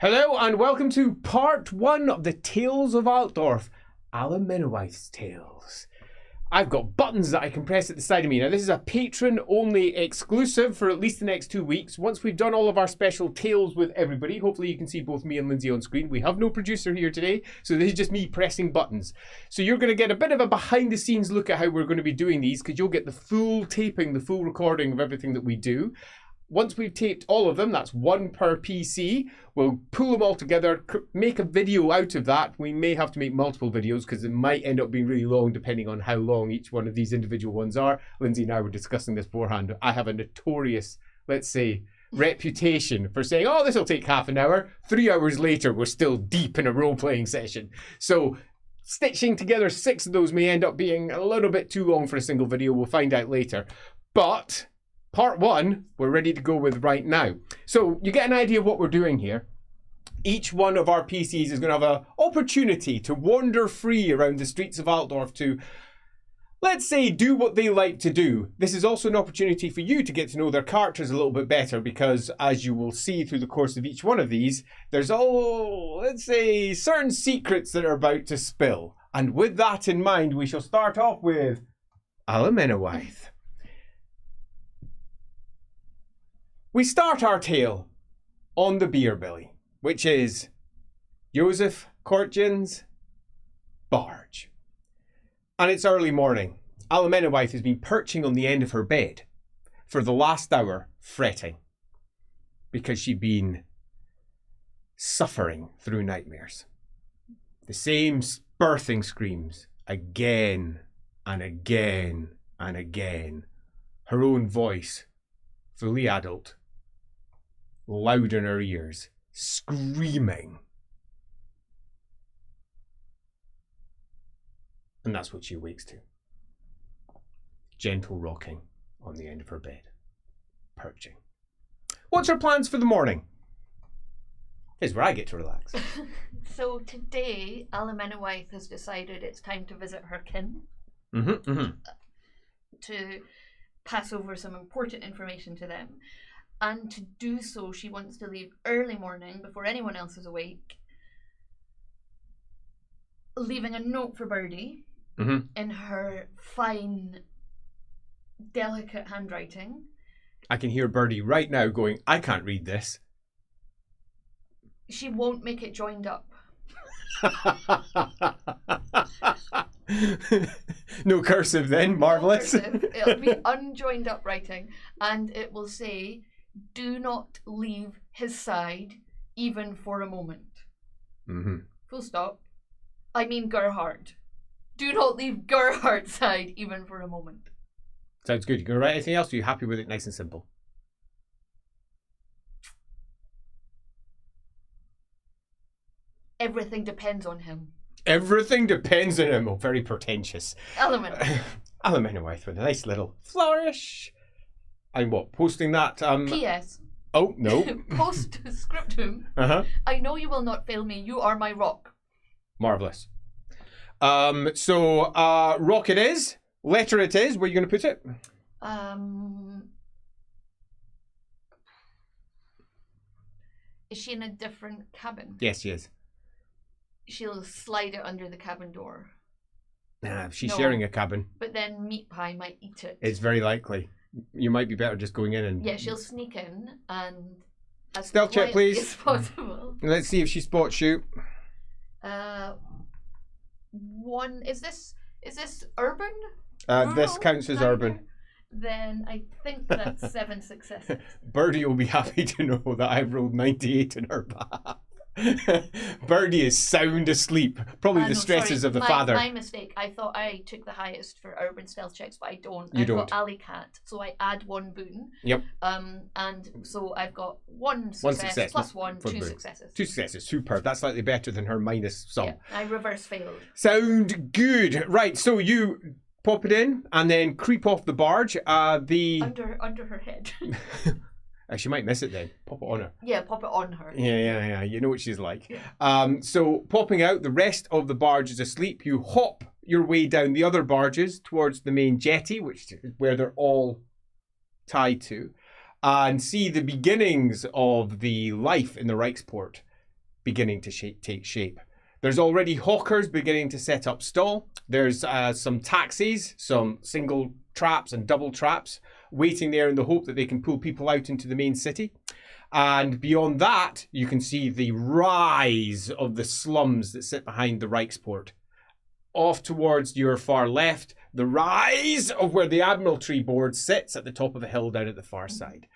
Hello and welcome to part 1 of the Tales of Altdorf, Alamennowyth's Tales. I've got buttons that I can press at the side of me. Now this is a patron-only exclusive for at least the next 2 weeks. Once we've done all of our special tales with everybody, hopefully you can see both me and Lindsay on screen. We have no producer here today, so this is just me pressing buttons. So you're going to get a bit of a behind-the-scenes look at how we're going to be doing these, because you'll get the full taping, the full recording of everything that we do. Once we've taped all of them, that's one per PC, we'll pull them all together, make a video out of that. We may have to make multiple videos because it might end up being really long depending on how long each one of these individual ones are. Lindsay and I were discussing this beforehand. I have a notorious, let's say, reputation for saying, oh, this will take half an hour. 3 hours later, we're still deep in a role-playing session. So stitching together 6 of those may end up being a little bit too long for a single video. We'll find out later. But part 1, we're ready to go with right now. So you get an idea of what we're doing here. Each one of our PCs is going to have an opportunity to wander free around the streets of Altdorf to, let's say, do what they like to do. This is also an opportunity for you to get to know their characters a little bit better because, as you will see through the course of each one of these, there's all, let's say, certain secrets that are about to spill. And with that in mind, we shall start off with Alamennowyth. We start our tale on the beer belly, which is Joseph Kortjan's barge. And it's early morning. Alamennowyth has been perching on the end of her bed for the last hour, fretting, because she'd been suffering through nightmares. The same birthing screams again and again and again. Her own voice, fully adult, loud in her ears, screaming. And that's what she wakes to. Gentle rocking on the end of her bed, perching. What's her plans for the morning? Here's where I get to relax. So today, Alamennowyth has decided it's time to visit her kin. To pass over some important information to them. And to do so, she wants to leave early morning before anyone else is awake, leaving a note for Birdie in her fine, delicate handwriting. I can hear Birdie right now going, I can't read this. She won't make it joined up. No cursive then, marvellous. No cursive. It'll be unjoined up writing, and it will say, do not leave his side even for a moment. Full stop. I mean Gerhardt. Do not leave Gerhardt's side even for a moment. Sounds good. You going to write anything else? Are you happy with it? Nice and simple. Everything depends on him. Everything depends on him. Oh, very pretentious. Alamennowyth with a nice little flourish. I'm what? Posting that? P.S. Oh, no. Post-scriptum. I know you will not fail me. You are my rock. Marvellous. So, rock it is. Letter it is. Where are you going to put it? Is she in a different cabin? Yes, she is. She'll slide it under the cabin door. Nah, she's sharing a cabin. But then Meat Pie might eat it. It's very likely. You might be better just going in and... Yeah, she'll sneak in and... As stealth check, please. As possible. Let's see if she spots you. One... Is this urban? This counts as urban. Then I think that's 7 successes. Birdie will be happy to know that I've rolled 98 in her behalf. Birdie is sound asleep. Probably the stresses of the father. My mistake. I thought I took the highest for urban stealth checks, but I don't. I've got Alley Cat, so I add 1 boon. Yep. And so I've got one success plus 1, 2 successes. 2 successes. Superb. That's slightly better than her minus some. Yeah, I reverse failed. Sound good. Right. So you pop it in and then creep off the barge. Under her head. She might miss it then. Pop it on her. Yeah, pop it on her. Yeah. You know what she's like. Yeah. So popping out, the rest of the barge is asleep. You hop your way down the other barges towards the main jetty, which is where they're all tied to, and see the beginnings of the life in the Reichsport. beginning to take shape. There's already hawkers beginning to set up stall. There's some taxis, some single traps and double traps waiting there in the hope that they can pull people out into the main city. And beyond that, you can see the rise of the slums that sit behind the Reichsport. Off towards your far left, the rise of where the Admiralty board sits at the top of a hill down at the far side.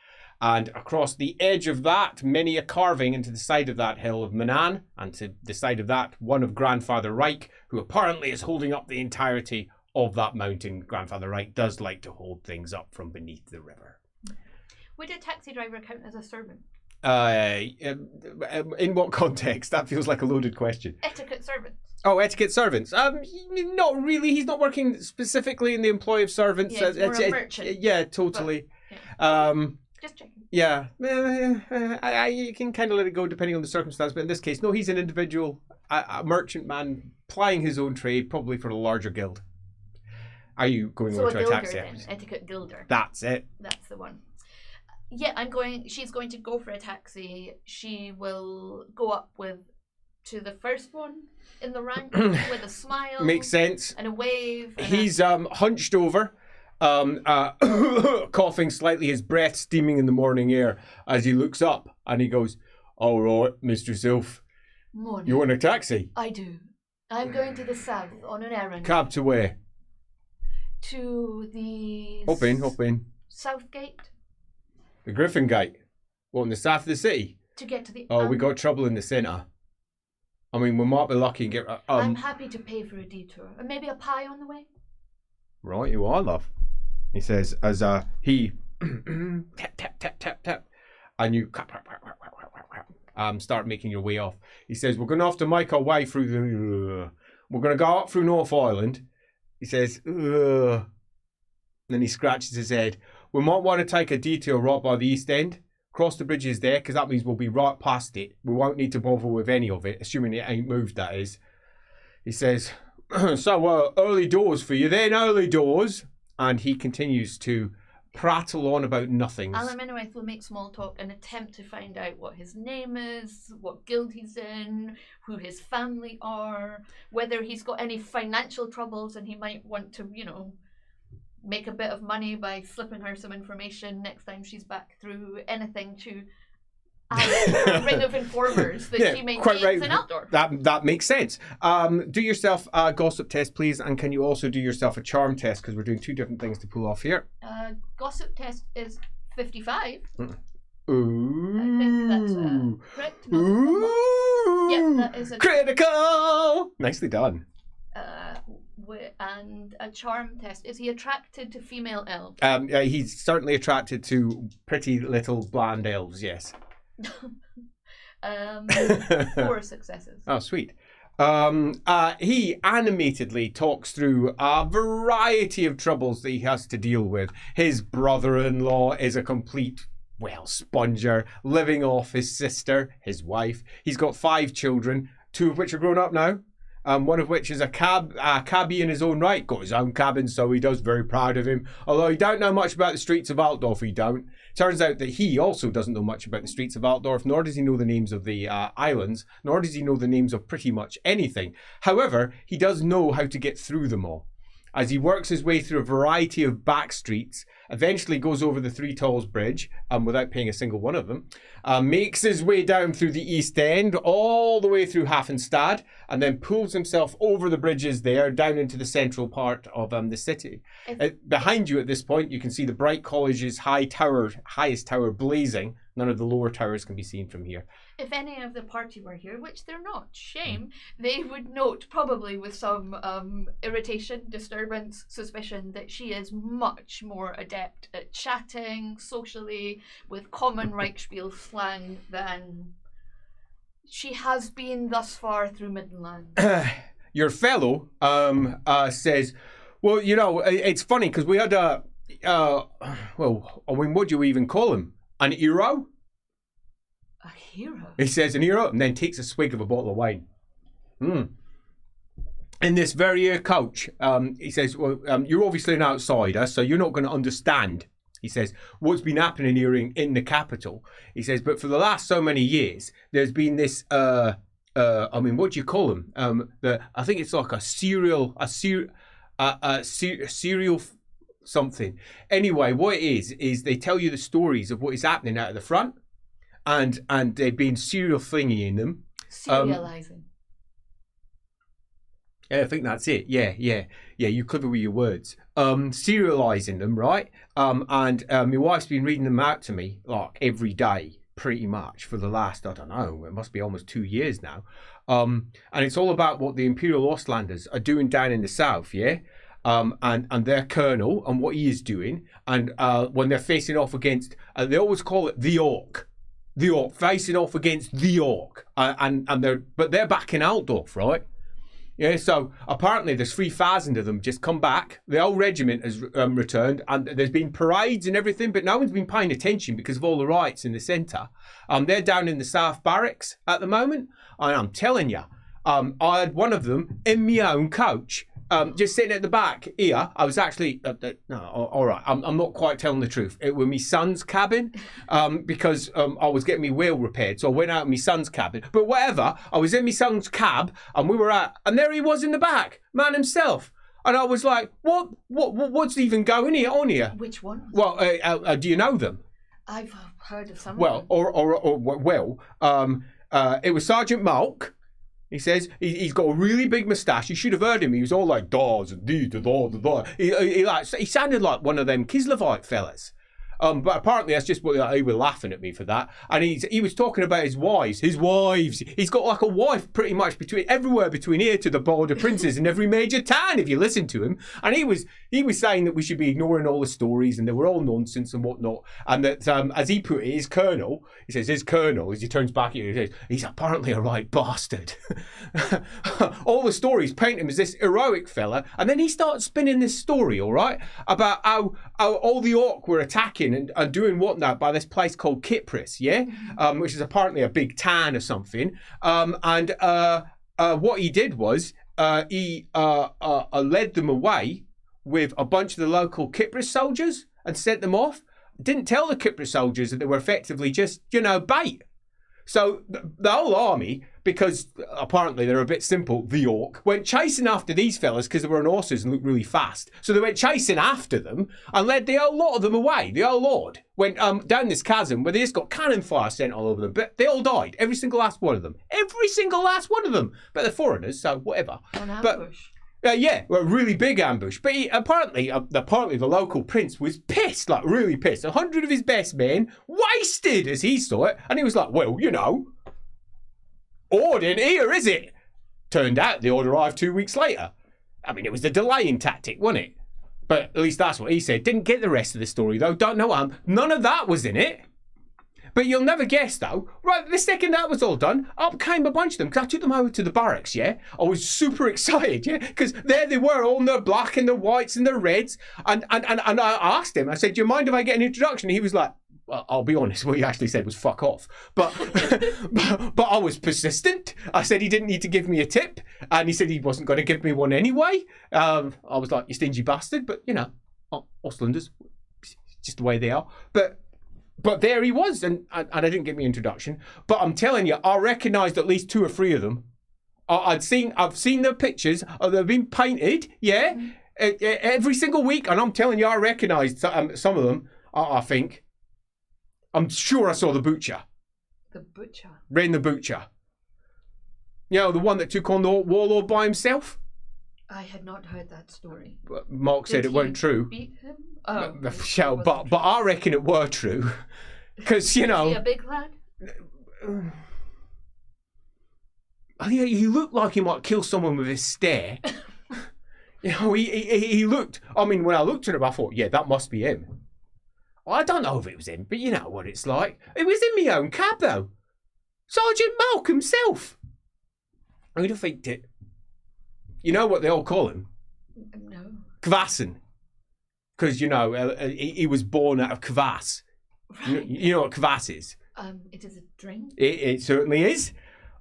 And across the edge of that, many a carving into the side of that hill of Manan, and to the side of that, one of Grandfather Reich, who apparently is holding up the entirety of that mountain. Grandfather Reich does like to hold things up from beneath the river. Would a taxi driver count as a servant? In what context? That feels like a loaded question. Etiquette servants. Oh, etiquette servants. Not really. He's not working specifically in the employ of servants. Yeah, he's more a merchant. Yeah, totally. But, yeah. Just checking. Yeah, you can kind of let it go depending on the circumstance, but in this case, no, he's an individual, a merchant man plying his own trade, probably for a larger guild. Are you going over to a taxi? Then. Etiquette gilder. That's it. That's the one. Yeah, she's going to go for a taxi. She will go up to the first one in the rank with a smile. Makes sense. And a wave. And he's hunched over. Coughing slightly, his breath steaming in the morning air as he looks up and he goes, "All right, Mr. Sylph, morning. You want a taxi?" I do. I'm going to the south on an errand. Cab to where? To the... Hop in. South Gate. The Griffin Gate? What, in the south of the city? To get to the... Oh, we got trouble in the centre. I mean, we might be lucky and get... I'm happy to pay for a detour. And maybe a pie on the way? Right, you are, love. He says, as he tap, and you start making your way off. He says, we're going to have to make our way through the... we're going to go up through North Island. He says, ugh. Then he scratches his head. We might want to take a detour right by the East End. Cross the bridges there, because that means we'll be right past it. We won't need to bother with any of it, assuming it ain't moved, that is. He says, so early doors for you then, early doors. And he continues to prattle on about nothing. Alamennowyth will make small talk and attempt to find out what his name is, what guild he's in, who his family are, whether he's got any financial troubles and he might want to, make a bit of money by slipping her some information next time she's back through, anything to add to a ring of informers that she maintains in Altdorf. That makes sense. Do yourself a gossip test, please, and can you also do yourself a charm test, because we're doing two different things to pull off here. Gossip test is 55. Ooh. I think that's correct. Yep, that is a critical. Nicely done. And a charm test. Is he attracted to female elves? He's certainly attracted to pretty little bland elves, yes. 4 successes. Oh, sweet. He animatedly talks through a variety of troubles that he has to deal with. His brother-in-law is a complete, sponger, living off his sister, his wife. He's got 5 children, 2 of which are grown up now. One of which is a cabbie in his own right. Got his own cabin, so he does. Very proud of him. Although he don't know much about the streets of Altdorf, he don't. Turns out that he also doesn't know much about the streets of Altdorf, nor does he know the names of the islands, nor does he know the names of pretty much anything. However, he does know how to get through them all. As he works his way through a variety of back streets, eventually goes over the Three Talls Bridge, without paying a single one of them, makes his way down through the East End, all the way through Hafenstad, and then pulls himself over the bridges there, down into the central part of the city. Behind you at this point, you can see the Bright College's highest tower blazing. None of the lower towers can be seen from here. If any of the party were here, which they're not, shame, they would note, probably with some irritation, disturbance, suspicion, that she is much more adept at chatting socially with common Reichspiel slang than she has been thus far through Middenland. Your fellow says, well, it's funny because we had what do you even call him? An hero? A hero? He says an hero, and then takes a swig of a bottle of wine. In this very coach, he says, you're obviously an outsider, so you're not going to understand He says, what's been happening here in the capital? He says, but for the last so many years, there's been this, I mean, what do you call them? I think it's like a serial something. Anyway, what it is they tell you the stories of what is happening out of the front, and they've been serial thingy them. Serializing. Yeah, I think that's it. Yeah, you're clever with your words. Serializing them, right? And my wife's been reading them out to me like every day, pretty much for the last, I don't know, it must be almost 2 years now. And it's all about what the Imperial Ostlanders are doing down in the south, yeah? And their colonel and what he is doing. And when they're facing off against, they always call it the Orc. The Orc, facing off against the Orc. And they're back in Altdorf, right? Yeah, so apparently there's 3,000 of them just come back. The whole regiment has returned, and there's been parades and everything, but no one's been paying attention because of all the riots in the centre. They're down in the South Barracks at the moment, and I'm telling you, I had one of them in my own coach, just sitting at the back here. I was actually, no, all right, I'm not quite telling the truth. It was my son's cabin, because I was getting my wheel repaired, so I went out in my son's cabin. But whatever, I was in my son's cab, and we were out, and there he was in the back, man himself. And I was like, what's even going on here? Which one? Well, do you know them? I've heard of some. Well, it was Sergeant Malk. He says he's got a really big moustache. You should have heard him. He was all like "Dawes and dee da da da." He sounded like one of them Kislevite fellas. But apparently that's just what they were laughing at me for that. And he was talking about his wives. He's got like a wife pretty much everywhere between here to the border princes in every major town, if you listen to him. And he was saying that we should be ignoring all the stories and they were all nonsense and whatnot. And that, as he put it, his colonel, as he turns back here, he says, he's apparently a right bastard. All the stories paint him as this heroic fella. And then he starts spinning this story, all right, about how all the Orc were attacking and doing whatnot by this place called Kypris, yeah, which is apparently a big town or something. And what he did was he led them away with a bunch of the local Kypris soldiers and sent them off. Didn't tell the Kypris soldiers that they were effectively just, bait. So the whole army, because apparently they're a bit simple, the Orc, went chasing after these fellas because they were on horses and looked really fast. So they went chasing after them and led the whole lot of them away. The whole Lord went down this chasm where they just got cannon fire sent all over them. But they all died. Every single last one of them. Every single last one of them. But they're foreigners, so whatever. An ambush. Yeah, a really big ambush. But apparently the local prince was pissed, like really pissed. 100 of his best men wasted, as he saw it. And he was like, well, Ord ain't here, is it? Turned out the Ord arrived 2 weeks later. I mean, it was the delaying tactic, wasn't it? But at least that's what he said. Didn't get the rest of the story, though. Don't know. None of that was in it. But you'll never guess, though. Right, the second that was all done, up came a bunch of them, because I took them over to the barracks, yeah? I was super excited, yeah? Because there they were, all in their black and their whites and their reds. And I asked him, I said, do you mind if I get an introduction? And he was like, well, I'll be honest, what he actually said was fuck off. But but I was persistent. I said he didn't need to give me a tip. And he said he wasn't going to give me one anyway. I was like, you stingy bastard. But, Ostlanders, just the way they are. But there he was, and I didn't get my introduction. But I'm telling you, I recognised at least 2 or 3 of them. I've seen their pictures. They've been painted, yeah, every single week. And I'm telling you, I recognised some of them. I think. I'm sure I saw the butcher. The butcher. Ren the butcher. The one that took on the warlord by himself. I had not heard that story. Mark said it weren't true. Beat him? Oh, but I reckon it were true, because Is he a big lad? He looked like he might kill someone with his stare. He looked. I mean, when I looked at him, I thought, yeah, that must be him. I don't know if it was him, but you know what it's like. It was in my own cab, though. Sergeant Malk himself. Who'd have faked it? You know what they all call him? No. Kvassen. Because, he was born out of kvass. Right. You know what kvass is? It is a drink. It certainly is.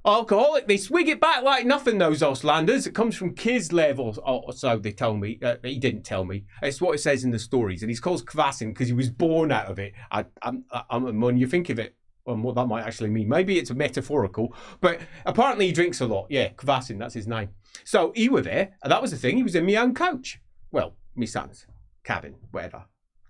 alcoholic. They swig it back like nothing, those Ostlanders. It comes from kids' levels. Oh, so they tell me. He didn't tell me. It's what it says in the stories. And he's called kvassen because he was born out of it. When you think of it, what that might actually mean. Maybe it's metaphorical, but apparently he drinks a lot. Yeah, kvassen, that's his name. So he was there, and that was the thing. He was in my own coach. Well, my son's cabin, whatever.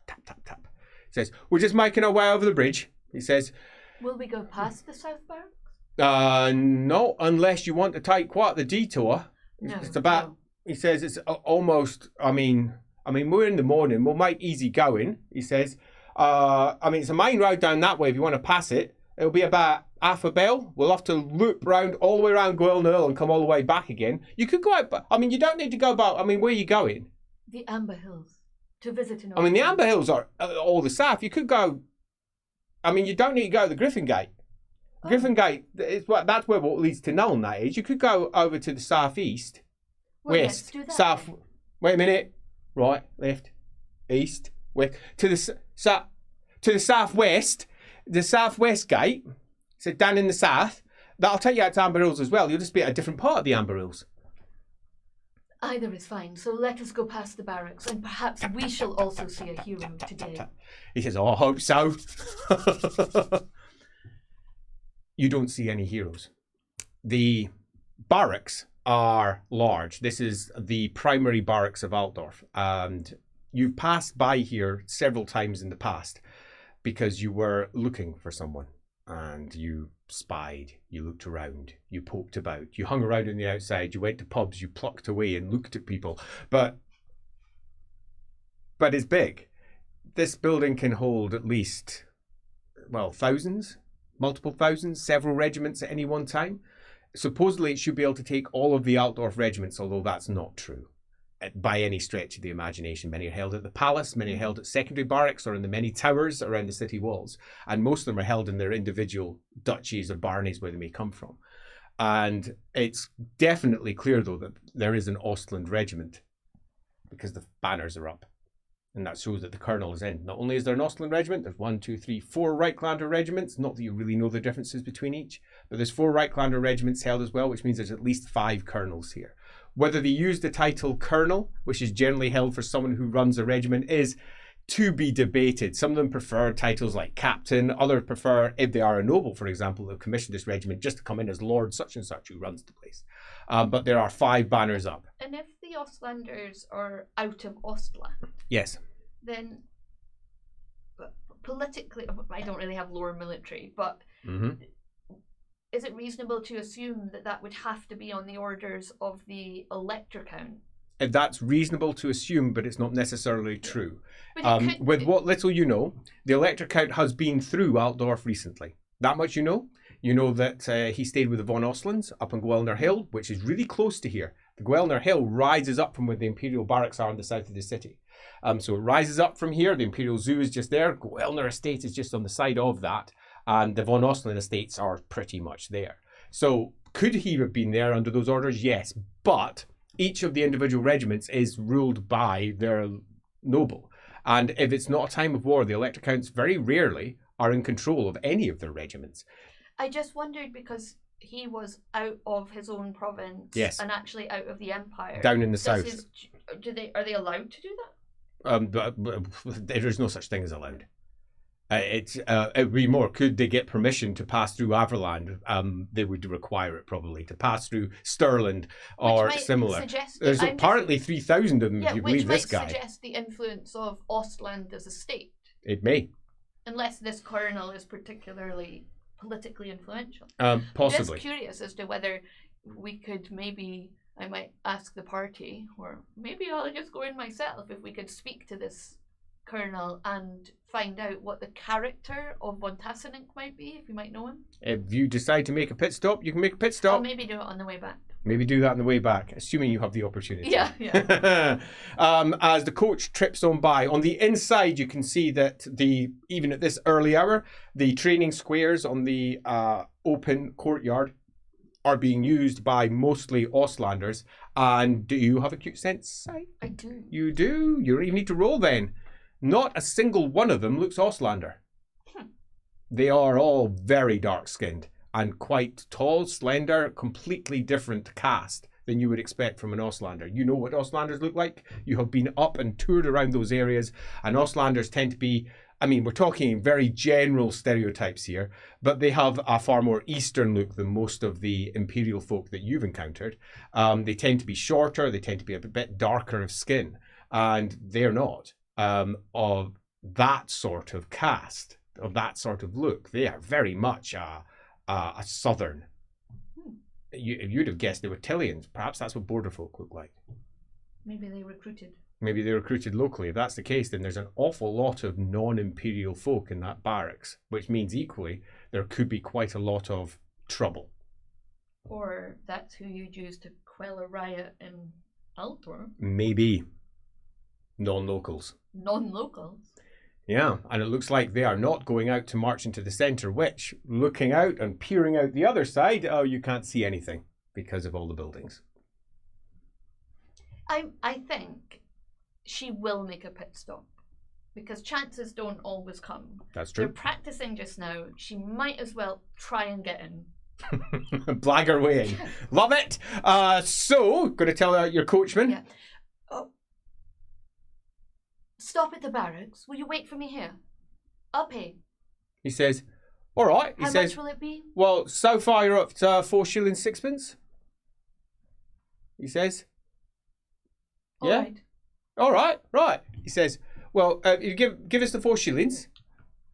Tap, tap, tap. He says, we're just making our way over the bridge. He says, will we go past the South Barracks? No, unless you want to take quite the detour. No, it's about, no. He says, it's almost, I mean, we're in the morning. We'll make easy going, he says. It's a main road down that way if you want to pass it. It'll be about half a bell. We'll have to loop round all the way around Gwelnirl and come all the way back again. You could go out, you don't need to go about, where are you going? The Amber Hills. To visit an the Amber Hills are all the south. You could go, you don't need to go to the Griffin Gate. Oh. Griffin Gate, that's where what leads to Nuln, that is. You could go over to the southeast, west, south. Then. Wait a minute. Right, left, east, west. To the southwest, the southwest gate, so down in the south, that'll take you out to Amber Hills as well. You'll just be at a different part of the Amber Hills. Either is fine, so let us go past the barracks, and perhaps we shall also see a hero today. He says, I hope so. You don't see any heroes. The barracks are large. This is the primary barracks of Altdorf, and you've passed by here several times in the past because you were looking for someone, and you spied, you looked around, you poked about, you hung around on the outside, you went to pubs, you plucked away and looked at people. But it's big. This building can hold at least, thousands, multiple thousands, several regiments at any one time. Supposedly it should be able to take all of the Altdorf regiments, although that's not true by any stretch of the imagination. Many are held at the palace, many are held at secondary barracks or in the many towers around the city walls, and most of them are held in their individual duchies or baronies where they may come from. And it's definitely clear, though, that there is an Ostland regiment because the banners are up, and that shows that the colonel is in. Not only is there an Ostland regiment, there's 1, 2, 3, 4 Reichslander regiments. Not that you really know the differences between each, but there's 4 Reichslander regiments held as well, which means there's at least 5 colonels here. Whether they use the title colonel, which is generally held for someone who runs a regiment, is to be debated. Some of them prefer titles like captain. Others prefer, if they are a noble, for example, who commissioned this regiment, just to come in as Lord such and such who runs the place. But there are 5 banners up. And if the Ostlanders are out of Ostland, yes, then politically, I don't really have lore military, but is it reasonable to assume that that would have to be on the orders of the Elector Count? That's reasonable to assume, but it's not necessarily true. But with what little you know, the Elector Count has been through Altdorf recently. That much you know. You know that he stayed with the von Ostlands up on Gwelnir Hill, which is really close to here. The Gwelnir Hill rises up from where the Imperial Barracks are in the south of the city. So it rises up from here. The Imperial Zoo is just there. Gwelnir Estate is just on the side of that. And the von Ostland estates are pretty much there. So could he have been there under those orders? Yes. But each of the individual regiments is ruled by their noble. And if it's not a time of war, the Elector Counts very rarely are in control of any of their regiments. I just wondered because he was out of his own province, yes, and actually out of the empire. Down in the south. Are they allowed to do that? There is no such thing as allowed. It would be more, could they get permission to pass through Averland? They would require it probably to pass through Stirland or similar. There's apparently 3,000 of them, if you believe this guy. Which might suggest the influence of Ostland as a state. It may. Unless this colonel is particularly politically influential. Possibly. Just curious as to whether we could I might ask the party, or maybe I'll just go in myself, if we could speak to this colonel and find out what the character of von Tassenink might be, if you might know him. If you decide to make a pit stop, you can make a pit stop. Or maybe do it on the way back. Maybe do that on the way back, assuming you have the opportunity. Yeah. As the coach trips on by, on the inside you can see that even at this early hour, the training squares on the open courtyard are being used by mostly Ostlanders. And do you have a cute sense? I do. You do? You don't even need to roll then. Not a single one of them looks Ostlander. They are all very dark-skinned. and quite tall, slender, completely different cast than you would expect from an Auslander. You know what Auslanders look like. You have been up and toured around those areas, and Auslanders tend to be, I mean, we're talking very general stereotypes here, but they have a far more Eastern look than most of the Imperial folk that you've encountered. They tend to be shorter, they tend to be a bit darker of skin, and they're not of that sort of cast, of that sort of look. They are very much a southern. You'd have guessed they were Tillians. Perhaps that's what border folk look like. Maybe they recruited. Maybe they recruited locally. If that's the case, then there's an awful lot of non-Imperial folk in that barracks, which means equally there could be quite a lot of trouble. Or that's who you'd use to quell a riot in Altdorf. Maybe. Non-locals. Non-locals? Yeah, and it looks like they are not going out to march into the centre, which, looking out and peering out the other side, you can't see anything because of all the buildings. I think she will make a pit stop because chances don't always come. That's true. They're practicing just now. She might as well try and get in. Blag her way in. Love it. So, going to tell your coachman. Yeah. Oh. Stop at the barracks. Will you wait for me here? I'll pay. He says, all right. He How says, much will it be? Well, so far you're up to 4 shillings 6pence. He says. All Yeah. right. All right. Right. He says, well, you give us the 4 shillings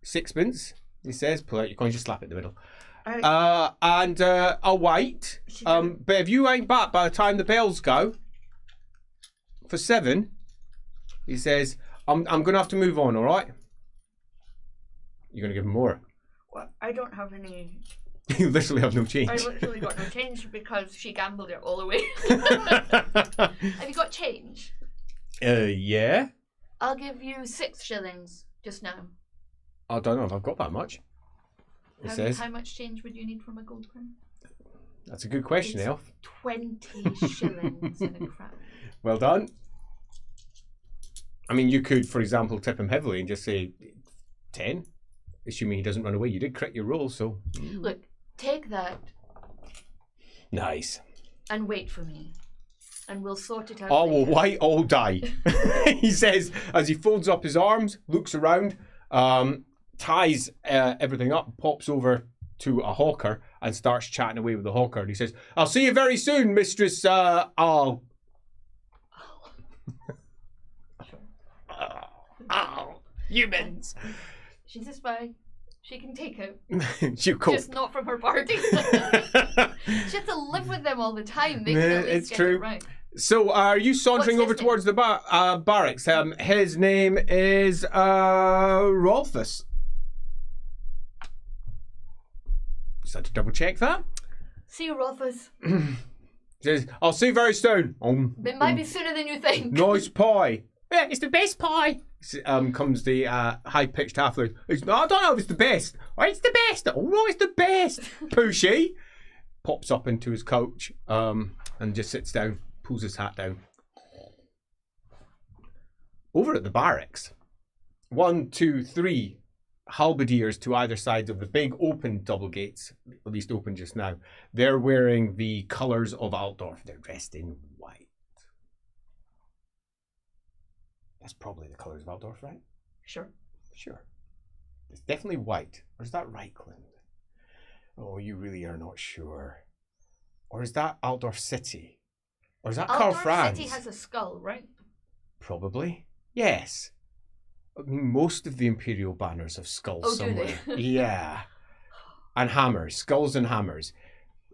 6pence. He says, pull out your coins, just slap it in the middle. And I'll wait. But if you ain't back by the time the bells go for 7, he says, I'm going to have to move on, all right? You're going to give him more. Well, I don't have any. You literally have no change. I literally got no change because she gambled it all away. Have you got change? Yeah. I'll give you 6 shillings just now. I don't know if I've got that much. It says. How much change would you need from a gold coin? That's a good question, It's Elf. 20 shillings in a crown. Well done. I mean, you could, for example, tip him heavily and just say 10, assuming he doesn't run away. You did crit your roll, so. Look, take that. Nice. And wait for me. And we'll sort it out. I will later. wait all day. He says as he folds up his arms, looks around, ties everything up, pops over to a hawker and starts chatting away with the hawker. And he says, I'll see you very soon, Mistress Al. Humans. She's a spy. She can take it. She'll cope. Just not from her party. She has to live with them all the time. They can at least It's get true. it right. So are you sauntering What's over his name? towards the barracks? His name is Rolfus. Just had to double check that. See you, Rolfus. He says, I'll see you very soon. It might be sooner than you think. Nice pie. Yeah, it's the best pie. Comes the high-pitched halfling. I don't know if it's the best. Oh, it's the best. Oh, no, it's the best. Pushy. Pops up into his coach and just sits down, pulls his hat down. Over at the barracks, 1, 2, 3 halberdiers to either side of the big open double gates, at least open just now. They're wearing the colours of Altdorf. They're dressed in white. That's probably the colours of Altdorf, right? Sure. Sure. It's definitely white. Or is that Reichland? Oh, you really are not sure. Or is that Altdorf City? Or is that Karl Altdorf Franz? City has a skull, right? Probably. Yes. I mean, most of the Imperial banners have skulls Oh, somewhere. do they? Yeah. And hammers. Skulls and hammers.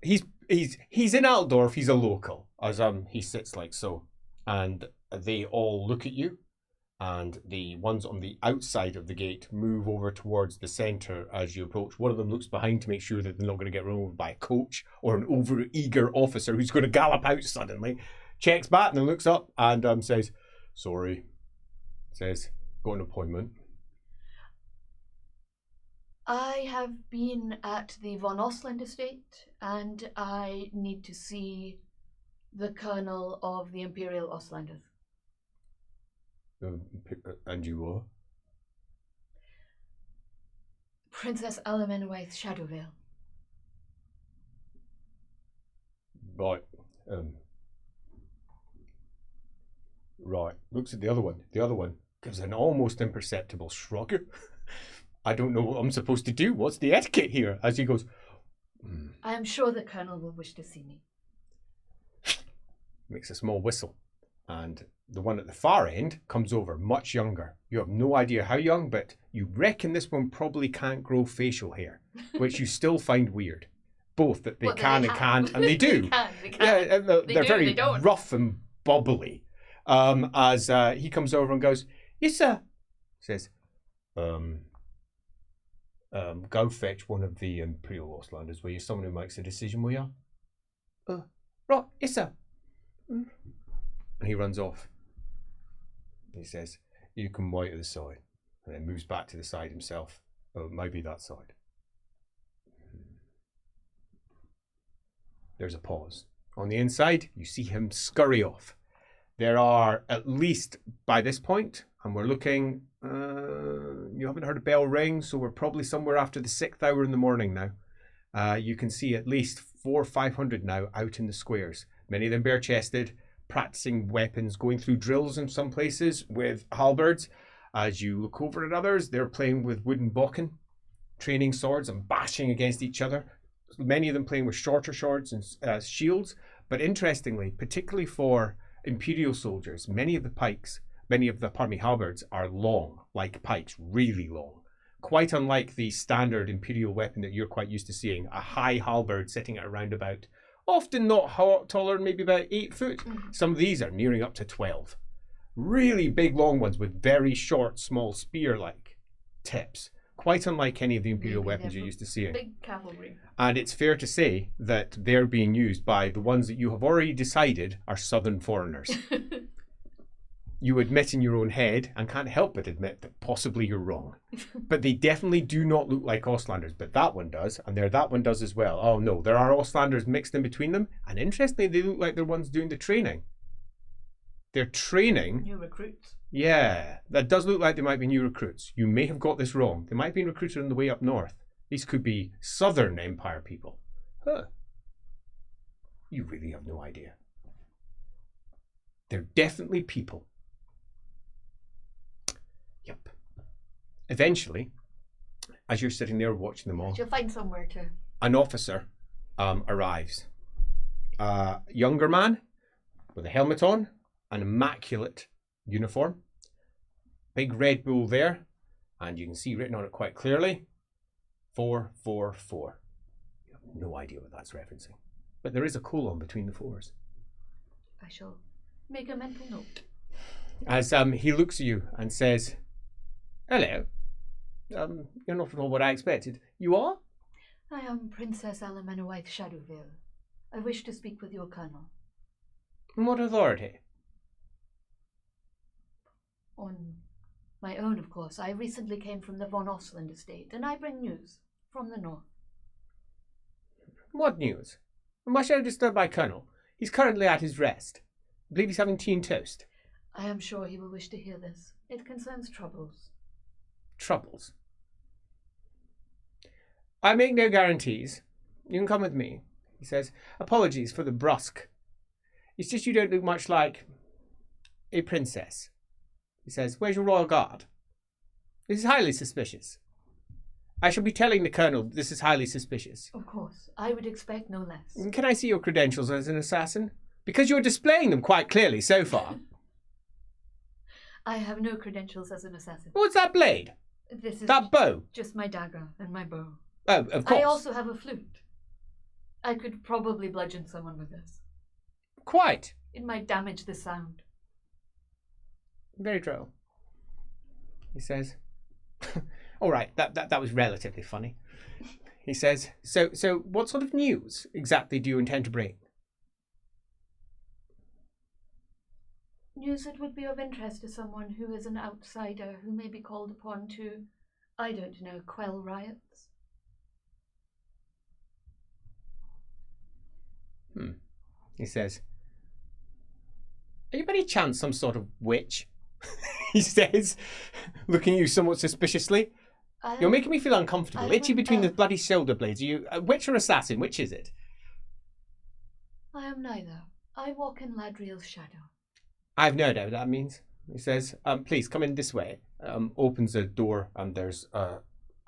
He's in Altdorf. He's a local. As he sits like so. And they all look at you. And the ones on the outside of the gate move over towards the centre as you approach. One of them looks behind to make sure that they're not going to get run over by a coach or an over-eager officer who's going to gallop out suddenly. Checks back and then looks up and says, sorry. Says, got an appointment. I have been at the Von Osland estate and I need to see the colonel of the Imperial Ostlanders. And you are? Princess Alamennowyth Shadowvale. Right. Right. Looks at the other one. The other one gives an almost imperceptible shrug. I don't know what I'm supposed to do. What's the etiquette here? As he goes, I am sure the Colonel will wish to see me. Makes a small whistle. And the one at the far end comes over, much younger. You have no idea how young, but you reckon this one probably can't grow facial hair, which you still find weird. Both that they can and can't, and they do. They can. Yeah, they're very they don't. rough and bobbly. As he comes over and goes, yes, sir. Says, go fetch one of the Imperial Ostlanders. Will you? Someone who makes a decision, will you? Right, yes, sir. And he runs off. He says, you can wait at the side. And then moves back to the side himself. Oh, maybe that side. There's a pause. On the inside, you see him scurry off. There are, at least by this point, and we're looking, you haven't heard a bell ring, so we're probably somewhere after the 6th hour in the morning now. You can see at least 400 or 500 now out in the squares. Many of them bare-chested, practicing weapons, going through drills in some places with halberds. As you look over at others, they're playing with wooden bokken, training swords and bashing against each other. Many of them playing with shorter swords and shields. But interestingly, particularly for Imperial soldiers, many of the halberds are long, like pikes, really long. Quite unlike the standard Imperial weapon that you're quite used to seeing, a high halberd sitting at around about, often not taller, maybe about 8 foot. Some of these are nearing up to 12. Really big, long ones with very short, small spear-like tips. Quite unlike any of the Imperial weapons you're used to seeing. Big cavalry. And it's fair to say that they're being used by the ones that you have already decided are southern foreigners. You admit in your own head, and can't help but admit that possibly you're wrong. But they definitely do not look like Ostlanders, but that one does, and that one does as well. Oh no, there are Ostlanders mixed in between them, and interestingly, they look like they're ones doing the training. They're training. New recruits. Yeah, that does look like they might be new recruits. You may have got this wrong. They might have been recruited on the way up north. These could be Southern Empire people. Huh. You really have no idea. They're definitely people. Yep. Eventually, as you're sitting there watching them all, you'll find somewhere to. An officer arrives. A younger man with a helmet on, an immaculate uniform, big Red Bull there, and you can see written on it quite clearly, 444. You have no idea what that's referencing, but there is a colon between the fours. I shall make a mental note. As he looks at you and says, hello, you're not at all what I expected. You are? I am Princess Alamennowyth Shadowvale. I wish to speak with your colonel. On what authority? On my own, of course. I recently came from the von Ostland estate, and I bring news from the north. What news? And why should I disturb my colonel? He's currently at his rest. I believe he's having tea and toast. I am sure he will wish to hear this. It concerns troubles. Troubles? I make no guarantees. You can come with me, he says. Apologies for the brusque. It's just you don't look much like a princess. He says, where's your royal guard? This is highly suspicious. I shall be telling the colonel this is highly suspicious. Of course. I would expect no less. Can I see your credentials as an assassin? Because you're displaying them quite clearly so far. I have no credentials as an assassin. What's that blade? This is that bow? Just my dagger and my bow. Oh, of course. I also have a flute. I could probably bludgeon someone with this. Quite. It might damage the sound. Very droll. He says, all right, that was relatively funny. He says, so what sort of news exactly do you intend to bring? News that would be of interest to someone who is an outsider who may be called upon to, I don't know, quell riots. He says, are you by any chance some sort of witch? He says, looking at you somewhat suspiciously. You're making me feel uncomfortable. Itchy between the bloody shoulder blades. Are you a witch or assassin? Which is it? I am neither. I walk in Ladriel's shadow. I've no idea what that means. He says, please come in this way. Opens a door and there's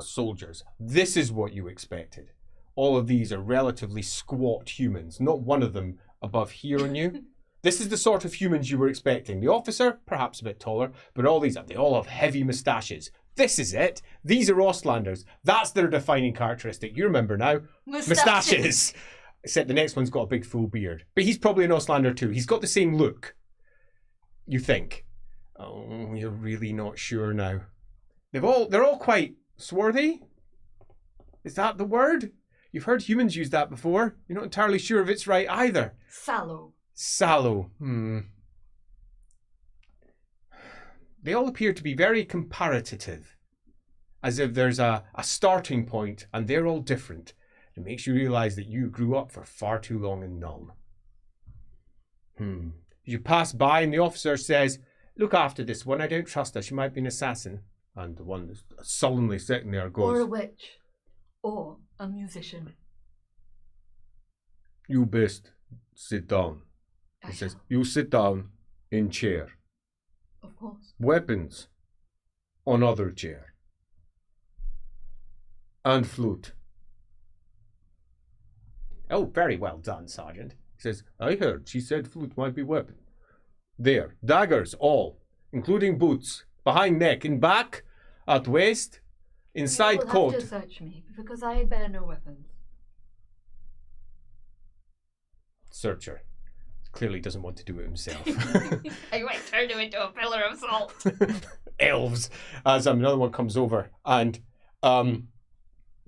soldiers. This is what you expected. All of these are relatively squat humans, not one of them above here on you. This is the sort of humans you were expecting. The officer, perhaps a bit taller, but all these, they all have heavy moustaches. This is it. These are Ostlanders. That's their defining characteristic. You remember now. Moustaches. Except the next one's got a big full beard. But he's probably an Ostlander too. He's got the same look. You think. Oh, you're really not sure now. They're all quite swarthy. Is that the word? You've heard humans use that before. You're not entirely sure if it's right either. Sallow. Sallow. They all appear to be very comparative. As if there's a starting point and they're all different. It makes you realise that you grew up for far too long in Nuln. You pass by and the officer says, look after this one. I don't trust her. She might be an assassin. And the one that's sullenly sitting there goes, or a witch. Or a musician. You best sit down. He says, you sit down in chair. Of course. Weapons on other chair. And flute. Oh, very well done, Sergeant. He says, I heard she said flute might be weapon. There, daggers, all, including boots, behind neck, in back, at waist, inside coat. You will have to search me, because I bear no weapons. Searcher. Clearly doesn't want to do it himself. I might turn him into a pillar of salt. Elves. As another one comes over and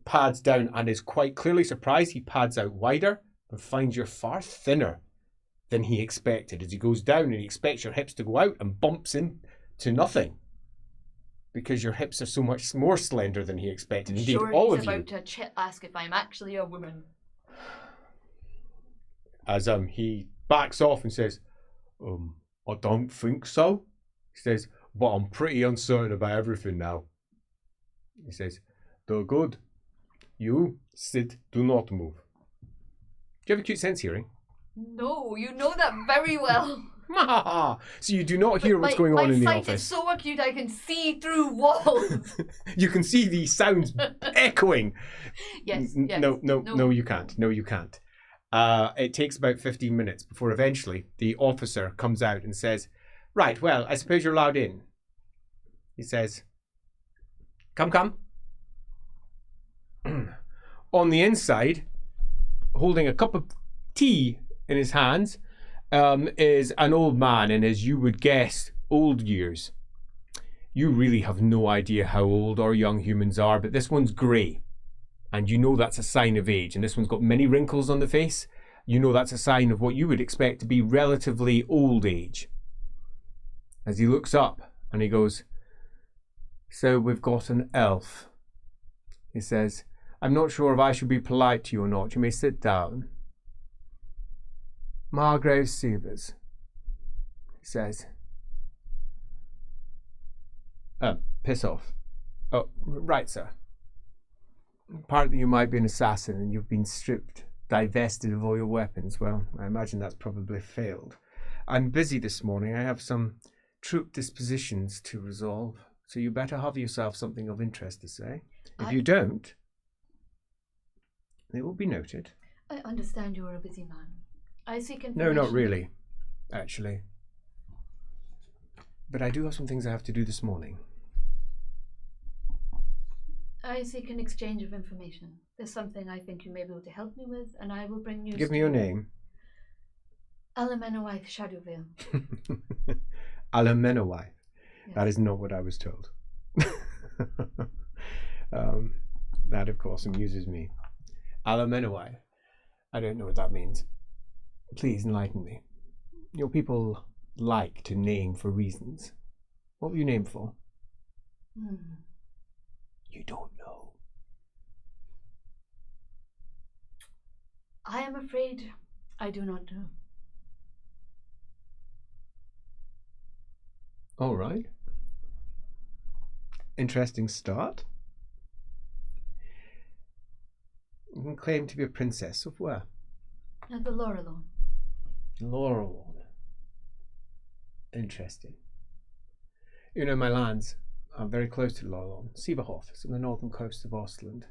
pads down and is quite clearly surprised. He pads out wider and finds you're far thinner than he expected. As he goes down and he expects your hips to go out and bumps into nothing. Because your hips are so much more slender than he expected. Indeed, sure all he's of you. about to ask if I'm actually a woman. As he backs off and says, I don't think so. He says, but I'm pretty uncertain about everything now. He says, they're good. You sit, do not move. Do you have a cute sense hearing? No, you know that very well. So you do not hear what's going on in the office. My sight is so acute I can see through walls. You can see the sounds echoing. Yes. No, you can't. No, you can't. It takes about 15 minutes before eventually the officer comes out and says, right, well, I suppose you're allowed in. He says, come. On the inside, holding a cup of tea in his hands, is an old man in his, you would guess, old years. You really have no idea how old or young humans are, but this one's grey. And you know that's a sign of age. And this one's got many wrinkles on the face. You know that's a sign of what you would expect to be relatively old age. As he looks up and he goes, so we've got an elf. He says, I'm not sure if I should be polite to you or not. You may sit down. Margrave Severs, he says. Piss off. Oh, right, sir. Partly you might be an assassin and you've been stripped, divested of all your weapons. Well, I imagine that's probably failed. I'm busy this morning. I have some troop dispositions to resolve. So you better have yourself something of interest to say. If you don't, it will be noted. I understand you are a busy man. I seek information. No, not really, actually. But I do have some things I have to do this morning. I seek an exchange of information. There's something I think you may be able to help me with, and I will bring news. Give me your name. Alamennowyth Shadowvale. Alamennowyth. Yes. That is not what I was told. That, of course, amuses me. Alamennowyth. I don't know what that means. Please enlighten me. Your people like to name for reasons. What were you named for? You don't know. I am afraid I do not know. All right. Interesting start. You can claim to be a princess of where? At the Laurelon. Laurel. Interesting. You know, my lands are very close to Laurel. Sieverhof. It's on the northern coast of Ostland.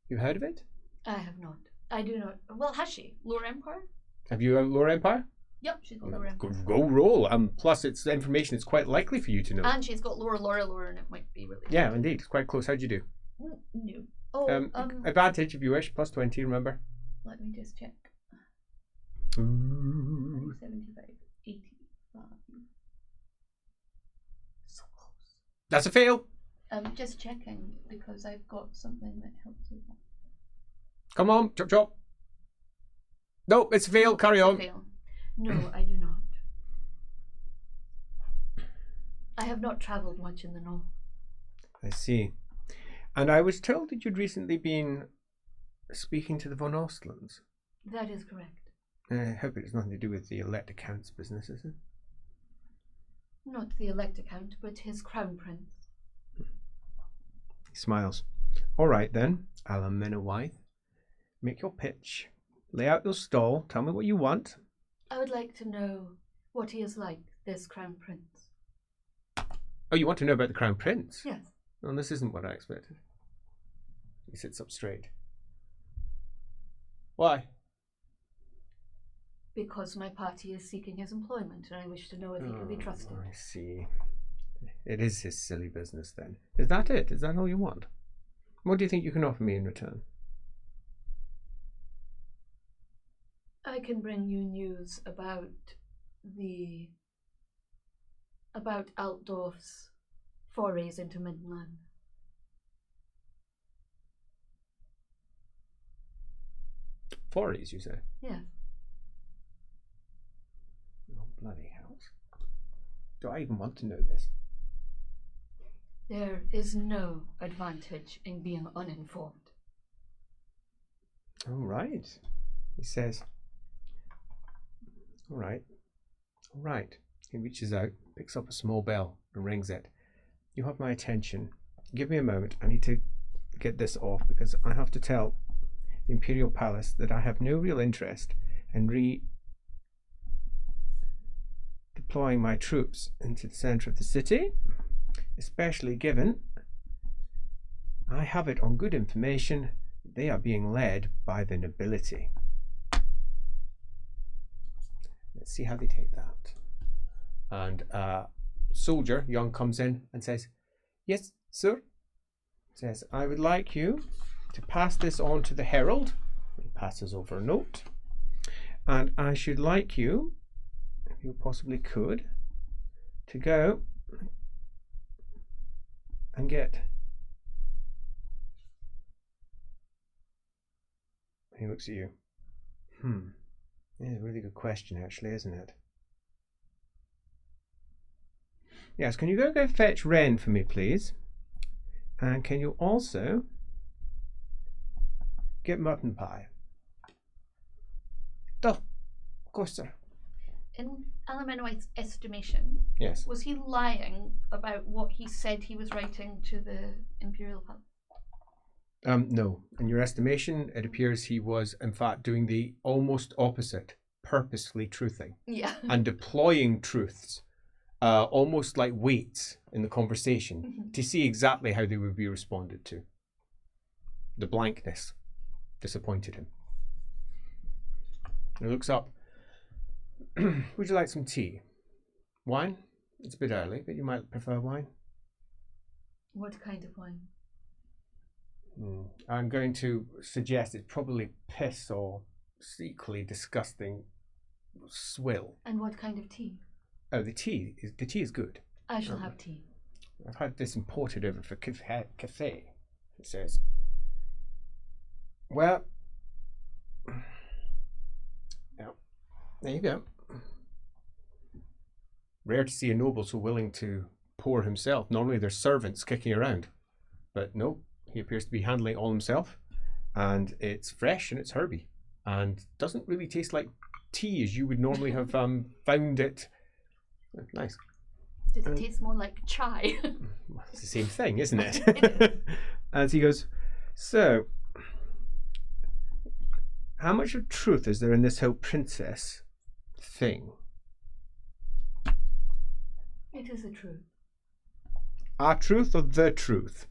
You heard of it? I have not. I do not. Well, has she? Lore Empire? Have you a Lore Empire? Yep, she's got Lore Empire. Go roll. Plus, it's information it's quite likely for you to know. And she's got Lore, and it might be really. Yeah, indeed. It's quite close. How'd you do? No. Oh, advantage if you wish. Plus 20, remember? Let me just check. Ooh. 75, 85. So close. That's a fail. I'm just checking because I've got something that helps with that. Come on, chop chop. No, it's a fail. Carry on. Fail. No, I do not. I have not travelled much in the north. I see. And I was told that you'd recently been speaking to the von Ostlands. That is correct. I hope it has nothing to do with the elect accounts business, is it? Not the elect account, but his crown prince. He smiles. All right then, Alamennowyth. Make your pitch. Lay out your stall. Tell me what you want. I would like to know what he is like, this crown prince. Oh, you want to know about the crown prince? Yes. Well, this isn't what I expected. He sits up straight. Why? Because my party is seeking his employment, and I wish to know if he can be trusted. I see. It is his silly business, then. Is that it? Is that all you want? What do you think you can offer me in return? I can bring you news about Altdorf's forays into Midland. Forays, you say? Yes. Oh, bloody hells. Do I even want to know this? There is no advantage in being uninformed. All right, he says. All right. All right. He reaches out, picks up a small bell and rings it. You have my attention. Give me a moment. I need to get this off because I have to tell the Imperial Palace that I have no real interest in deploying my troops into the center of the city, especially given I have it on good information they are being led by the nobility. Let's see how they take that. And a soldier, young, comes in and says, "Yes, sir." Says, "I would like you to pass this on to the herald." He passes over a note. "And I should like you, if you possibly could, to go and get..." He looks at you. Yeah, a really good question, actually, isn't it? Yes, can you go fetch Wren for me, please? And can you also get mutton pie? Oh, of course, sir. In Alamennowyth's estimation, Yes. was he lying about what he said he was writing to the Imperial Palace? No. In your estimation, it appears he was, in fact, doing the almost opposite, purposefully truthing. Yeah. And deploying truths, almost like weights in the conversation, to see exactly how they would be responded to. The blankness disappointed him. He looks up. Would you like some tea? Wine? It's a bit early, but you might prefer wine. What kind of wine? I'm going to suggest it's probably piss or equally disgusting swill. And what kind of tea? Oh, the tea is good. I shall have tea. I've had this imported over for Cathay, it says. Well, yeah, there you go. Rare to see a noble so willing to pour himself. Normally there's servants kicking around, but no, he appears to be handling it all himself, and it's fresh and it's herby, and doesn't really taste like tea as you would normally have found it. Nice. Does it taste more like chai? Well, it's the same thing, isn't it? It is. As he goes, "So, How much of truth is there in this whole princess thing? It is the truth. Our truth or the truth?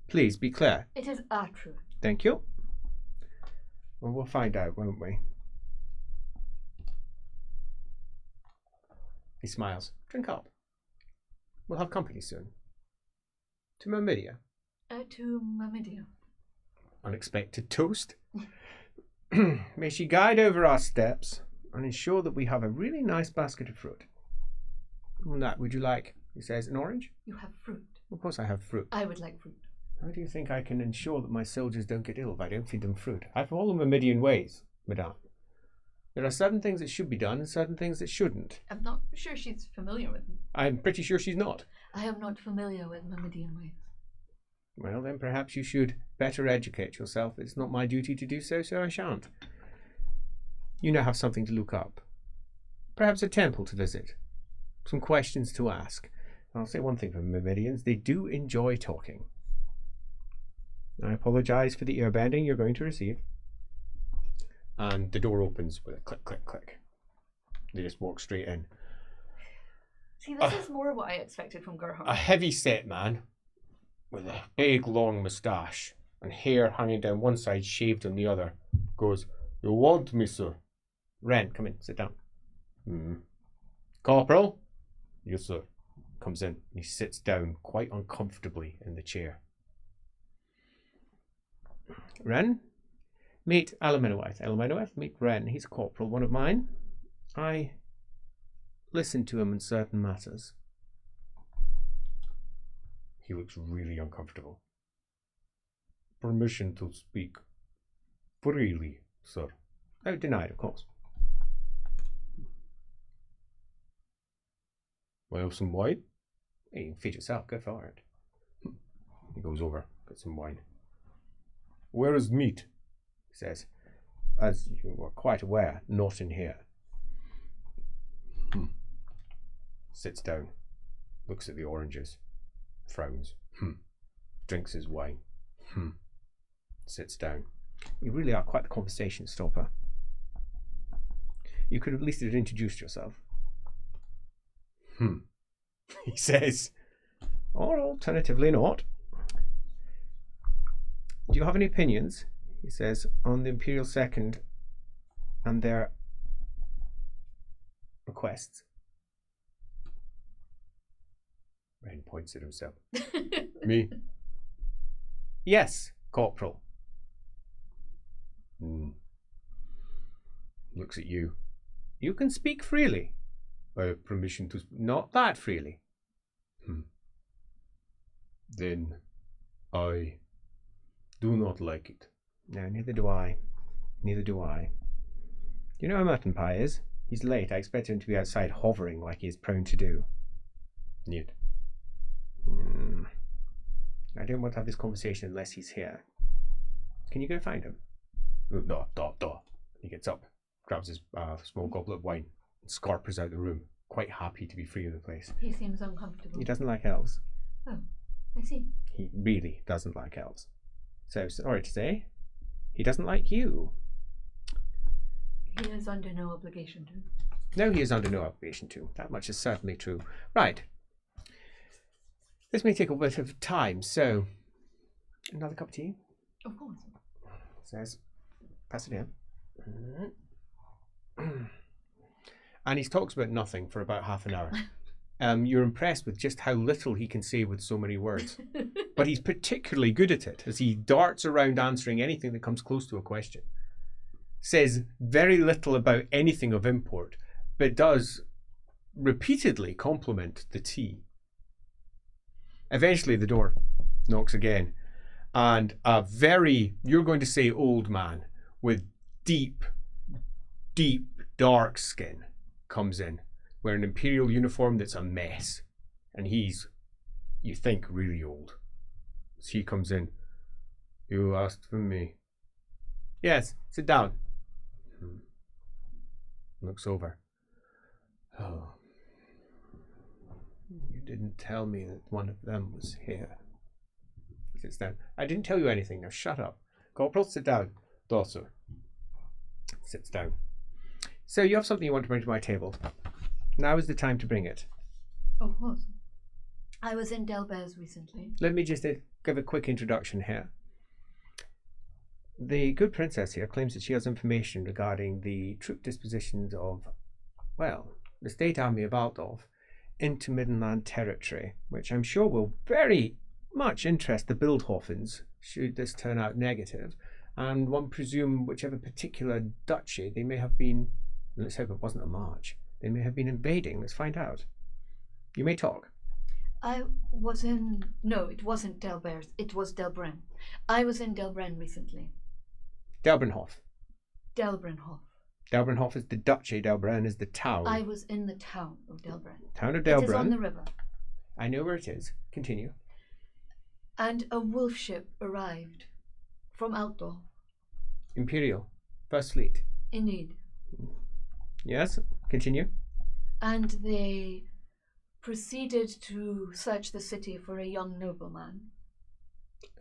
Please be clear. It is our truth. Thank you. Well, we'll find out, won't we? He smiles. Drink up. We'll have company soon. To Myrmidia. To Myrmidia. Unexpected toast. May she guide over our steps and ensure that we have a really nice basket of fruit. And that would you like? He says, an orange? You have fruit. Of course I have fruit. I would like fruit. How do you think I can ensure that my soldiers don't get ill if I don't feed them fruit? I follow Myrmidian ways, madame. There are certain things that should be done and certain things that shouldn't. I'm not sure she's familiar with them. I'm pretty sure she's not. I am not familiar with Myrmidian ways. Well, then perhaps you should better educate yourself. It's not my duty to do so, so I shan't. You now have something to look up. Perhaps a temple to visit. Some questions to ask. I'll say one thing for Myrmidians. They do enjoy talking. I apologize for the ear bending you're going to receive. And the door opens with a click, click, click. They just walk straight in. See, this is more what I expected from Gerhardt. A heavy-set man with a big, long moustache and hair hanging down one side, shaved on the other, goes, "You want me, sir?" Ren, come in, sit down. Corporal? Yes, sir. Comes in. He sits down quite uncomfortably in the chair. Ren? Meet Alamennowyth. Alamennowyth, meet Ren. He's a corporal, one of mine. I listen to him in certain matters. He looks really uncomfortable. Permission to speak freely, sir. Oh, denied, of course. Want to have some wine? Hey, you can feed yourself, go for it. He goes over, gets some wine. Where is meat? He says, as you are quite aware, not in here. Sits down, looks at the oranges, frowns, drinks his wine, sits down. You really are quite the conversation stopper. You could at least have introduced yourself. He says, or alternatively not. Do you have any opinions, he says, on the Imperial Second and their requests? Ren points at himself. Me? Yes, Corporal. Looks at you. You can speak freely. I have permission to not that freely. Then I do not like it. No, neither do I. Neither do I. Do you know where Mutton Pie is? He's late. I expect him to be outside hovering like he is prone to do. Niet. I don't want to have this conversation unless he's here. Can you go find him? No. He gets up, grabs his small goblet of wine, and scarpers out the room, quite happy to be free of the place. He seems uncomfortable. He doesn't like elves. Oh, I see. He really doesn't like elves. So, sorry to say, he doesn't like you. He is under no obligation to. No, he is under no obligation to. That much is certainly true. Right. This may take a bit of time, so another cup of tea? Of course. Says, pass it in. And he talks about nothing for about half an hour. You're impressed with just how little he can say with so many words. But he's particularly good at it, as he darts around answering anything that comes close to a question. Says very little about anything of import, but does repeatedly compliment the tea. Eventually the door knocks again, and a very, you're going to say old man, with deep, dark skin comes in, wearing an imperial uniform that's a mess. And he's, you think, really old. So he comes in. You asked for me. Yes, sit down. Looks over. Oh. You didn't tell me that one of them was here. Sits down. I didn't tell you anything. Now shut up. Corporal, sit down. Dorsal. sits down. So you have something you want to bring to my table. Now is the time to bring it. Oh, what? I was in Delbez recently. Let me just give a quick introduction here. The good princess here claims that she has information regarding the troop dispositions of, well, the state army of Altdorf into Middenland territory, which I'm sure will very much interest the Bildhofens should this turn out negative. And one presume whichever particular duchy they may have been, let's hope it wasn't a march, they may have been invading. Let's find out. You may talk. No, it wasn't Delbez. It was Delbren. I was in Delbren recently. Delbrenhof. Delbrenhof. Delbrenhof is the duchy, Delbren is the town. I was in the town of Delbren. Town of Delbren. It is on the river. I know where it is. Continue. And a wolf ship arrived from Altdorf. Imperial. First Fleet. Indeed. Yes, continue. And they proceeded to search the city for a young nobleman.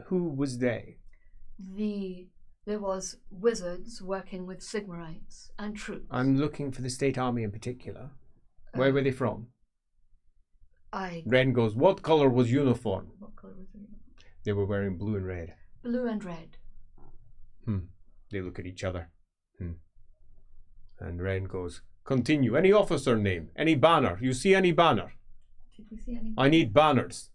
Who was they? There was wizards working with Sigmarites and troops. I'm looking for the state army in particular. Where were they from? Ren goes, what colour was uniform? What colour was the uniform? They were wearing blue and red. Blue and red. They look at each other. And Ren goes, continue. Any officer name? Any banner? You see any banner? Did we see any banners? I need banners.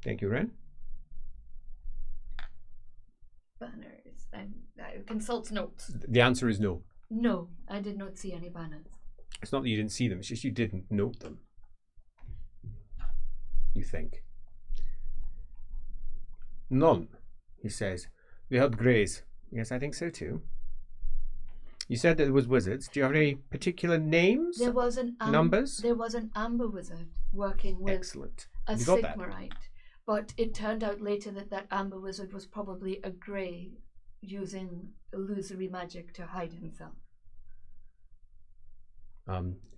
Thank you, Ren. Banners. And consult notes. The answer is no. No, I did not see any banners. It's not that you didn't see them, it's just you didn't note them. You think. None, he says. They had greys. Yes, I think so too. You said that there was wizards. Do you have any particular names? There was numbers? There was an amber wizard working with Excellent. a You got Sigmarite. But it turned out later that amber wizard was probably a grey using illusory magic to hide himself.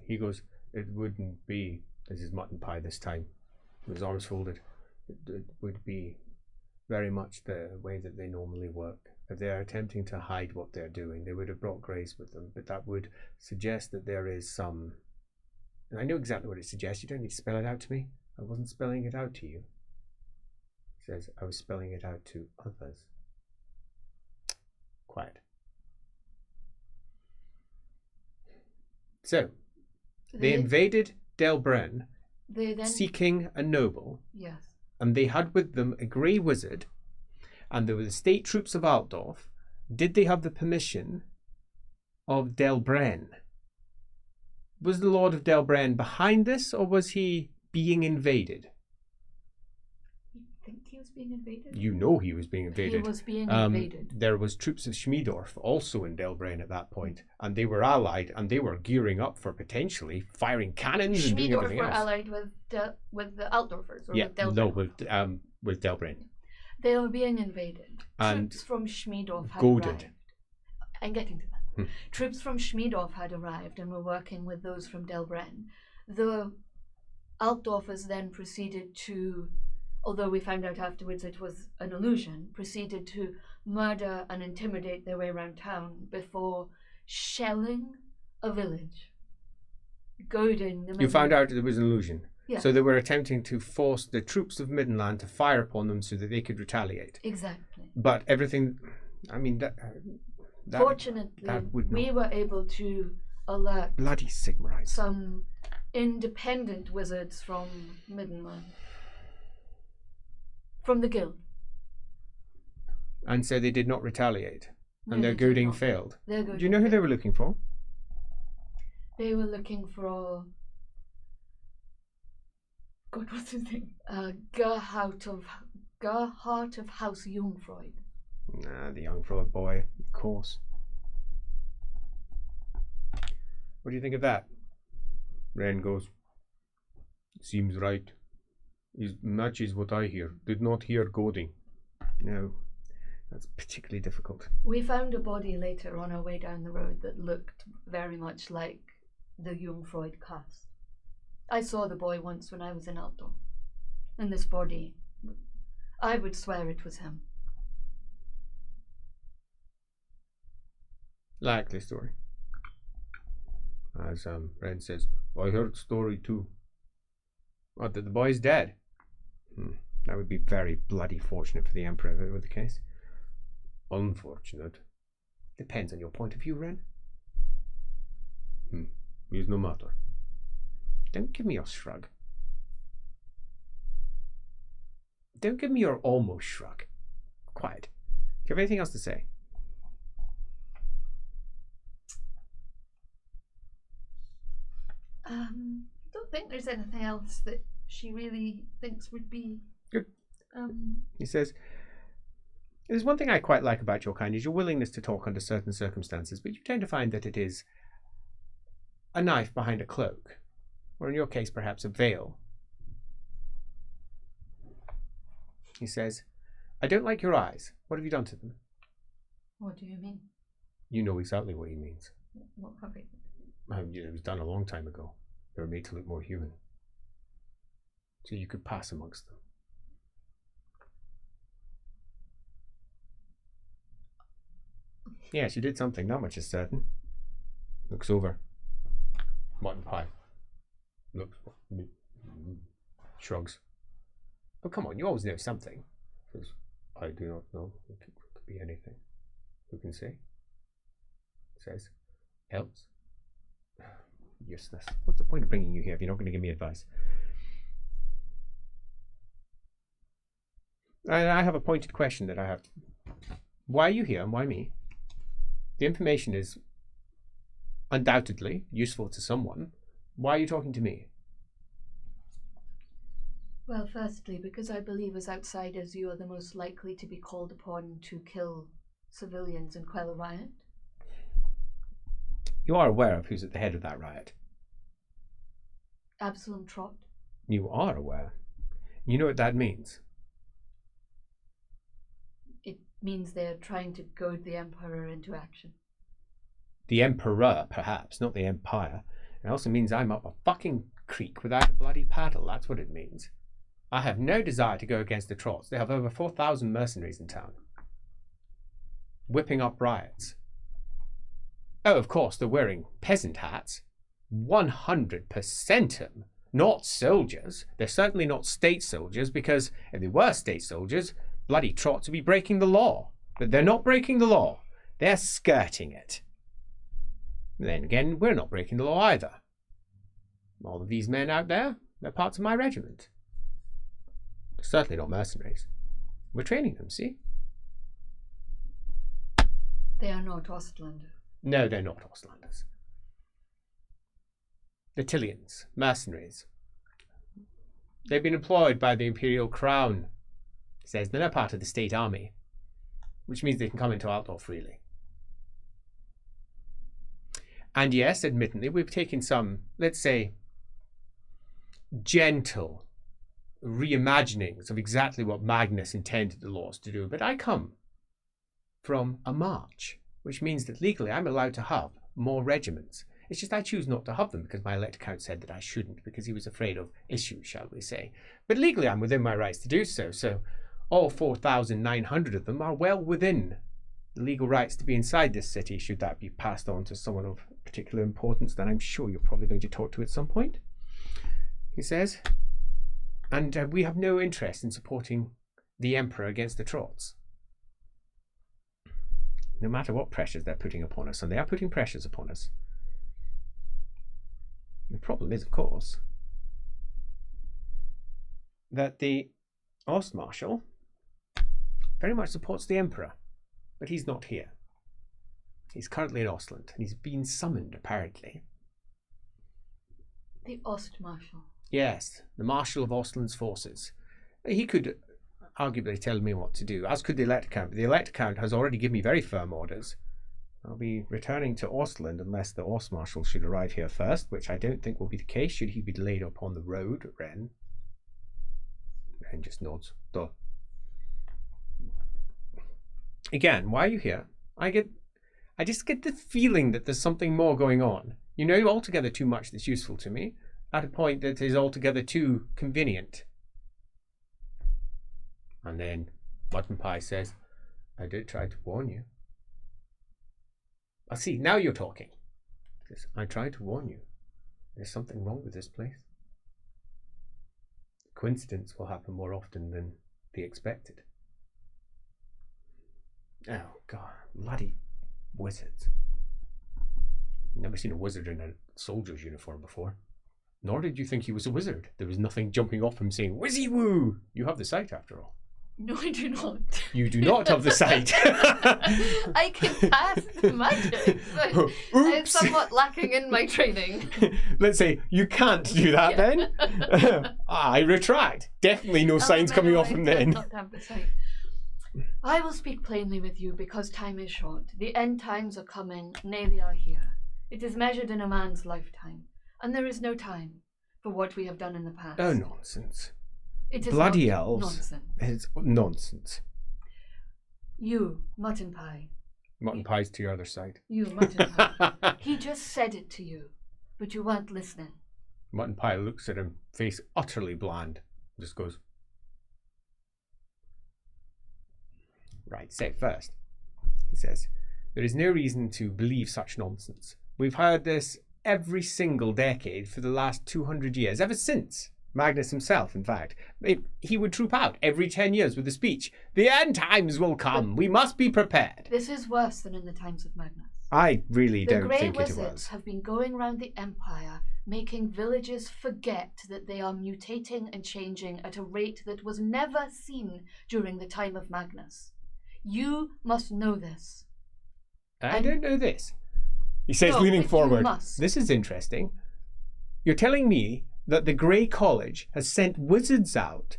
He goes, it wouldn't be, this is mutton pie this time, with his arms folded, it would be very much the way that they normally work. If they're attempting to hide what they're doing, they would have brought greys with them, but that would suggest that there is some, and I know exactly what it suggests, you don't need to spell it out to me. I wasn't spelling it out to you. He says, I was spelling it out to others. Quiet. So, they invaded Delbren, seeking a noble. Yes. And they had with them a grey wizard, and there were the state troops of Altdorf. Did they have the permission of Delbren? Was the Lord of Delbren behind this, or was he being invaded? You think he was being invaded? You know he was being invaded. He was being invaded. There was troops of Schmiedorf also in Delbren at that point, and they were allied, and they were gearing up for potentially firing cannons and doing everything else. Schmiedorf were allied with the Altdorfers, or yeah, with Delbren? No, with Delbren. They were being invaded. And troops from Schmiedorf had goaded. arrived. I'm getting to that. Troops from Schmiedorf had arrived and were working with those from Delbren. The Altdorfers then proceeded to, although we found out afterwards it was an illusion, proceeded to murder and intimidate their way around town before shelling a village, goading the You found out it was an illusion. Yeah. So they were attempting to force the troops of Middenland to fire upon them so that they could retaliate. Exactly. But everything, I mean, fortunately, we were able to alert bloody Sigmarites. Some independent wizards from Middenland, from the guild. And so they did not retaliate. No, and their goading failed. Do you know who they were looking for? They were looking for, God, what's his name? Gerhardt of House Jungfreud. Nah, the Jungfreud boy, of course. What do you think of that? Ren goes, seems right. It matches what I hear. Did not hear goading. No, that's particularly difficult. We found a body later on our way down the road that looked very much like the Jungfreud cast. I saw the boy once when I was in Altdorf. And this body, I would swear it was him. Likely story. As Ren says, I heard story too. What, that the boy's dead? That would be very bloody fortunate for the Emperor if it were the case. Unfortunate. Depends on your point of view, Ren. Is no matter. Don't give me your shrug. Don't give me your almost shrug. Quiet. Do you have anything else to say? I don't think there's anything else that she really thinks would be good. He says, there's one thing I quite like about your kind is your willingness to talk under certain circumstances, but you tend to find that it is a knife behind a cloak, or in your case perhaps a veil. He says, I don't like your eyes. What have you done to them? What do you mean? You know exactly what he means. What have I? It was done a long time ago. They were made to look more human, so you could pass amongst them. Yes, you did something. Not much is certain. Looks over. Mutton pie. Looks. Shrugs. Oh, come on, you always know something. Says, I do not know. It could be anything. Who can say? Says, helps. Useless. What's the point of bringing you here if you're not going to give me advice? I have a pointed question that I have. Why are you here and why me? The information is undoubtedly useful to someone. Why are you talking to me? Well, firstly, because I believe as outsiders you are the most likely to be called upon to kill civilians and quell a riot. You are aware of who's at the head of that riot? Absalom Trott. You are aware. You know what that means? It means they're trying to goad the Emperor into action. The Emperor, perhaps, not the Empire. It also means I'm up a fucking creek without a bloody paddle. That's what it means. I have no desire to go against the Trotts. They have over 4,000 mercenaries in town, whipping up riots. Oh, of course, they're wearing peasant hats. 100% them. Not soldiers. They're certainly not state soldiers, because if they were state soldiers, bloody Trotts would be breaking the law. But they're not breaking the law. They're skirting it. Then again, we're not breaking the law either. All of these men out there, they're parts of my regiment. They're certainly not mercenaries. We're training them, see? They are not Ostlanders. No, they're not Ostlanders. The Tillians, mercenaries. They've been employed by the Imperial Crown. It says they're not part of the state army, which means they can come into Altdorf freely. And yes, admittedly, we've taken some, let's say, gentle reimaginings of exactly what Magnus intended the laws to do. But I come from a march, which means that legally I'm allowed to have more regiments. It's just I choose not to have them because my elect count said that I shouldn't, because he was afraid of issues, shall we say. But legally I'm within my rights to do so. So all 4,900 of them are well within the legal rights to be inside this city, should that be passed on to someone of particular importance that I'm sure you're probably going to talk to at some point. He says, and we have no interest in supporting the Emperor against the Trotts. No matter what pressures they're putting upon us, and they are putting pressures upon us. The problem is, of course, that the Ostmarschall very much supports the Emperor, but he's not here. He's currently in Ostland, and he's been summoned, apparently. The Ostmarschall? Yes, the Marshal of Ostland's forces. He could arguably tell me what to do, as could the Elect Count. But the Elect Count has already given me very firm orders. I'll be returning to Ostland unless the Ostmarschall should arrive here first, which I don't think will be the case should he be delayed upon the road, Ren. Ren just nods. Duh. Again, why are you here? I just get the feeling that there's something more going on. You know altogether too much that's useful to me, at a point that is altogether too convenient. And then Mutton Pie says, I did try to warn you. I see, now you're talking. He says, I tried to warn you. There's something wrong with this place. Coincidence will happen more often than they expected. Oh, God, bloody wizards. Never seen a wizard in a soldier's uniform before. Nor did you think he was a wizard. There was nothing jumping off him saying, Wizzy woo! You have the sight after all. No, I do not. You do not have the sight. I can cast magic. But it's somewhat lacking in my training. Let's say you can't do that then. I retract. Definitely no signs coming off from then. Not have the sight. I will speak plainly with you because time is short. The end times are coming, nay, they are here. It is measured in a man's lifetime, and there is no time for what we have done in the past. Oh, nonsense. It is bloody not elves. Nonsense. It's nonsense. You, Mutton Pie. Mutton Pie's to your other side. You, Mutton Pie. He just said it to you, but you weren't listening. Mutton Pie looks at him, face utterly bland, just goes, right, say it first. He says, there is no reason to believe such nonsense. We've heard this every single decade for the last 200 years, ever since Magnus himself, in fact. He would troop out every 10 years with a speech. The end times will come. We must be prepared. This is worse than in the times of Magnus. I really don't think it was. The Grey Wizards have been going around the Empire, making villagers forget that they are mutating and changing at a rate that was never seen during the time of Magnus. You must know this. I don't know this. He says, no, leaning forward. This is interesting. You're telling me that the Grey College has sent wizards out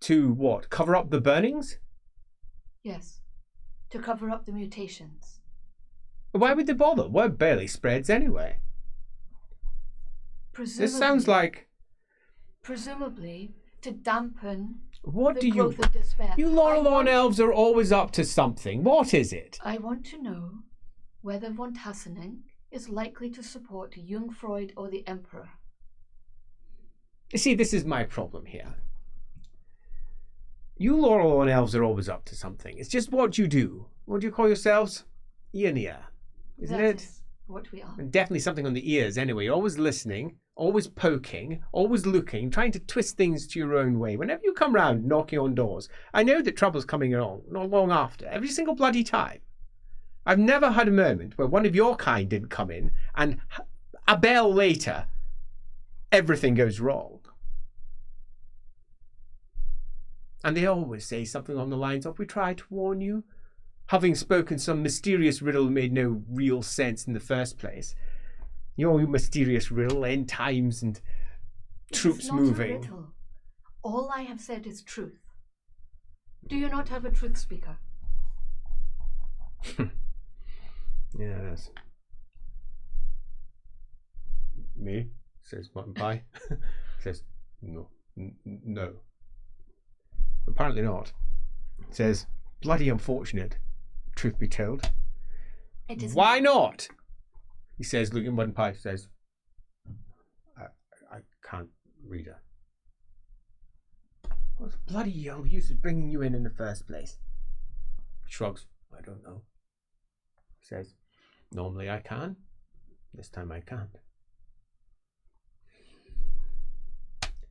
to what? Cover up the burnings? Yes. To cover up the mutations. Why would they bother? Word barely spreads anyway. This sounds like... Presumably to dampen what the growth of despair. You Lorelorn elves are always up to something. What is it? I want to know whether von Tassenink is likely to support Jungfreud or the Emperor. You see, this is my problem here. You Lorelorn elves are always up to something. It's just what you do. What do you call yourselves? Ear, isn't it? That is what we are. And definitely something on the ears anyway. You're always listening, always poking, always looking, trying to twist things to your own way. Whenever you come round knocking on doors, I know that trouble's coming along, not long after, every single bloody time. I've never had a moment where one of your kind didn't come in and a bell later, everything goes wrong. And they always say something on the lines of, we tried to warn you, having spoken some mysterious riddle that made no real sense in the first place. Your mysterious riddle, end times and troops moving. It's not a riddle. All I have said is truth. Do you not have a truth speaker? Yes. Me? Says Mutton Pie. Says, no. No. Apparently not. Says, bloody unfortunate, truth be told. It is. Why not? He says, looking at Mutton Pie, says, I can't read her. What's bloody hell use of bringing you in the first place? Shrugs, I don't know. Says, normally I can. This time I can't.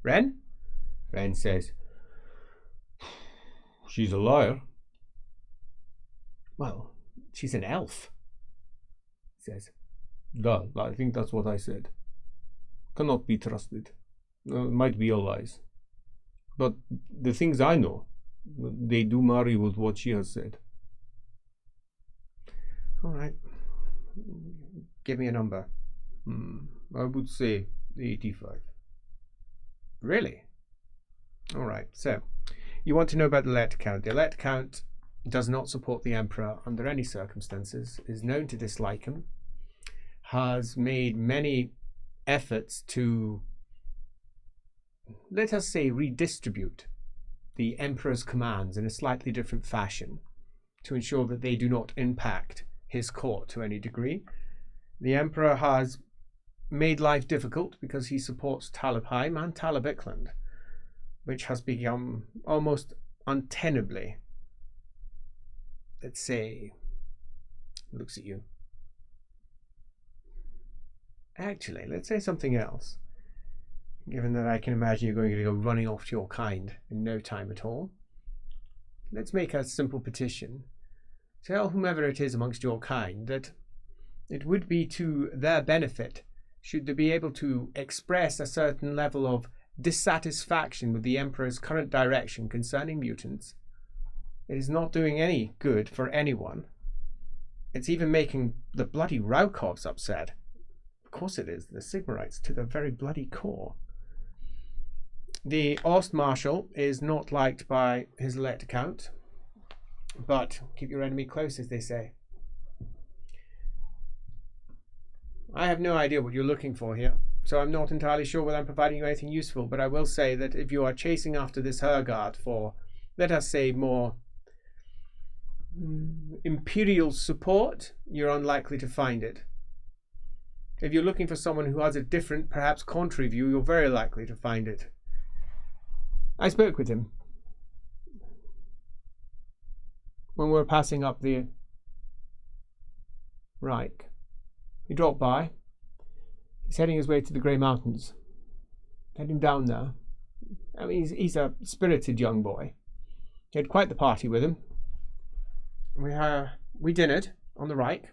Ren? Ren says, she's a liar. Well, she's an elf. Says, no, I think that's what I said. Cannot be trusted. Might be all lies. But the things I know, they do marry with what she has said. All right. Give me a number. I would say 85. Really? All right. So, you want to know about the Elect Count. The Elect Count does not support the Emperor under any circumstances, is known to dislike him, has made many efforts to, let us say, redistribute the Emperor's commands in a slightly different fashion to ensure that they do not impact his court to any degree. The Emperor has made life difficult because he supports Talabheim and Talabikland, which has become almost untenably, let's say, looks at you, Actually, let's say something else. Given that I can imagine you're going to go running off to your kind in no time at all. Let's make a simple petition. Tell whomever it is amongst your kind that it would be to their benefit should they be able to express a certain level of dissatisfaction with the Emperor's current direction concerning mutants. It is not doing any good for anyone. It's even making the bloody Raukovs upset. Of course it is, the Sigmarites to the very bloody core. The Ostmarschall is not liked by his elect count, but keep your enemy close, as they say. I have no idea what you're looking for here, so I'm not entirely sure whether I'm providing you anything useful, but I will say that if you are chasing after this Gerhardt for, let us say, more imperial support, you're unlikely to find it. If you're looking for someone who has a different, perhaps contrary view, you're very likely to find it. I spoke with him when we were passing up the Reich. He dropped by. He's heading his way to the Grey Mountains. Heading down there. I mean, he's a spirited young boy. He had quite the party with him. We dinnered on the Reich.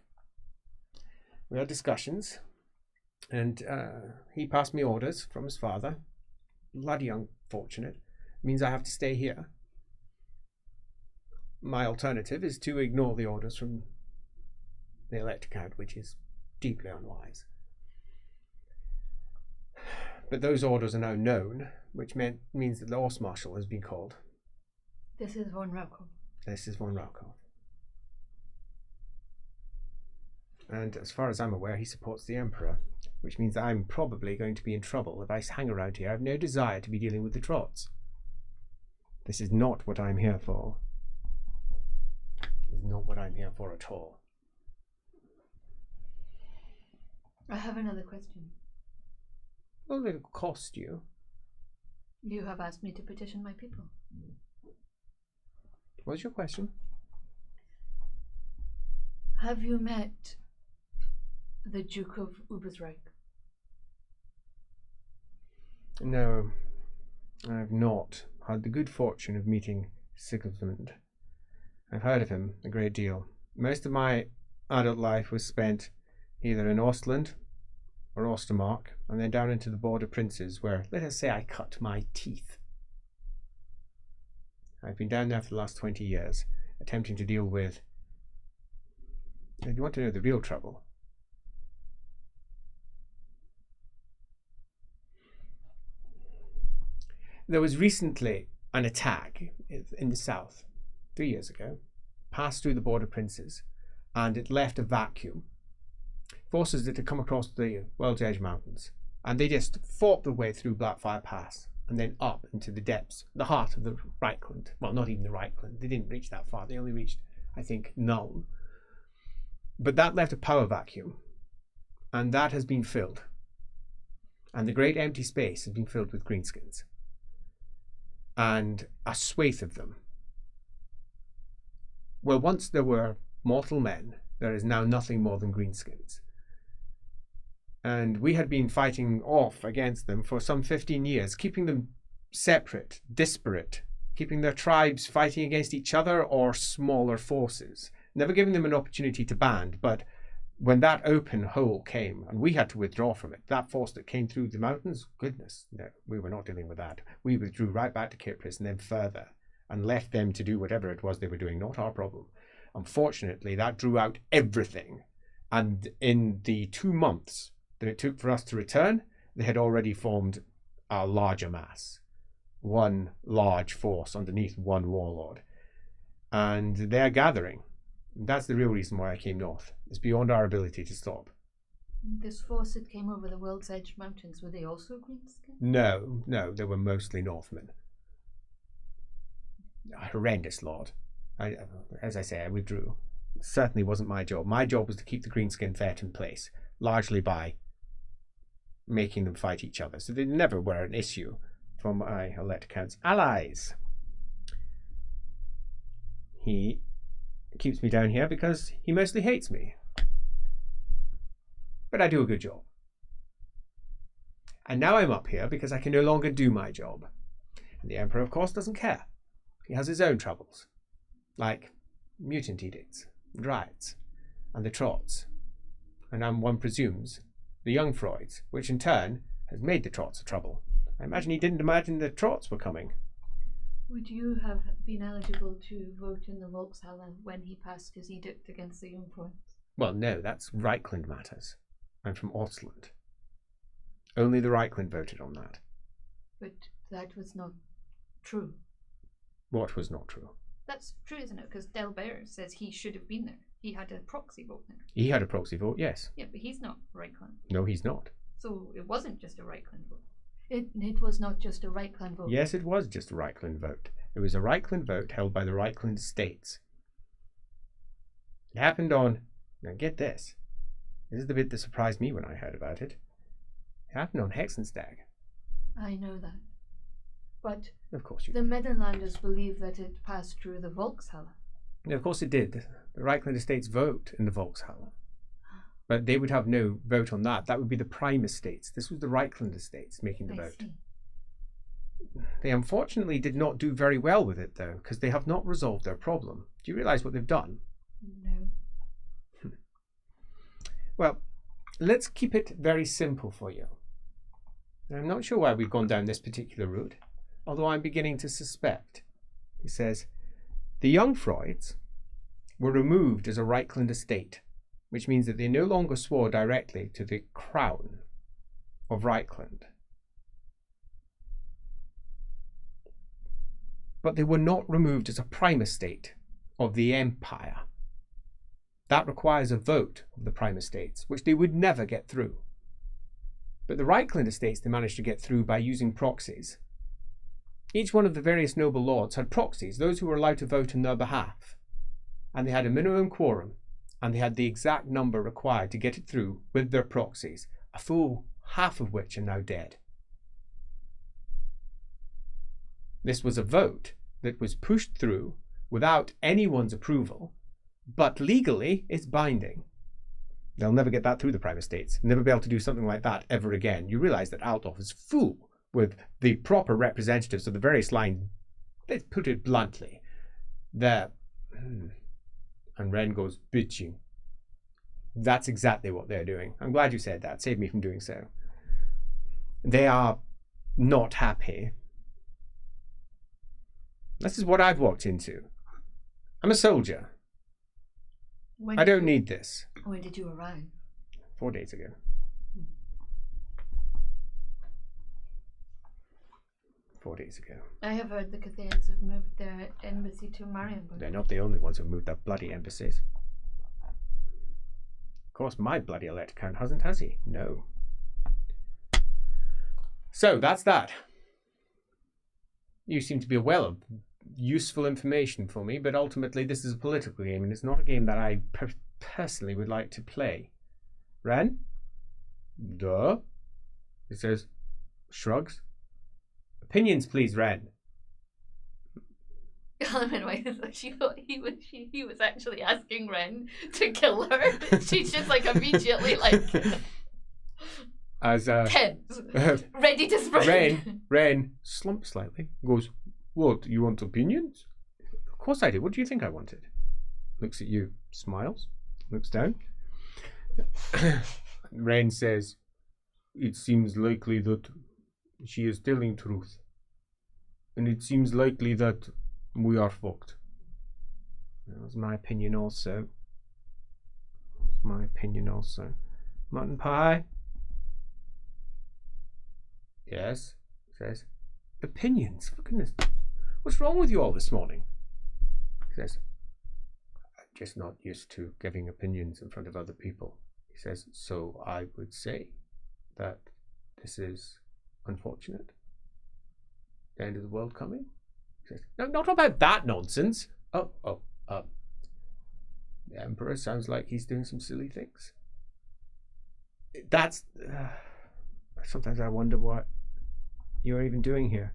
We had discussions. And he passed me orders from his father. Bloody unfortunate. Means I have to stay here. My alternative is to ignore the orders from the elect count, which is deeply unwise. But those orders are now known, which means that the Ostmarschall has been called. This is von Raukov. This is von Raukov. And as far as I'm aware, he supports the Emperor, which means that I'm probably going to be in trouble if I hang around here. I have no desire to be dealing with the Trots. This is not what I'm here for. This is not what I'm here for at all. I have another question. Well, it'll cost you. You have asked me to petition my people. What's your question? Have you met the Duke of Ubersreich? No, I have not had the good fortune of meeting Sigismund. I've heard of him a great deal. Most of my adult life was spent either in Ostland or Ostermark, and then down into the border princes where, let us say, I cut my teeth. I've been down there for the last 20 years, attempting to deal with, if you want to know the real trouble, there was recently an attack in the south, 3 years ago, passed through the border princes, and it left a vacuum. Forces that had come across the World's Edge Mountains, and they just fought their way through Blackfire Pass and then up into the depths, the heart of the Reichland. Well, not even the Reichland. They didn't reach that far. They only reached, I think, Nuln. But that left a power vacuum, and that has been filled. And the great empty space has been filled with greenskins. And a swathe of them. Well, once there were mortal men, there is now nothing more than greenskins. And we had been fighting off against them for some 15 years, keeping them separate, disparate, keeping their tribes fighting against each other or smaller forces, never giving them an opportunity to band. But when that open hole came and we had to withdraw from it, that force that came through the mountains, goodness, no, we were not dealing with that. We withdrew right back to Kypris and then further and left them to do whatever it was they were doing, not our problem. Unfortunately, that drew out everything. And in the 2 months that it took for us to return, they had already formed a larger mass. One large force underneath one warlord. And they're gathering. That's the real reason why I came north. It's beyond our ability to stop. This force that came over the World's Edge Mountains, were they also greenskins? No, they were mostly Northmen. A horrendous lot. As I say, I withdrew. It certainly wasn't my job. My job was to keep the greenskin vet in place, largely by making them fight each other. So they never were an issue for my elect count's allies. He keeps me down here because he mostly hates me. But I do a good job. And now I'm up here because I can no longer do my job. And the Emperor, of course, doesn't care. He has his own troubles, like mutant edicts, dryads, and the Trots. And one presumes the young Freuds, which in turn has made the Trots a trouble. I imagine he didn't imagine the Trots were coming. Would you have been eligible to vote in the Volkshalle when he passed his edict against the Jungfrauds? Well, no, that's Reichland matters. I'm from Ostland. Only the Reichland voted on that. But that was not true. What was not true? That's true, isn't it? Because Delbert says he should have been there. He had a proxy vote there. He had a proxy vote, yes. Yeah, but he's not Reichland. No, he's not. So it wasn't just a Reichland vote. It was not just a Reichland vote. Yes, it was just a Reichland vote. It was a Reichland vote held by the Reichland estates. It happened on... Now get this. This is the bit that surprised me when I heard about it. It happened on Hexenstag. I know that. But of course you the Medenlanders believe that it passed through the Volkshalle. Yeah, of course it did. The Reichland estates vote in the Volkshalle. But they would have no vote on that. That would be the Prime estates. This was the Reichland estates making the vote. See. They unfortunately did not do very well with it, though, because they have not resolved their problem. Do you realise what they've done? No. Well, let's keep it very simple for you. Now, I'm not sure why we've gone down this particular route, although I'm beginning to suspect. He says, the young Freuds were removed as a Reichland estate, which means that they no longer swore directly to the crown of Reichland. But they were not removed as a prime estate of the empire. That requires a vote of the prime estates, which they would never get through. But the Reichland estates they managed to get through by using proxies. Each one of the various noble lords had proxies, those who were allowed to vote on their behalf. And they had a minimum quorum, and they had the exact number required to get it through with their proxies, a full half of which are now dead. This was a vote that was pushed through without anyone's approval, but legally it's binding. They'll never get that through the prime estates, never be able to do something like that ever again. You realise that Altdorf is full with the proper representatives of the various lines. Let's put it bluntly. They're... And Ren goes, bitching. That's exactly what they're doing. I'm glad you said that. Saved me from doing so. They are not happy. This is what I've walked into. I'm a soldier. I don't need this. When did you arrive? 4 days ago. 4 days ago. I have heard the Cathayans have moved their embassy to Marienburg. They're not the only ones who moved their bloody embassies. Of course, my bloody elect count hasn't, has he? No. So, that's that. You seem to be a well of useful information for me, but ultimately this is a political game, and it's not a game that I personally would like to play. Ren? Duh. He says, shrugs. Opinions, please, Ren. Alamennowyth, she thought he was actually asking Ren to kill her. She's just like immediately like as tense, ready to spring. Ren slumps slightly, goes, what, you want opinions? Of course I do. What do you think I wanted? Looks at you, smiles, looks down. Ren says, it seems likely that she is telling truth. And it seems likely that we are fucked. That was my opinion also. Mutton pie? Yes, says. Opinions, for goodness. What's wrong with you all this morning? He says, I'm just not used to giving opinions in front of other people. He says, so I would say that this is unfortunate. The end of the world coming? He says, no, not about that nonsense. The Emperor sounds like he's doing some silly things. That's... sometimes I wonder what you're even doing here.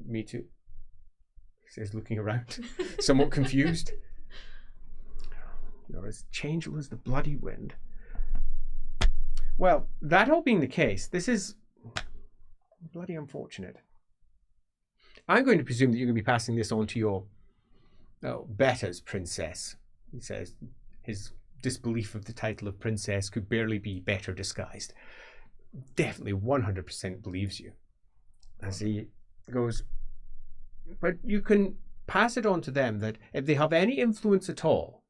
Me too. He says, looking around, somewhat confused. You're as changeful as the bloody wind. Well, that all being the case, this is Bloody unfortunate. I'm going to presume that you're going to be passing this on to your betters, princess. He says his disbelief of the title of princess could barely be better disguised. Definitely 100% believes you. As he goes, but you can pass it on to them that if they have any influence at all,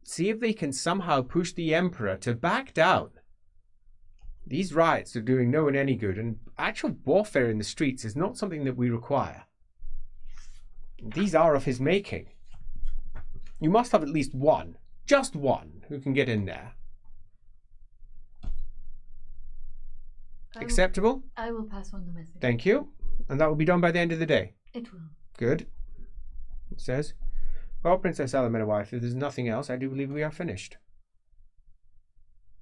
see if they can somehow push the Emperor to back down. These riots are doing no one any good, and actual warfare in the streets is not something that we require. These are of his making. You must have at least one, just one, who can get in there. Acceptable? I will pass on the message. Thank you. And that will be done by the end of the day? It will. Good. It says, well, Princess Alamennowyth, if there's nothing else, I do believe we are finished.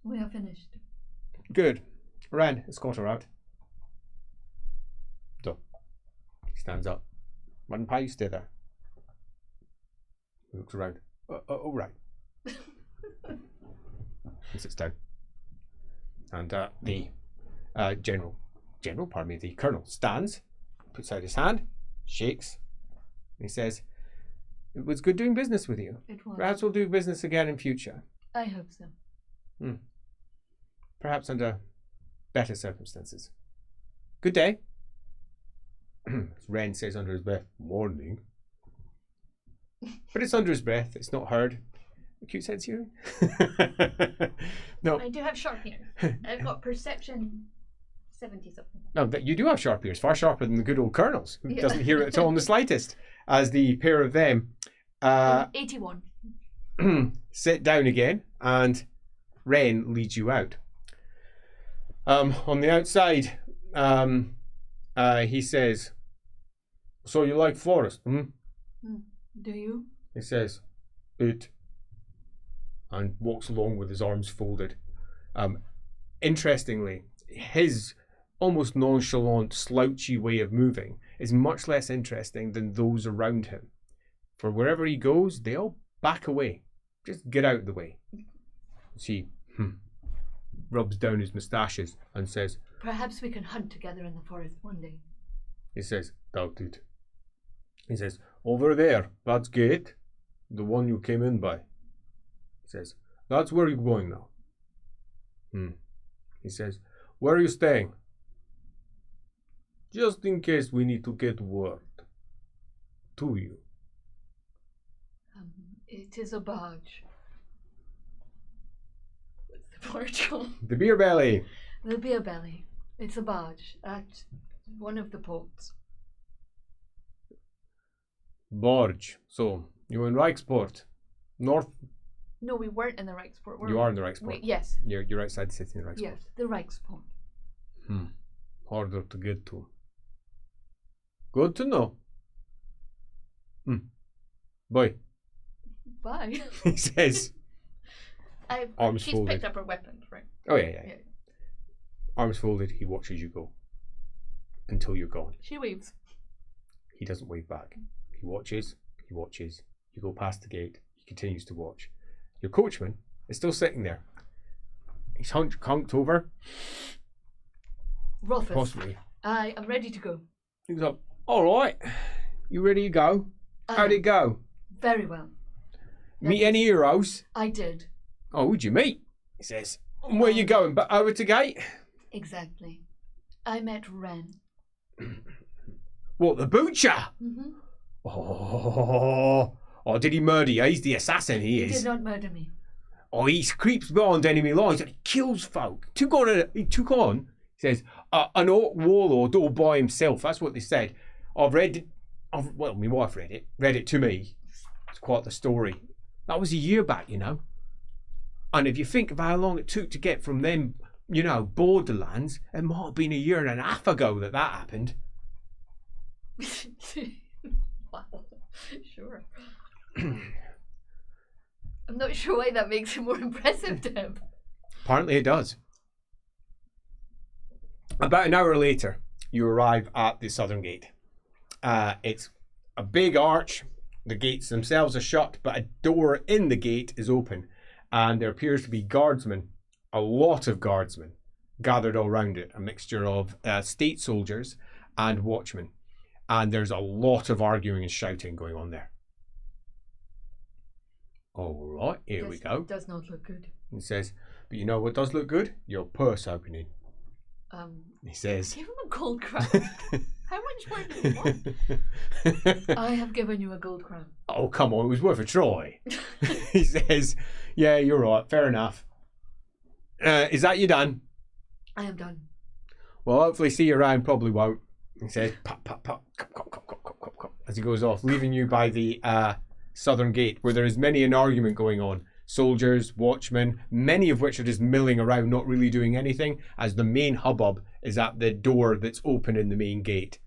We are finished. Good. Ren, escort her out. So, he stands up. Mutton pie, you stay there. He looks around. Oh, right. And sits down. And the the colonel stands, puts out his hand, shakes, and he says, it was good doing business with you. It was. Perhaps we'll do business again in future. I hope so. Perhaps under better circumstances. Good day. Ren says under his breath, morning. But it's under his breath, it's not heard. Cute sense hearing? No. I do have sharp ears. I've got perception 70 something. No, you do have sharp ears, far sharper than the good old colonel's, who doesn't hear it at all in the slightest. As the pair of them 81. sit down again, and Ren leads you out. On the outside, he says, so you like forest, Do you? He says, it, and walks along with his arms folded. Interestingly, his almost nonchalant, slouchy way of moving is much less interesting than those around him. For wherever he goes, they all back away. Just get out of the way. See, rubs down his moustaches and says, perhaps we can hunt together in the forest one day. He says, doubt it. He says, over there, that's gate, the one you came in by. He says, that's where you're going now. He says, where are you staying? Just in case we need to get word to you. It is a barge. What's the barge called? The beer belly. The beer belly. It's a barge at one of the ports. Barge. So, you're in Reichsport. North. No, we weren't in the Reichsport. You are in the Reichsport. Yes. You're outside the city in the Reichsport. Yes, the Reichsport. Harder to get to. Good to know. Bye. Bye. He says. Arms she's folded. picked up her weapons, right? Oh, yeah. Arms folded, he watches you go. Until you're gone. She waves. He doesn't wave back. He watches. You go past the gate. He continues to watch. Your coachman is still sitting there. He's hunked over. Rolfus. Possibly. I am ready to go. He goes up. All right. You ready to go? How'd it go? Very well. Meet any heroes? I did. Oh, who'd you meet? He says. And where you going? But over to gate? Exactly. I met Ren. What, the butcher? Mm-hmm. Oh, did he murder you? He's the assassin, he is. He did not murder me. Oh, he creeps beyond enemy lines and he kills folk. He took on, he says, an orc warlord all by himself. That's what they said. My wife read it to me. It's quite the story. That was a year back, you know. And if you think of how long it took to get from them, you know, borderlands, it might have been a year and a half ago that happened. Wow. Sure. I'm not sure why that makes it more impressive to him. Apparently it does. About an hour later, you arrive at the southern gate. It's a big arch. The gates themselves are shut, but a door in the gate is open. And there appears to be guardsmen, a lot of guardsmen, gathered all around it, a mixture of state soldiers and watchmen. And there's a lot of arguing and shouting going on there. All right, here we go. Does not look good. He says, but you know what does look good? Your purse opening. He says, give him a gold crown. How much more do you want? I have given you a gold crown. Oh, come on, it was worth a try. He says, yeah, you're right, fair enough. Is that you done? I am done. Well, hopefully see you around, probably won't. He says, pop, pop, pop, cop, cop, cop, cop, cop, cop, cop, as he goes off, leaving you by the southern gate, where there is many an argument going on. Soldiers, watchmen, many of which are just milling around, not really doing anything, as the main hubbub is at the door that's open in the main gate.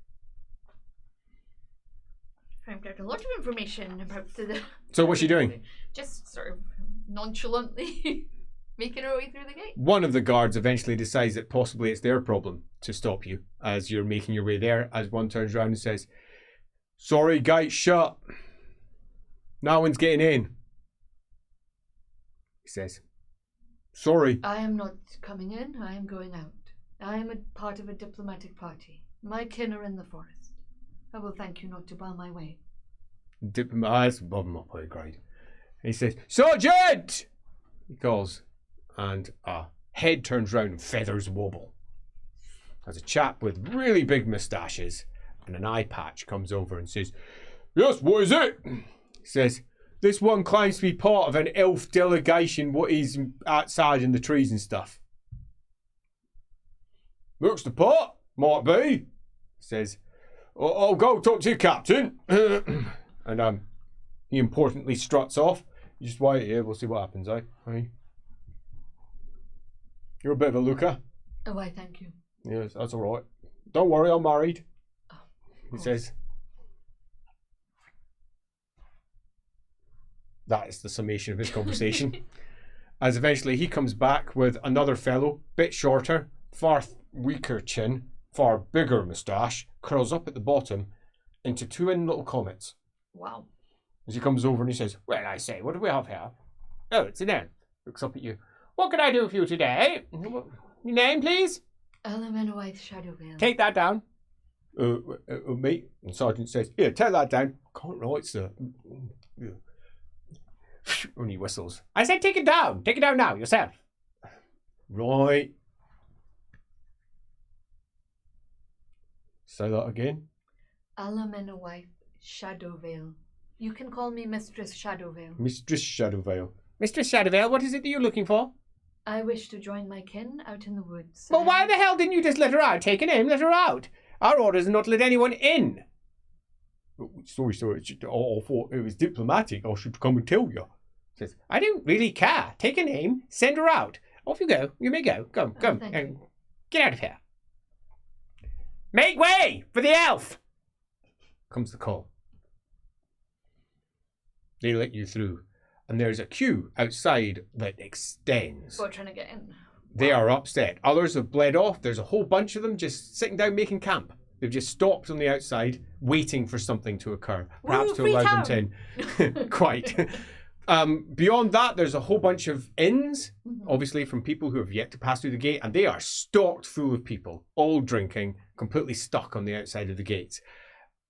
I've got a lot of information about the... So what's she doing? Just sort of nonchalantly making her way through the gate. One of the guards eventually decides that possibly it's their problem to stop you as you're making your way there, as one turns around and says, sorry, gate's shut. No one's getting in. He says, sorry. I am not coming in, I am going out. I am a part of a diplomatic party. My kin are in the forest. I will thank you not to bar my way. That's above my pay grade. He says, Sergeant! He calls, and a head turns round and feathers wobble. There's a chap with really big moustaches and an eye patch comes over and says, yes, what is it? He says, this one claims to be part of an elf delegation what is outside in the trees and stuff. Looks the part, might be. He says, I'll go talk to your captain. And he importantly struts off. You just wait here, we'll see what happens, eh? Hey. You're a bit of a looker. Oh, why, thank you. Yes, that's all right. Don't worry, I'm married. Oh, he says. That is the summation of his conversation. As eventually he comes back with another fellow, bit shorter, far weaker chin, far bigger moustache, curls up at the bottom into two little comets. Wow. As he comes over and he says, well, I say, what do we have here? Oh, it's an elf. Looks up at you. What can I do for you today? Your name, please? Alamennowyth Shadowvale. Take that down. Mate. And Sergeant says, here, take that down. Can't write, sir. When he whistles. I said take it down. Take it down now, yourself. Right. Say that again. Alamennowyth Shadowvale. You can call me Mistress Shadowvale. Mistress Shadowvale. Mistress Shadowvale, what is it that you're looking for? I wish to join my kin out in the woods. Well, why the hell didn't you just let her out? Take her name, let her out. Our orders are not to let anyone in. Sorry, I thought it was diplomatic. I should come and tell you. Says, I don't really care. Take her name, send her out. Off you go. You may go. Come. Get out of here. Make way for the elf. Comes the call. They let you through. And there's a queue outside that extends. We're trying to get in. They are upset. Others have bled off. There's a whole bunch of them just sitting down making camp. They've just stopped on the outside, waiting for something to occur. Perhaps to allow them in. Quite. Beyond that, there's a whole bunch of inns, obviously from people who have yet to pass through the gate, and they are stocked full of people, all drinking, completely stuck on the outside of the gates.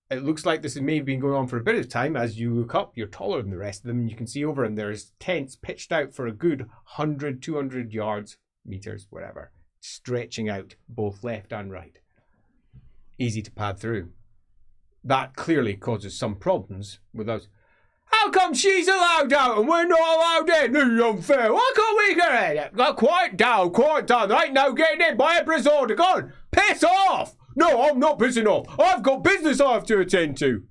It looks like this has maybe been going on for a bit of time. As you look up, you're taller than the rest of them, and you can see over, and there's tents pitched out for a good 100, 200 yards, meters, whatever, stretching out both left and right. Easy to pad through. That clearly causes some problems with us. How come she's allowed out and we're not allowed in? This is unfair. Why can't we get in? Quiet down. There ain't no getting in by Emperor's order. Go on, piss off. No, I'm not pissing off. I've got business I have to attend to.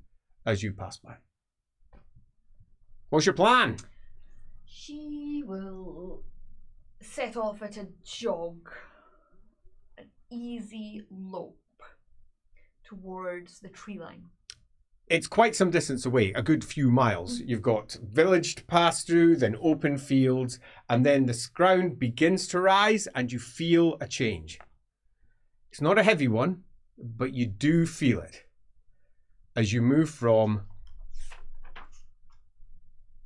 As you pass by. What's your plan? She will set off at a jog, an easy lope towards the tree line. It's quite some distance away, a good few miles. You've got village to pass through, then open fields, and then the ground begins to rise and you feel a change. It's not a heavy one, but you do feel it as you move from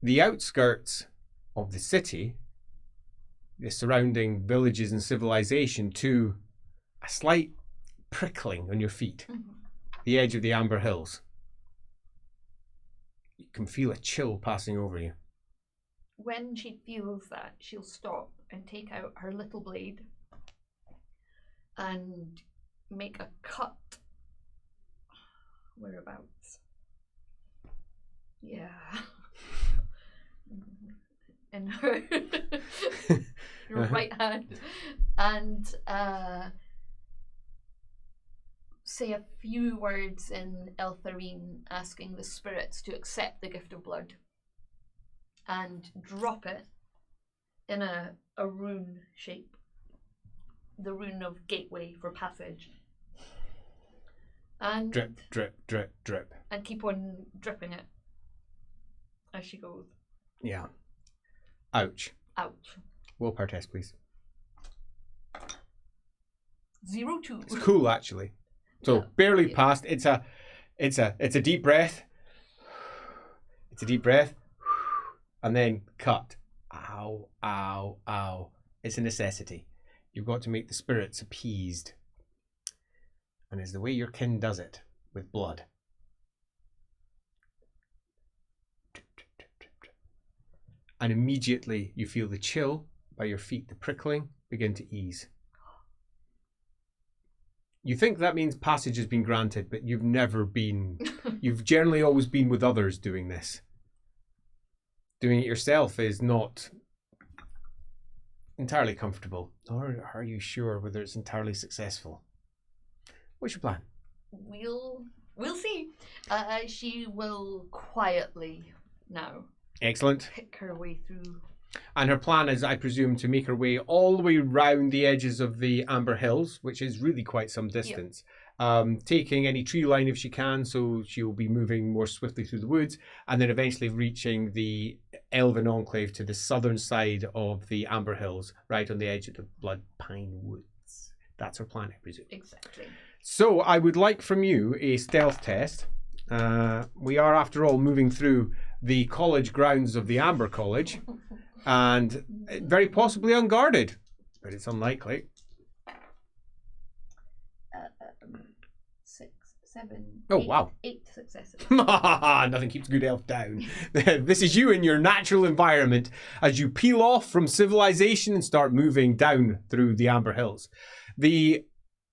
the outskirts of the city the surrounding villages and civilization to a slight prickling on your feet, the edge of the Amber Hills. You can feel a chill passing over you. When she feels that, she'll stop and take out her little blade and make a cut. Whereabouts? Yeah. In her right hand. And say a few words in Eltharine, asking the spirits to accept the gift of blood. And drop it in a rune shape. The rune of gateway for passage. And drip, drip, drip, drip. And keep on dripping it as she goes. Yeah. Ouch. Ouch. Willpower test, please. 02. It's cool, actually. So Yeah. barely passed. It's a deep breath. It's a deep breath. And then cut. Ow, ow, ow. It's a necessity. You've got to make the spirits appeased. And it's the way your kin does it, with blood. And immediately you feel the chill by your feet, the prickling, begin to ease. You think that means passage has been granted, but you've never been, you've generally always been with others doing this. Doing it yourself is not entirely comfortable, or are you sure whether it's entirely successful? What's your plan? We'll see. She will quietly now Excellent. pick her way through. And her plan is, I presume, to make her way all the way round the edges of the Amber Hills, which is really quite some distance. Taking any tree line if she can, so she'll be moving more swiftly through the woods, and then eventually reaching the Elven Enclave to the southern side of the Amber Hills, right on the edge of the Blood Pine Woods. That's her plan, I presume. Exactly. So I would like from you a stealth test. We are, after all, moving through the college grounds of the Amber College, and very possibly unguarded, but it's unlikely. 6, 7. Oh, 8, wow. 8 successes. Nothing keeps good elf down. This is you in your natural environment as you peel off from civilization and start moving down through the Amber Hills. The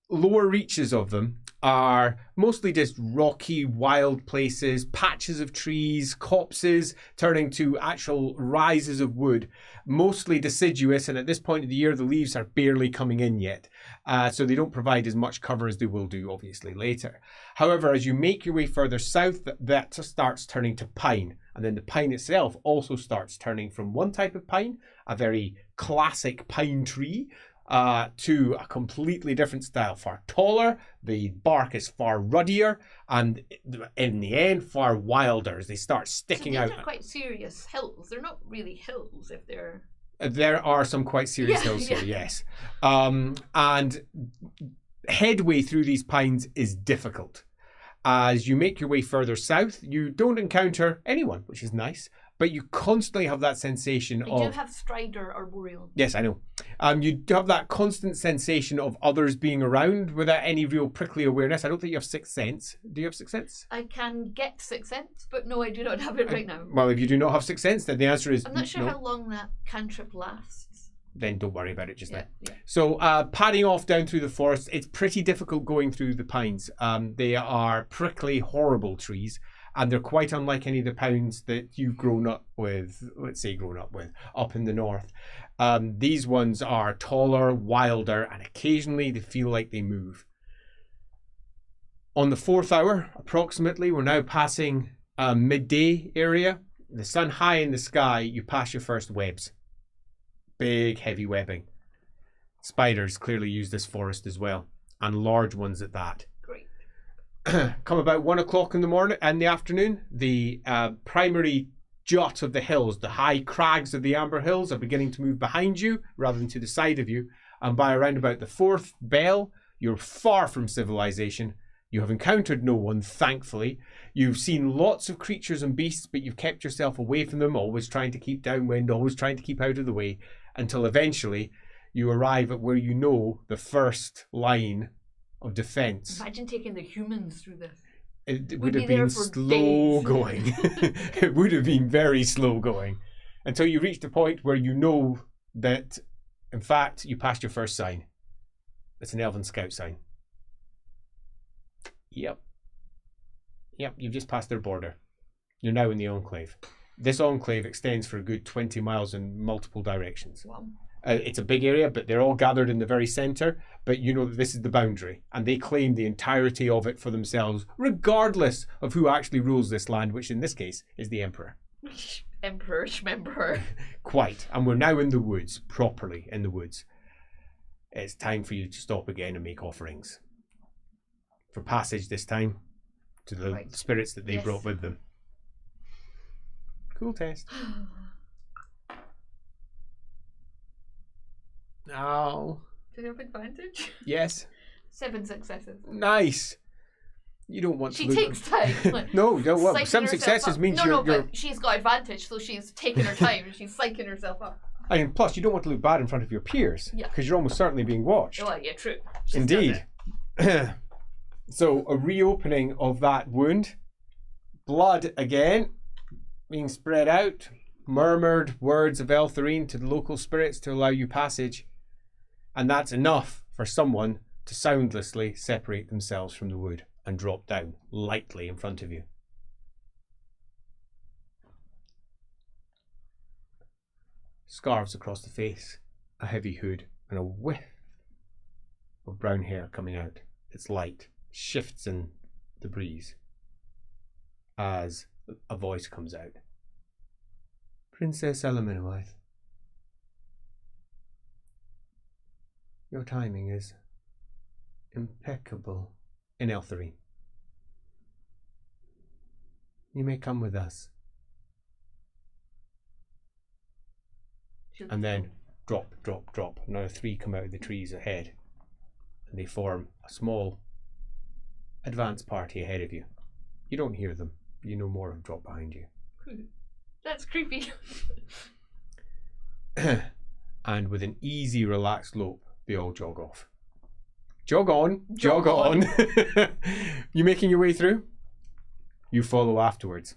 lower reaches of them are mostly just rocky, wild places, patches of trees, copses turning to actual rises of wood, mostly deciduous, and at this point of the year the leaves are barely coming in yet, so they don't provide as much cover as they will do obviously later. However, as you make your way further south, that starts turning to pine, and then the pine itself also starts turning from one type of pine, a very classic pine tree, to a completely different style, far taller, the bark is far ruddier, and in the end, far wilder as they start sticking out. These are quite serious hills. They're not really hills if they're... There are some quite serious hills here, yes. And headway through these pines is difficult. As you make your way further south, you don't encounter anyone, which is nice. But you constantly have that sensation They of... do have Strider Arboreal. Yes, I know. You have that constant sensation of others being around without any real prickly awareness. I don't think you have Sixth Sense. Do you have Sixth Sense? I can get Sixth Sense, but no, I do not have it right now. Well, if you do not have Sixth Sense, then the answer is I'm not sure no. how long that cantrip lasts. Then don't worry about it just now. Yeah. So padding off down through the forest, it's pretty difficult going through the pines. They are prickly, horrible trees. And they're quite unlike any of the pines that you've grown up with, up in the north. These ones are taller, wilder, and occasionally they feel like they move. On the 4th hour, approximately, we're now passing a midday area. The sun high in the sky, you pass your first webs. Big, heavy webbing. Spiders clearly use this forest as well, and large ones at that. Come about 1 o'clock in the afternoon, the primary jut of the hills, the high crags of the Amber Hills, are beginning to move behind you rather than to the side of you. And by around about the 4th bell, you're far from civilization. You have encountered no one, thankfully. You've seen lots of creatures and beasts, but you've kept yourself away from them, always trying to keep downwind, always trying to keep out of the way. until eventually you arrive at where you know the first line of defense. Imagine taking the humans through this. It We'd would have be there been for slow days. going. It would have been very slow going until you reach the point where you know that, in fact, you passed your first sign. It's an Elven Scout sign. Yep, you've just passed their border. You're now in the Enclave. This Enclave extends for a good 20 miles in multiple directions. Wow. It's a big area, but they're all gathered in the very centre. But you know that this is the boundary, and they claim the entirety of it for themselves, regardless of who actually rules this land, which in this case is the Emperor. Emperor, schmemperor. Quite. And we're now in the woods, properly in the woods. It's time for you to stop again and make offerings. For passage this time to the spirits that they brought with them. Cool test. Oh. Do they have advantage? Yes. 7 successes. Nice. You don't want to. She takes time. Like, no, well, psyching 7 herself successes up. means no, you're. but she's got advantage, so she's taking her time and she's psyching herself up. And plus, you don't want to look bad in front of your peers. Yeah. Because you're almost certainly being watched. Oh, yeah, true. Indeed. So, a reopening of that wound. Blood again being spread out. Murmured words of Eltharine to the local spirits to allow you passage. And that's enough for someone to soundlessly separate themselves from the wood and drop down lightly in front of you. Scarves across the face, a heavy hood, and a whiff of brown hair coming out. It's light, shifts in the breeze as a voice comes out. Princess Alamennowyth, your timing is impeccable in Eltharine. You may come with us. And then drop, drop, drop. Now 3 come out of the trees ahead. And they form a small advance party ahead of you. You don't hear them. You know more have dropped behind you. That's creepy. And with an easy, relaxed lope, they all jog off. Jog on. You making your way through? You follow afterwards.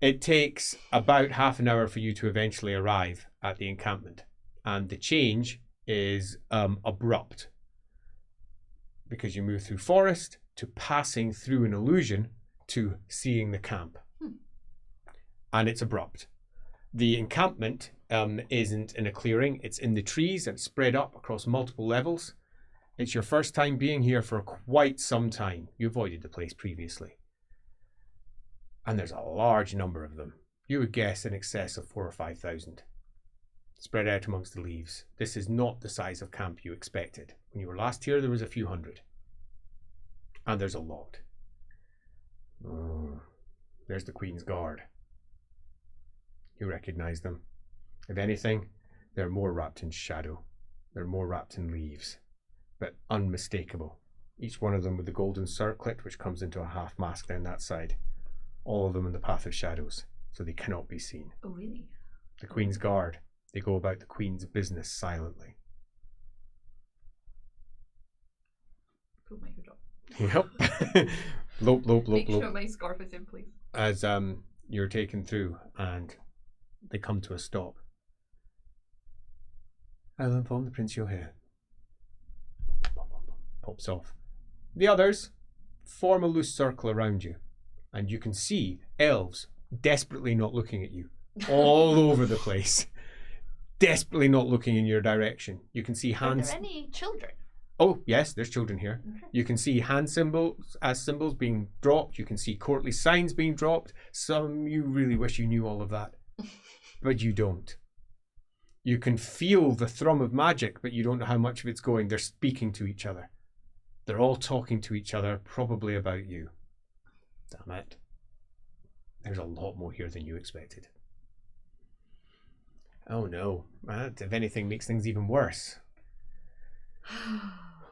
It takes about half an hour for you to eventually arrive at the encampment. And the change is abrupt. Because you move through forest to passing through an illusion to seeing the camp. And it's abrupt. The encampment isn't in a clearing. It's in the trees and spread up across multiple levels. It's your first time being here for quite some time. You avoided the place previously. And there's a large number of them. You would guess in excess of 4,000 or 5,000. Spread out amongst the leaves. This is not the size of camp you expected. When you were last here, there was a few hundred. And there's a lot. Oh, there's the Queen's Guard. You recognize them. If anything, they're more wrapped in shadow. They're more wrapped in leaves. But unmistakable. Each one of them with the golden circlet, which comes into a half mask down that side. All of them in the path of shadows, so they cannot be seen. Oh, really? The Queen's Guard. They go about the Queen's business silently. Pull my hood up. Yep. Lope. Make sure my scarf is in place. As you're taken through and they come to a stop. I'll inform the Prince you're here. Pops off. The others form a loose circle around you, and you can see elves desperately not looking at you all over the place. Desperately not looking in your direction. You can see hands. Are there any children? Oh, yes, there's children here. Okay. You can see hand symbols as symbols being dropped. You can see courtly signs being dropped. Some you really wish you knew all of that, but you don't. You can feel the thrum of magic, but you don't know how much of it's going. They're speaking to each other. They're all talking to each other, probably about you. Damn it. There's a lot more here than you expected. Oh no, that, if anything, makes things even worse.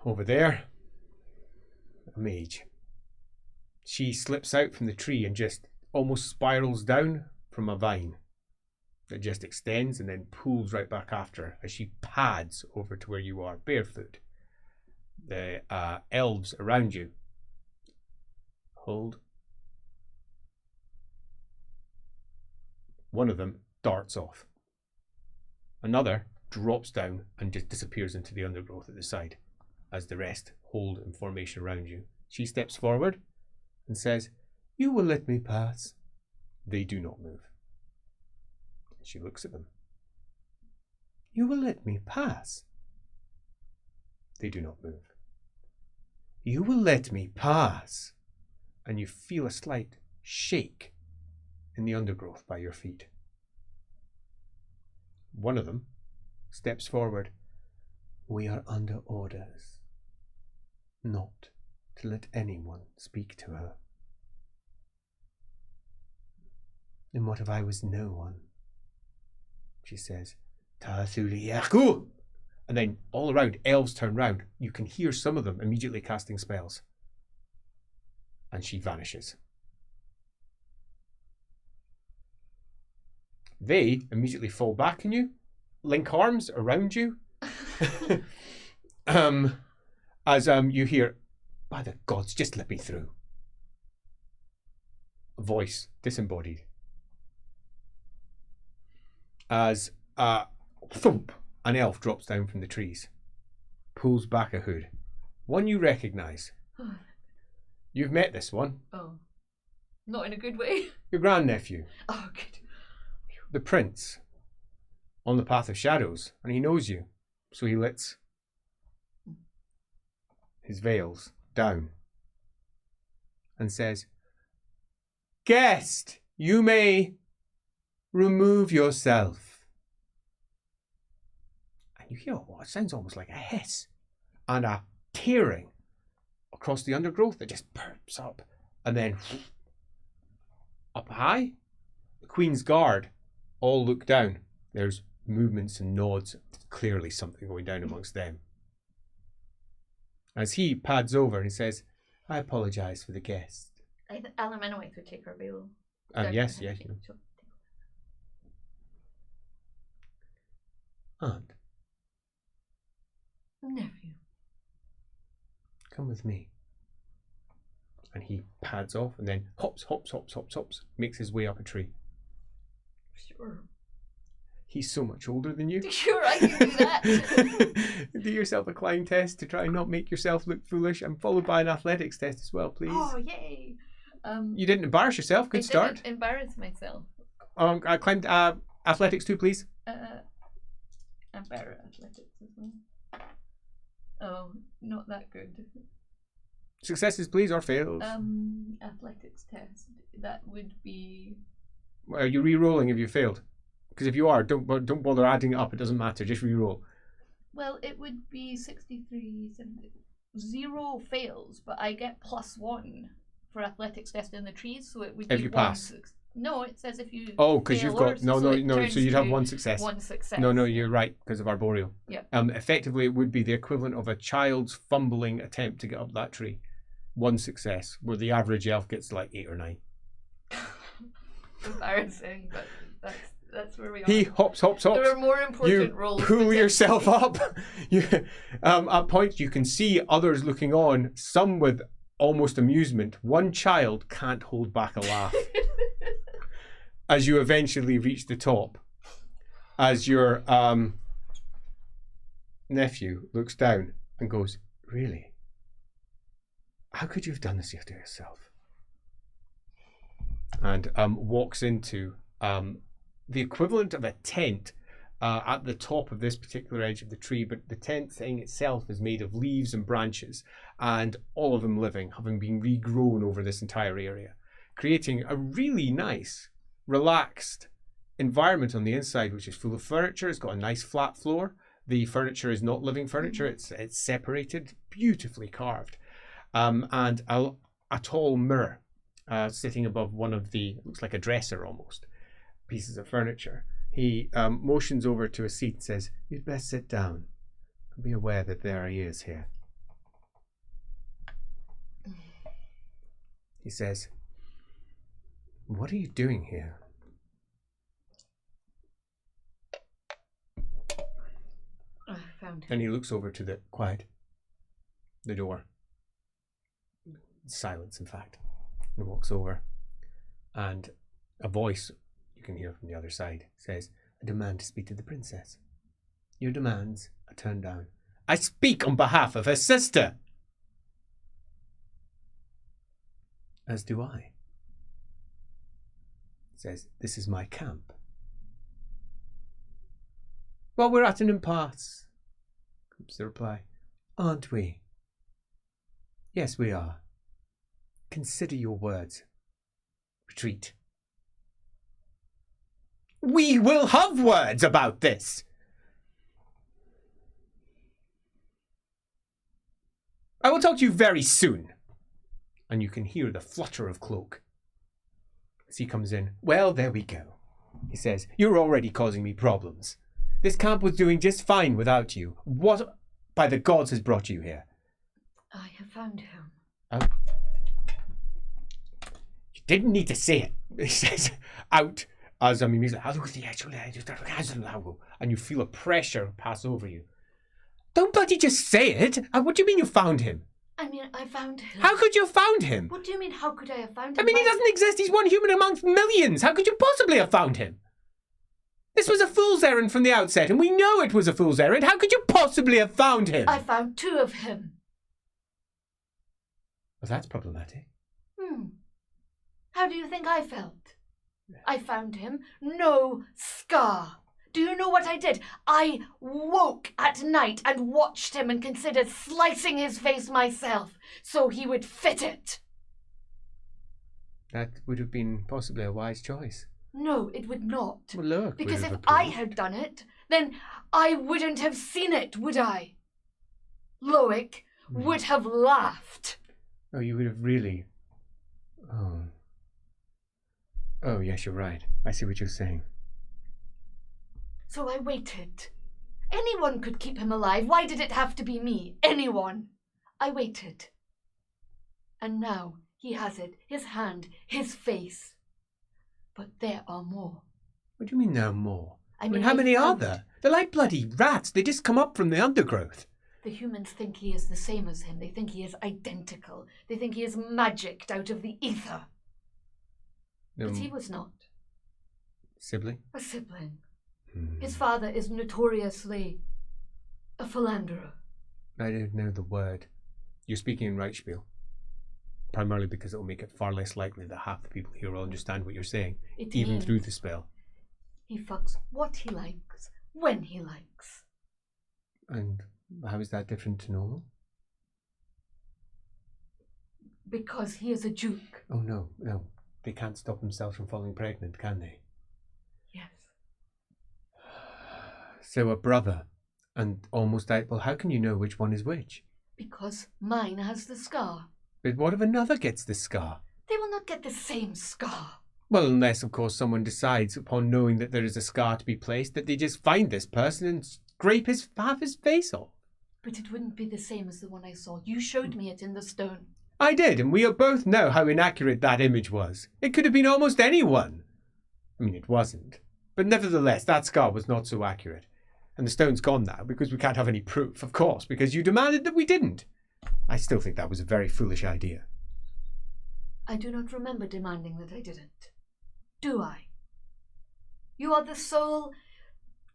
Over there, a mage. She slips out from the tree and just almost spirals down from a vine. that just extends and then pulls right back after her as she pads over to where you are, barefoot. The elves around you hold. One of them darts off. Another drops down and just disappears into the undergrowth at the side as the rest hold in formation around you. She steps forward and says, "You will let me pass." They do not move. She looks at them. "You will let me pass." They do not move. "You will let me pass." And you feel a slight shake in the undergrowth by your feet. One of them steps forward. "We are under orders not to let anyone speak to her." "And what if I was no one?" She says, "Tasuriyaku." And then all around, elves turn round. You can hear some of them immediately casting spells. And she vanishes. They immediately fall back on you, link arms around you, as you hear, "By the gods, just let me through." A voice, disembodied. As thump, an elf drops down from the trees, pulls back a hood. One you recognise. You've met this one. Oh. Not in a good way. Your grandnephew. Oh, good. The prince. On the path of shadows. And he knows you. So he lets his veils down and says, "Guest, you may remove yourself." And you hear what sounds almost like a hiss and a tearing across the undergrowth that just perps up and then up high. The Queen's Guard all look down. There's movements and nods. Clearly something going down amongst them. As he pads over and he says, "I apologise for the guest." I think Alamennowyth would take her veil. Yes. Aunt. Nephew. Come with me. And he pads off and then hops, makes his way up a tree. Sure. He's so much older than you. Sure, I can do that. Do yourself a climb test to try and not make yourself look foolish, and followed by an athletics test as well, please. Oh, yay. You didn't embarrass yourself. Good start. I didn't embarrass myself. I climbed athletics too, please. Embarrass athletics as well. Oh, not that good. Successes, please, or fails. Athletics test. That would be. Are you re-rolling if you failed? Because if you are, don't bother adding it up. It doesn't matter. Just re-roll. Well, it would be 63, 70. 0 fails, but I get +1 for athletics test in the trees, so it would be if you pass. No, it says if you. Oh, because you've got no. So you'd have one success. One success. No, you're right because of arboreal. Yeah. Effectively, it would be the equivalent of a child's fumbling attempt to get up that tree. One success, where the average elf gets like 8 or 9. Embarrassing, but that's where we are. He hops. There are more important roles. You pull yourself up. At points you can see others looking on, some with almost amusement. One child can't hold back a laugh. As you eventually reach the top, as your nephew looks down and goes, "Really? How could you have done this to yourself?" And walks into the equivalent of a tent at the top of this particular edge of the tree, but the tent thing itself is made of leaves and branches, and all of them living, having been regrown over this entire area, creating a really nice, relaxed environment on the inside, which is full of furniture. It's got a nice flat floor. The furniture is not living furniture. It's separated, beautifully carved, and a tall mirror sitting above one of the, looks like a dresser almost, pieces of furniture. He motions over to a seat and says, "You'd best sit down and be aware that there he is here." He says, "What are you doing here?" found him. And he looks over to the door. Silence, in fact. And walks over. And a voice, you can hear from the other side, says, "I demand to speak to the princess." Your demands are turned down. I speak on behalf of her sister. As do I. Says, this is my camp. Well, we're at an impasse, comes the reply. Aren't we? Yes, we are. Consider your words. Retreat. We will have words about this. I will talk to you very soon. And you can hear the flutter of cloak. As he comes in, well, there we go. He says, you're already causing me problems. This camp was doing just fine without you. What, by the gods, has brought you here? I have found him. Oh. You didn't need to say it. He says, out. As I mean, he's like, and you feel a pressure pass over you. Don't bloody just say it. What do you mean you found him? I mean, I found him. How could you have found him? What do you mean, how could I have found him? I mean, he doesn't exist. He's one human amongst millions. How could you possibly have found him? This was a fool's errand from the outset, and we know it was a fool's errand. How could you possibly have found him? I found 2 of him. Well, that's problematic. How do you think I felt? I found him. No scar. Do you know what I did? I woke at night and watched him and considered slicing his face myself so he would fit it. That would have been possibly a wise choice. No, it would not. Well, look, because if I had done it, then I wouldn't have seen it, would I? Loic would have laughed. Oh, you would have really... Oh, yes, you're right. I see what you're saying. So I waited. Anyone could keep him alive. Why did it have to be me? Anyone. I waited. And now he has it. His hand, his face. But there are more. What do you mean there are more? I mean, how many are there? They're like bloody rats. They just come up from the undergrowth. The humans think he is the same as him. They think he is identical. They think he is magicked out of the ether. But he was not. Sibling? A sibling. His father is notoriously a philanderer. I don't know the word. You're speaking in Reichspiel. Primarily because it will make it far less likely that half the people here will understand what you're saying, even through the spell. He fucks what he likes, when he likes. And how is that different to normal? Because he is a duke. Oh, no. They can't stop themselves from falling pregnant, can they? Yes. So a brother, and almost well, how can you know which one is which? Because mine has the scar. But what if another gets the scar? They will not get the same scar. Well, unless, of course, someone decides, upon knowing that there is a scar to be placed, that they just find this person and scrape half his face off. But it wouldn't be the same as the one I saw. You showed me it in the stone. I did, and we both know how inaccurate that image was. It could have been almost anyone. I mean, it wasn't. But nevertheless, that scar was not so accurate. And the stone's gone now, because we can't have any proof, of course, because you demanded that we didn't. I still think that was a very foolish idea. I do not remember demanding that I didn't. Do I? You are the sole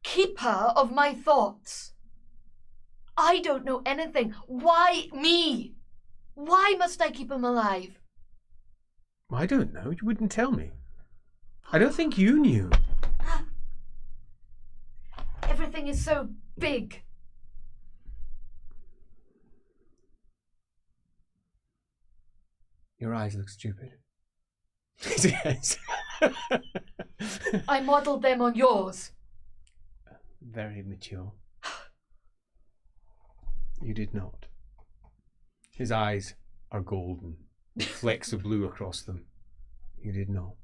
keeper of my thoughts. I don't know anything. Why me? Why must I keep him alive? I don't know. You wouldn't tell me. I don't think you knew. Everything is so big. Your eyes look stupid. Yes. I modelled them on yours. Very mature. You did not. His eyes are golden, with flecks of blue across them. You did not.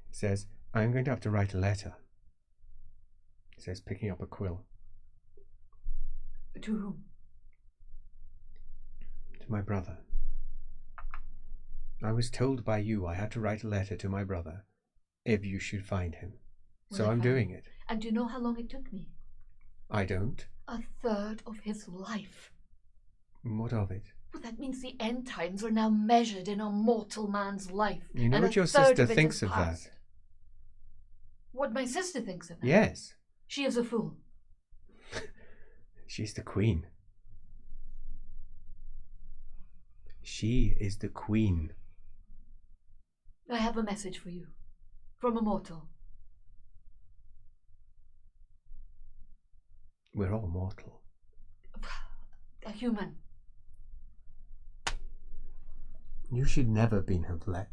He says, I'm going to have to write a letter. He says, picking up a quill. To whom? To my brother. I was told by you I had to write a letter to my brother if you should find him. So I'm doing it. And do you know how long it took me? I don't. 1/3 of his life. What of it? Well, that means the end times are now measured in a mortal man's life. You know and what your 1/3 sister of it thinks is of past. that? What my sister thinks of that? Yes. She is a fool. She's the queen. She is the queen. I have a message for you. From a mortal. We're all mortal. A human. You should never have let...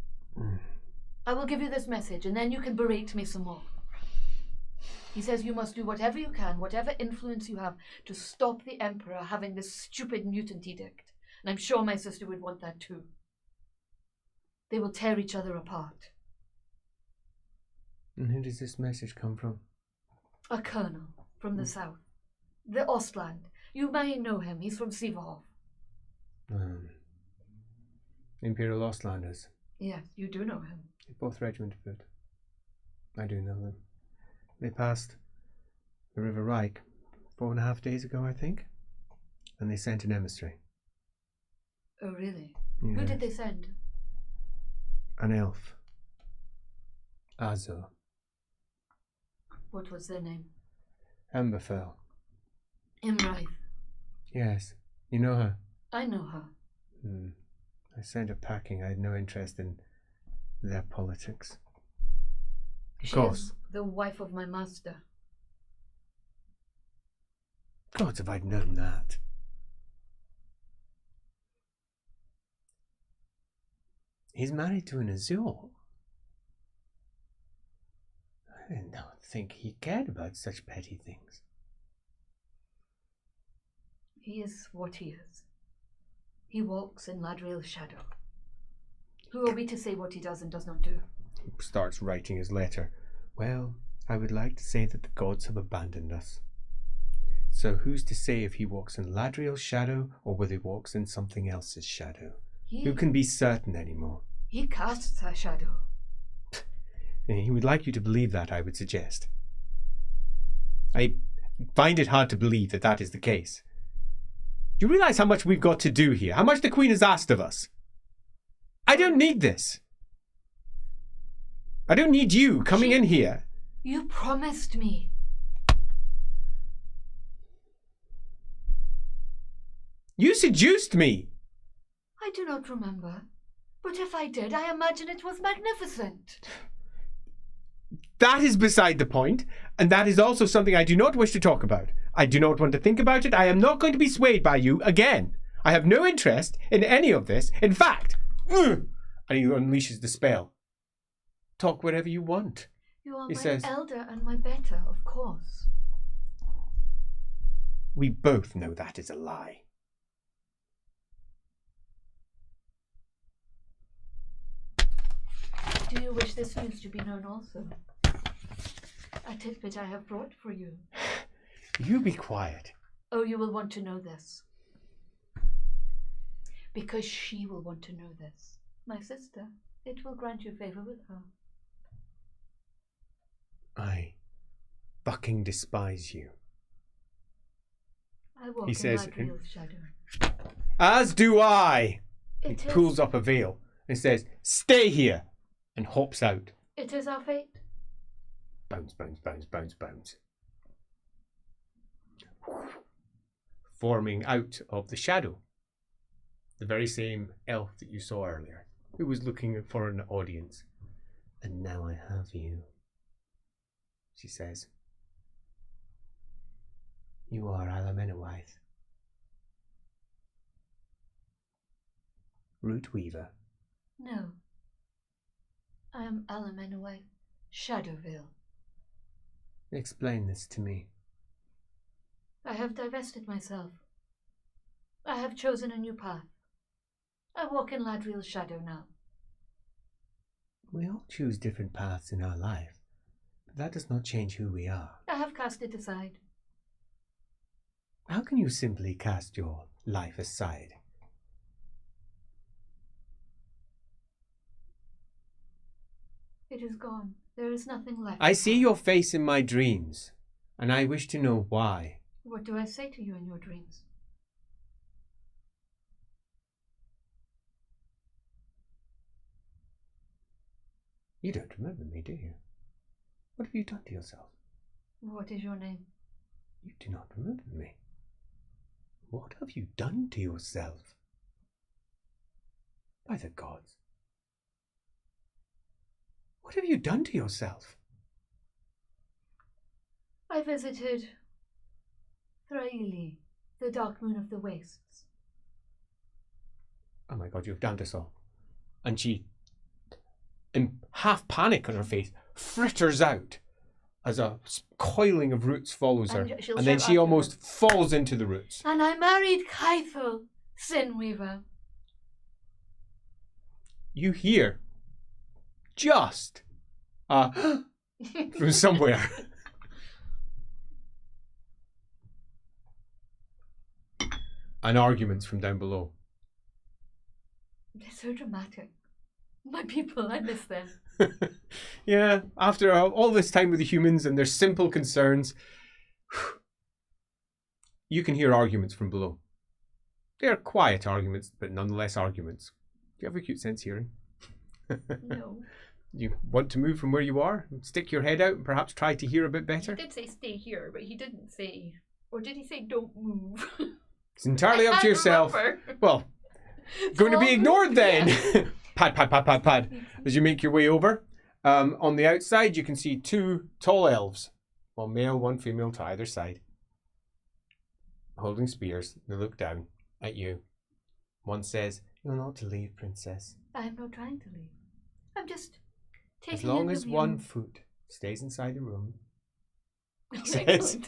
I will give you this message, and then you can berate me some more. He says you must do whatever you can, whatever influence you have, to stop the Emperor having this stupid mutant edict. And I'm sure my sister would want that too. They will tear each other apart. And who does this message come from? A colonel from the south. The Ostland. You may know him. He's from Sivahov. Imperial Ostlanders. Yes, you do know him. Both regiment foot. I do know them. They passed the River Reich 4.5 days ago, I think. And they sent an emissary. Oh, really? Yeah. Who did they send? An elf. Azor. What was their name? Amberfell. Imrovised. Yes. You know her? I know her. I sent her packing. I had no interest in their politics. Of course. She is the wife of my master. God, if I'd known that. He's married to an Azure. I did not think he cared about such petty things. He is what he is. He walks in Ladriel's shadow. Who are we to say what he does and does not do? He starts writing his letter. Well, I would like to say that the gods have abandoned us. So who's to say if he walks in Ladriel's shadow or whether he walks in something else's shadow? Who can be certain anymore? He casts a shadow. He would like you to believe that, I would suggest. I find it hard to believe that that is the case. Do you realize how much we've got to do here? How much the Queen has asked of us? I don't need this. I don't need you coming in here. You promised me. You seduced me. I do not remember. But if I did, I imagine it was magnificent. That is beside the point, and that is also something I do not wish to talk about. I do not want to think about it. I am not going to be swayed by you again. I have no interest in any of this. In fact, and he unleashes the spell. Talk whatever you want. You are He my says, elder and my better, of course. We both know that is a lie. Do you wish this news to be known also? A tidbit I have brought for you. You be quiet. Oh, you will want to know this. Because she will want to know this. My sister. It will grant you favor with her. I fucking despise you. I walk He in says, Ladriel's shadow. As do I. He It pulls is, up a veil and says, stay here, and hops out. it is our fate. Bounce, bounce, bounce, bounce, bounce. Forming out of the shadow. The very same elf that you saw earlier, who was looking for an audience. And now I have you, she says. You are Alamennowyth. Root Weaver. No. I am Alamennowyth, Shadowvale. Explain this to me. I have divested myself. I have chosen a new path. I walk in Ladriel's shadow now. We all choose different paths in our life, but that does not change who we are. I have cast it aside. How can you simply cast your life aside? It is gone. There is nothing left. I see your face in my dreams, and I wish to know why. What do I say to you in your dreams? You don't remember me, do you? What have you done to yourself? What is your name? You do not remember me. What have you done to yourself? By the gods. What have you done to yourself? I visited Thraili, the dark moon of the wastes. Oh my god, you've damned us all. And she, in half panic on her face, fritters out as a coiling of roots follows her. And then she almost falls into the roots. And I married Kaithel, Sinweaver. You hear just from somewhere. And arguments from down below. They're so dramatic. My people, I miss them. Yeah, after all this time with the humans and their simple concerns, you can hear arguments from below. They're quiet arguments, but nonetheless arguments. Do you have acute sense hearing? No. You want to move from where you are? Stick your head out and perhaps try to hear a bit better? He did say stay here, but he didn't say... Or did he say don't move? It's entirely up to yourself. Remember. Well, going to be ignored then. Yeah. Pad. As you make your way over. On the outside, you can see two tall elves. One male, one female to either side. Holding spears. They look down at you. One says, "You're not to leave, princess." I am not trying to leave. I'm just taking as long as one foot stays inside the room. Says,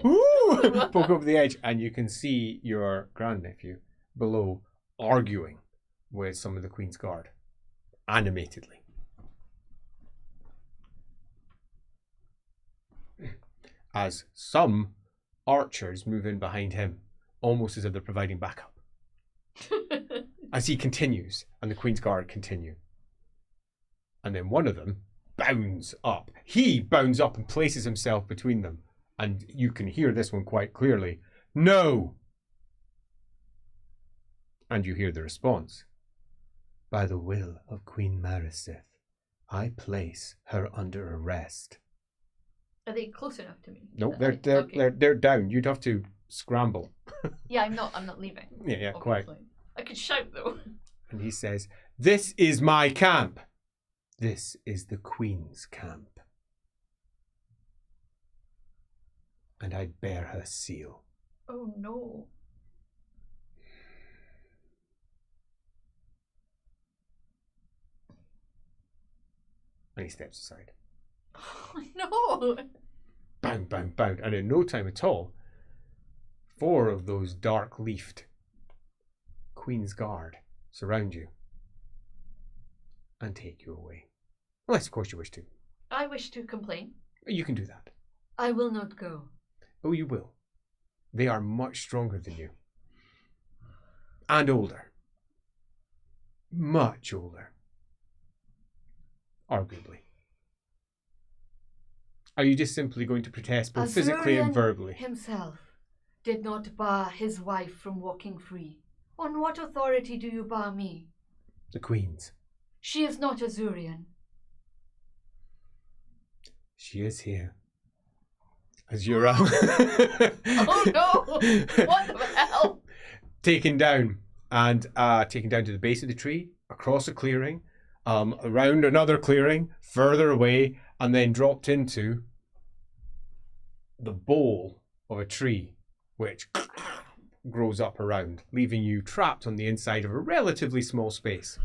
"Ooh!" Poke over the edge, and you can see your grandnephew below arguing with some of the Queen's Guard, animatedly. As some archers move in behind him, almost as if they're providing backup. As he continues, and the Queen's Guard continue. And then one of them bounds up. He bounds up and places himself between them. And you can hear this one quite clearly. "No!" And you hear the response. "By the will of Queen Marisith, I place her under arrest." Are they close enough to me? Nope, they're down. You'd have to scramble. Yeah, I'm not leaving. Yeah, obviously. quite. I could shout though. And he says, "This is my camp. This is the Queen's camp. And I bear her seal." Oh no. And he steps aside. Oh no. Bang, bang, bang. And in no time at all, 4 of those dark-leafed Queen's Guard surround you and take you away. Unless, of course, you wish to. I wish to complain. You can do that. I will not go. Oh, you will. They are much stronger than you. And older. Much older. Arguably. Are you just simply going to protest both physically and verbally? Himself did not bar his wife from walking free. On what authority do you bar me? The Queen's. She is not Azurian. She is here. As you're Oh no! What the hell? Taken down and taken down to the base of the tree, across a clearing, around another clearing, further away, and then dropped into the bole of a tree, which grows up around, leaving you trapped on the inside of a relatively small space.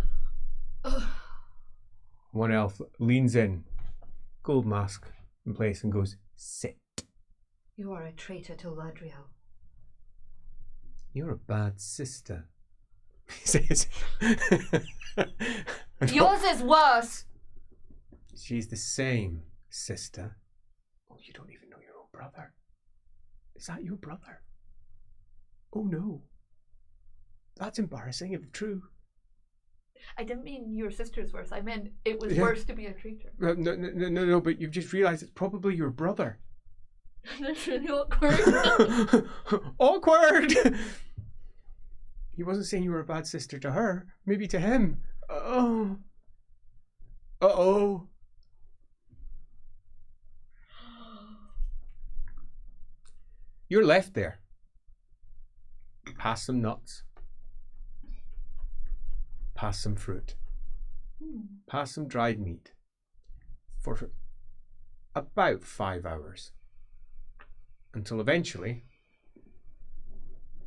One elf leans in, gold mask in place, and goes, "Sit." You are a traitor to Ladriel. "You're a bad sister," he says. Yours is worse. "She's the same, sister." "Oh, you don't even know your own brother. Is that your brother?" "Oh no. That's embarrassing if true." I didn't mean your sister's worse. I meant it was worse to be a traitor. No, but you've just realised it's probably your brother. That's really awkward. Awkward! He wasn't saying you were a bad sister to her. Maybe to him. Oh. Uh-oh. You're left there. Pass some nuts. Pass some fruit. Pass some dried meat. For about 5 hours. Until eventually,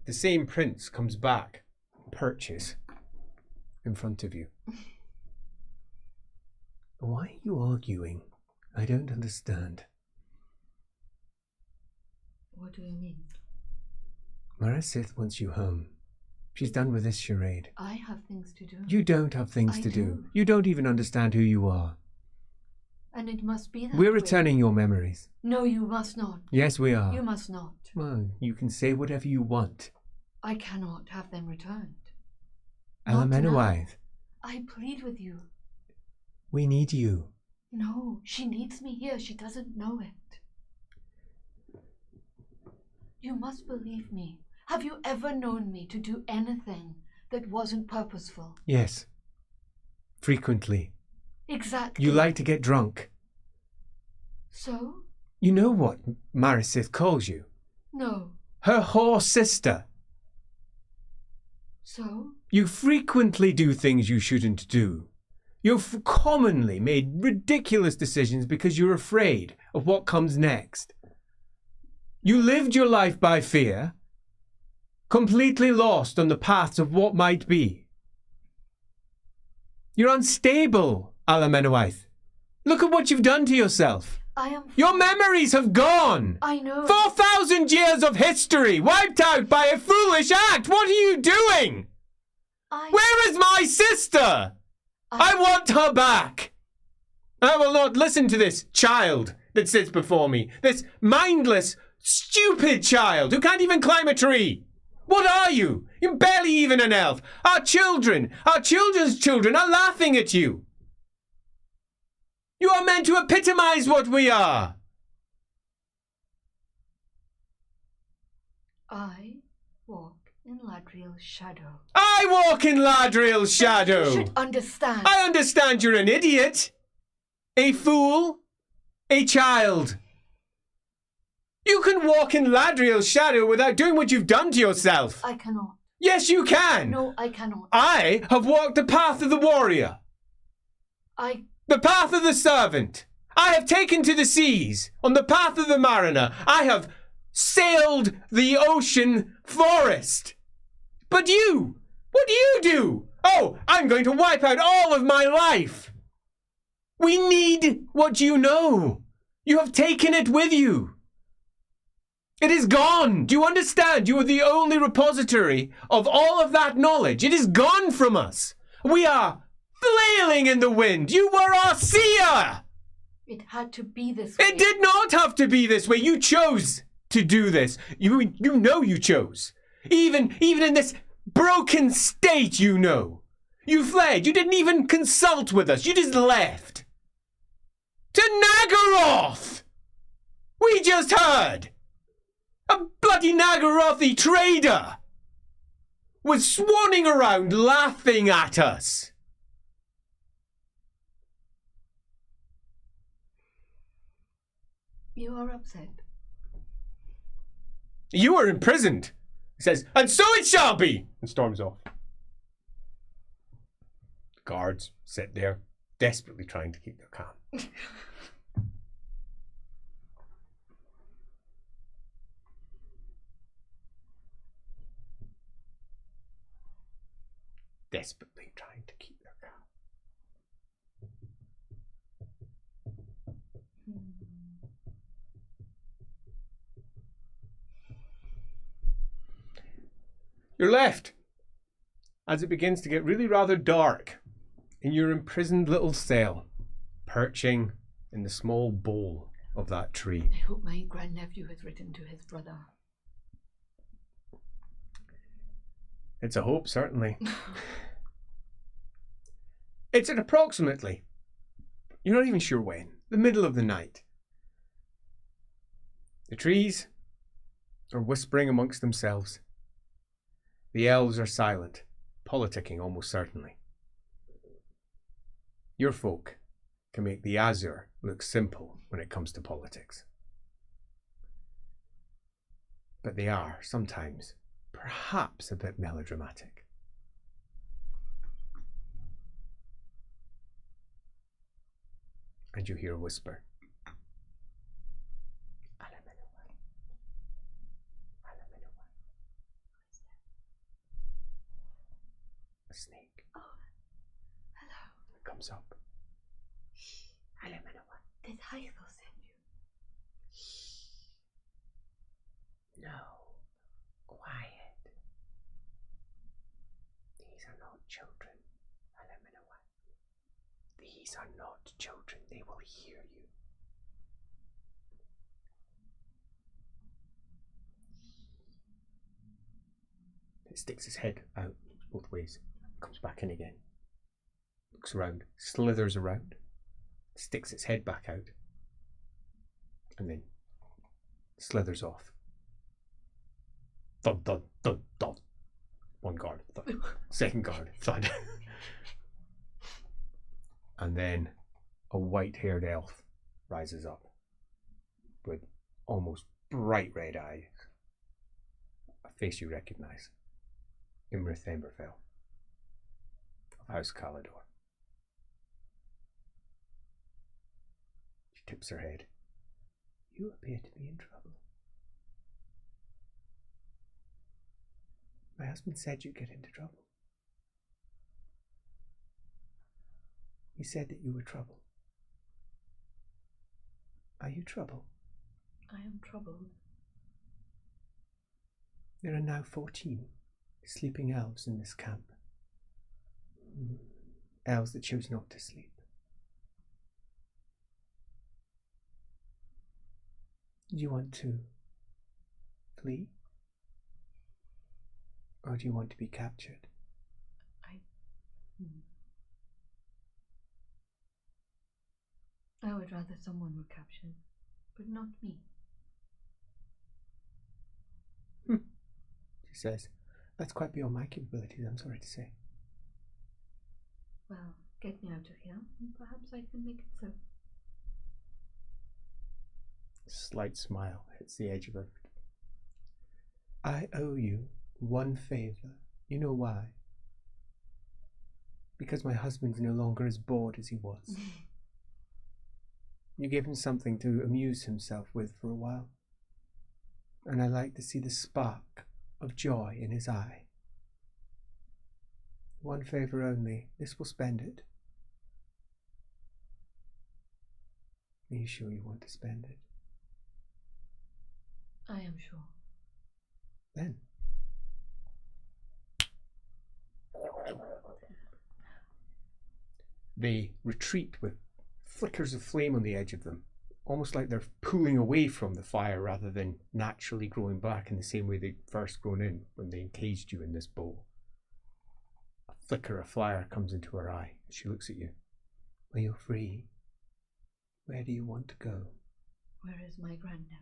the same prince comes back, perches in front of you. Why are you arguing? I don't understand. What do you mean? Marasith wants you home. She's done with this charade. I have things to do. You don't have things to do. You don't even understand who you are. And it must be that We're way. returning your memories. No, you must not. Yes, we are. You must not. Well, you can say whatever you want. I cannot have them returned. Alamennowyth. I plead with you. We need you. No, she needs me here. She doesn't know it. You must believe me. Have you ever known me to do anything that wasn't purposeful? Yes. Frequently. Exactly. You like to get drunk. So? You know what Marasith calls you? No. Her whore sister. So? You frequently do things you shouldn't do. You've commonly made ridiculous decisions because you're afraid of what comes next. You lived your life by fear, completely lost on the paths of what might be. You're unstable, Alamennowyth. Look at what you've done to yourself. Your memories have gone. I know. 4,000 years of history wiped out by a foolish act. What are you doing? Where is my sister? I want her back. I will not listen to this child that sits before me. This mindless, stupid child who can't even climb a tree. What are you? You're barely even an elf. Our children, our children's children are laughing at you. You are meant to epitomize what we are. I walk in Ladriel's shadow. I walk in Ladriel's shadow. You should understand. I understand you're an idiot. A fool. A child. You can walk in Ladriel's shadow without doing what you've done to yourself. I cannot. Yes, you can. No, I cannot. I have walked the path of the warrior. The path of the servant. I have taken to the seas on the path of the mariner. I have sailed the ocean forest. But you, what do you do? Oh, I'm going to wipe out all of my life. We need what you know. You have taken it with you. It is gone. Do you understand? You are the only repository of all of that knowledge. It is gone from us. We are flailing in the wind. You were our seer. It had to be this way. It did not have to be this way. You chose to do this. You know you chose. Even in this broken state, you know. You fled. You didn't even consult with us. You just left. To Nagaroth! We just heard. A bloody Nagarothi trader was swanning around laughing at us. You are upset. You are imprisoned. He says, and so it shall be, and storms off. The guards sit there, desperately trying to keep their calm. Desperately trying to keep their calm. You're left as it begins to get really rather dark in your imprisoned little cell, perching in the small bole of that tree. I hope my grandnephew has written to his brother. It's a hope, certainly. It's at approximately, you're not even sure when, the middle of the night. The trees are whispering amongst themselves. The elves are silent, politicking almost certainly. Your folk can make the Azure look simple when it comes to politics. But they are, sometimes, perhaps a bit melodramatic. And you hear a whisper. Alamennowyth. Alamennowyth. A snake. Oh, hello. It comes up. Alamennowyth. Did Hythel send you? No. Quiet. These are not children, Alamennowyth. These are not children. They will hear you. It sticks its head out both ways. Comes back in again. Looks around. Slithers around. Sticks its head back out. And then slithers off. Thud, thud, thud, thud. One guard, thud. Second guard, thud. And then a white-haired elf rises up with almost bright red eyes. A face you recognize. Imrith Emberfell of House Calidor. She tips her head. You appear to be in trouble. My husband said you'd get into trouble. He said that you were trouble. Are you trouble? I am troubled. There are now 14 sleeping elves in this camp. Elves that choose not to sleep. Do you want to flee? Or do you want to be captured? I would rather someone were captured, but not me. She says, that's quite beyond my capabilities, I'm sorry to say. Well, get me out of here, and perhaps I can make it so. A slight smile hits the edge of her. I owe you one favor. You know why? Because my husband's no longer as bored as he was. You gave him something to amuse himself with for a while. And I like to see the spark of joy in his eye. One favor only. This will spend it. Are you sure you want to spend it? I am sure. Then. They retreat with flickers of flame on the edge of them, almost like they're pulling away from the fire rather than naturally growing back in the same way they'd first grown in when they encaged you in this bowl. A flicker of fire comes into her eye as she looks at you. When you're free, where do you want to go? Where is my grandnephew?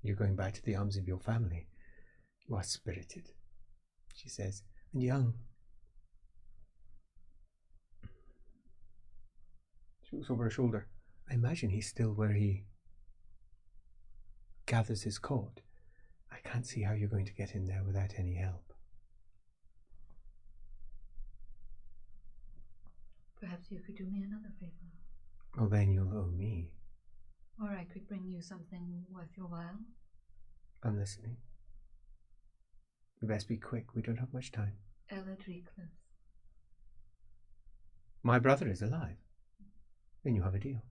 You're going back to the arms of your family. You are spirited, she says, and young. She looks over her shoulder. I imagine he's still where he gathers his court. I can't see how you're going to get in there without any help. Perhaps you could do me another favor. Well, then you'll owe me. Or I could bring you something worth your while. I'm listening. You best be quick. We don't have much time. Elrick. My brother is alive. Then you have a deal.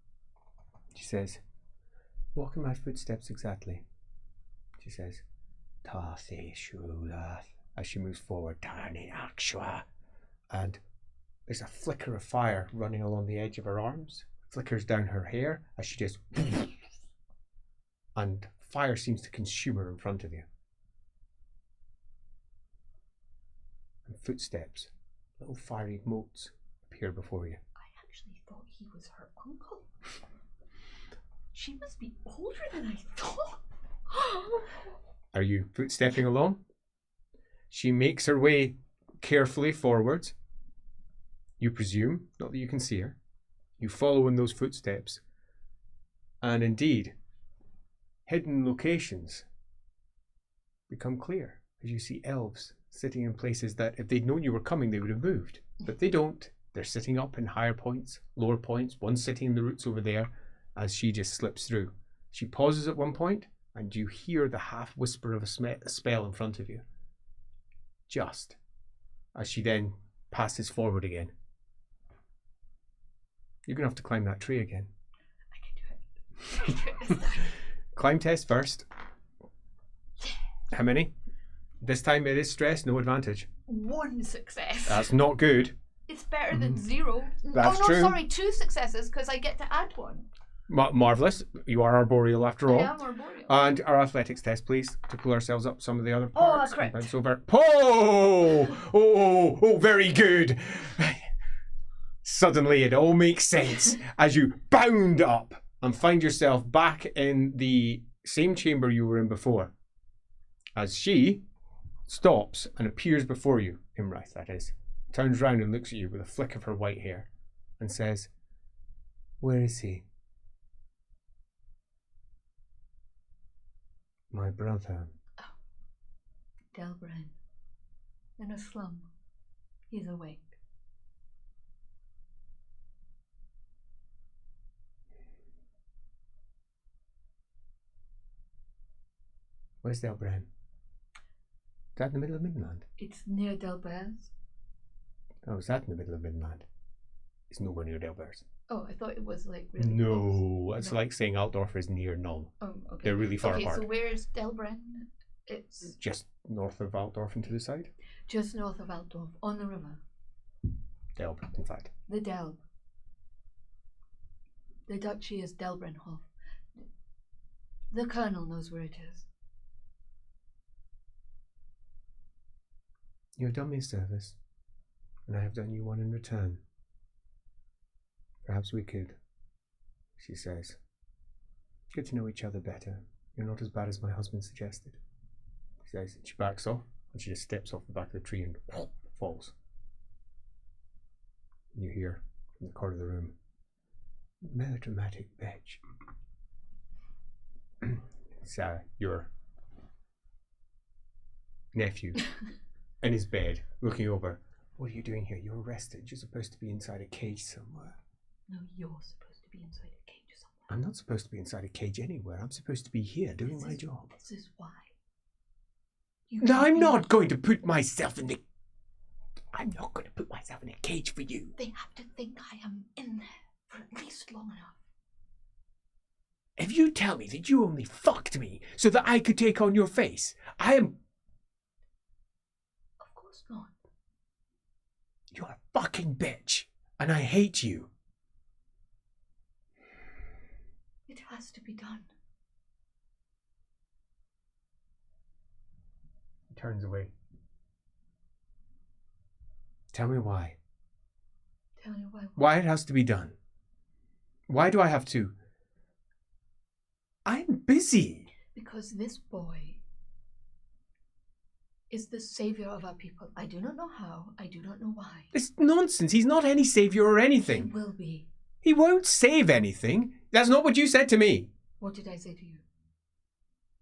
She says, walk in my footsteps exactly. She says, Tarthi Shulath, as she moves forward, Tarni Akshwa. And there's a flicker of fire running along the edge of her arms, flickers down her hair as she just and fire seems to consume her in front of you. And footsteps, little fiery motes appear before you. I actually thought he was her uncle. She must be older than I thought. Are you footstepping along? She makes her way carefully forwards. You presume, not that you can see her. You follow in those footsteps. And indeed, hidden locations become clear as you see elves sitting in places that if they'd known you were coming, they would have moved. But they don't. They're sitting up in higher points, lower points. One's sitting in the roots over there as she just slips through. She pauses at one point and you hear the half whisper of a spell in front of you. Just as she then passes forward again. You're going to have to climb that tree again. I can do it. This time. Climb test first. How many? This time it is stress, no advantage. 1 success. That's not good. It's better than 0. That's oh no, true. sorry, 2 successes because I get to add 1. Marvellous. You are arboreal after all. I am arboreal. And our athletics test, please, to pull ourselves up some of the other parts. Oh, correct. Bounce over. Oh, very good. Suddenly it all makes sense as you bound up and find yourself back in the same chamber you were in before. As she stops and appears before you, Imrith that is, turns round and looks at you with a flick of her white hair and says, "Where is he?" "My brother." Oh. Delbren. In a slum. He's awake. Where's Delbren? Is that in the middle of Midland? It's near Delbers. Oh, is that in the middle of Midland? It's nowhere near Delbers. Oh, I thought it was like really No, close. it's like saying Altdorf is near Null. Oh, okay. They're really far okay, apart. so where's Delbren? It's Just north of Altdorf and to the side. just north of Altdorf, on the river. Delb, in fact. The Delb. The duchy is Delbrenhof. The colonel knows where it is. You have done me a service, and I have done you one in return. Perhaps we could, she says, get to know each other better. You're not as bad as my husband suggested. She says, and she backs off, and she just steps off the back of the tree and falls. And you hear from the corner of the room, melodramatic bitch. It's your nephew in his bed, looking over. What are you doing here? You're arrested. You're supposed to be inside a cage somewhere. No, you're supposed to be inside a cage somewhere. I'm not supposed to be inside a cage anywhere. I'm supposed to be here doing my job. This is why. No, I'm not going to put myself in the... I'm not going to put myself in a cage for you. They have to think I am in there for at least long enough. If you tell me that you only fucked me so that I could take on your face, I am... Of course not. You're a fucking bitch, and I hate you. It has to be done. He turns away. Tell me why. Tell me why. Why it has to be done. Why do I have to? I'm busy. Because this boy is the savior of our people. I do not know how. I do not know why. It's nonsense. He's not any savior or anything. He will be. He won't save anything. That's not what you said to me. What did I say to you?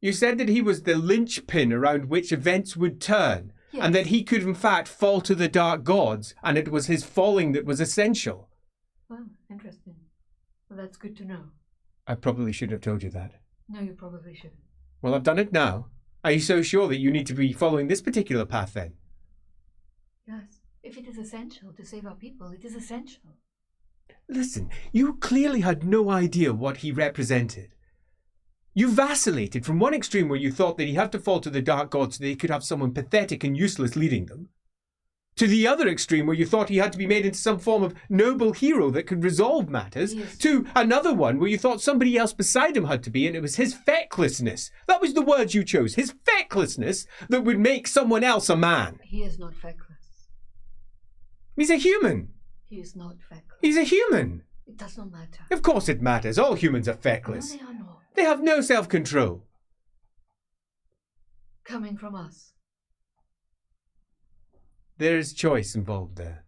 You said that he was the linchpin around which events would turn, Yes. and that he could in fact fall to the dark gods, and it was his falling that was essential. Well, interesting. Well, that's good to know. I probably should have told you that. No, you probably shouldn't. Well, I've done it now. Are you so sure that you need to be following this particular path then? Yes. If it is essential to save our people, it is essential. Listen, you clearly had no idea what he represented. You vacillated from one extreme where you thought that he had to fall to the dark gods so they could have someone pathetic and useless leading them, to the other extreme where you thought he had to be made into some form of noble hero that could resolve matters, Yes. to another one where you thought somebody else beside him had to be, and it was his fecklessness. That was the words you chose, his fecklessness that would make someone else a man. He is not feckless. He's a human. He is not feckless. He's a human. It does not matter. Of course it matters. All humans are No, feckless. they are not. They have no self-control. Coming from us. There is choice involved there.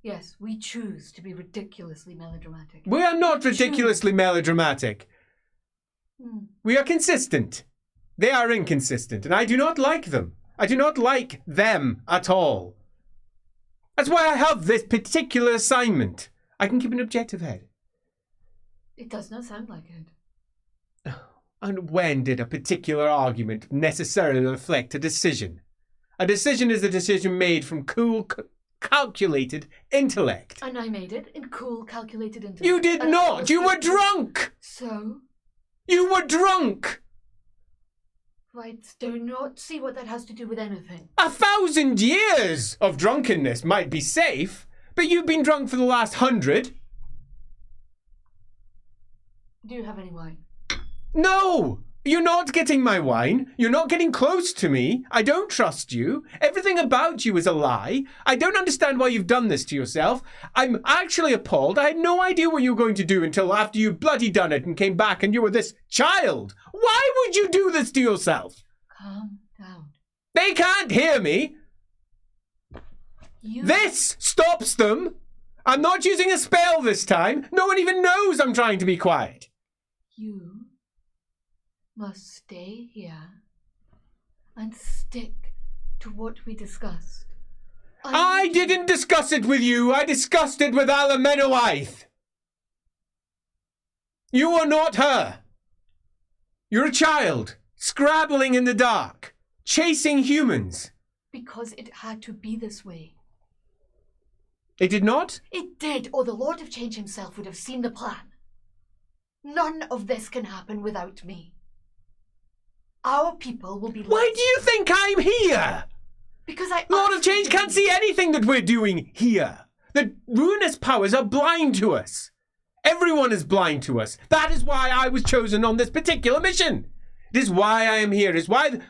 Yes, we choose to be ridiculously melodramatic. We are not ridiculously melodramatic. We are consistent. They are inconsistent, and I do not like them. I do not like them at all. That's why I have this particular assignment. I can keep an objective head. It does not sound like it. And when did a particular argument necessarily reflect a decision? A decision is a decision made from cool, calculated intellect. And I made it in cool, calculated intellect. You did not! You were drunk! So? You were drunk! I do not see what that has to do with anything. 1,000 years of drunkenness might be safe, but you've been drunk for the last 100. Do you have any wine? No! You're not getting my wine. You're not getting close to me. I don't trust you. Everything about you is a lie. I don't understand why you've done this to yourself. I'm actually appalled. I had no idea what you were going to do until after you bloody done it and came back and you were this child. Why would you do this to yourself? Calm down. They can't hear me. This stops them. I'm not using a spell this time. No one even knows I'm trying to be quiet. You must stay here and stick to what we discussed. I didn't discuss it with you. I discussed it with Alamennowyth. You are not her. You're a child, scrabbling in the dark, chasing humans. Because it had to be this way. It did not? It did, or the Lord of Change himself would have seen the plan. None of this can happen without me. Our people will be lost. Why do you think I'm here? Because Lord of Change can't see anything that we're doing here. The ruinous powers are blind to us. Everyone is blind to us. That is why I was chosen on this particular mission. It is why I am here. It is why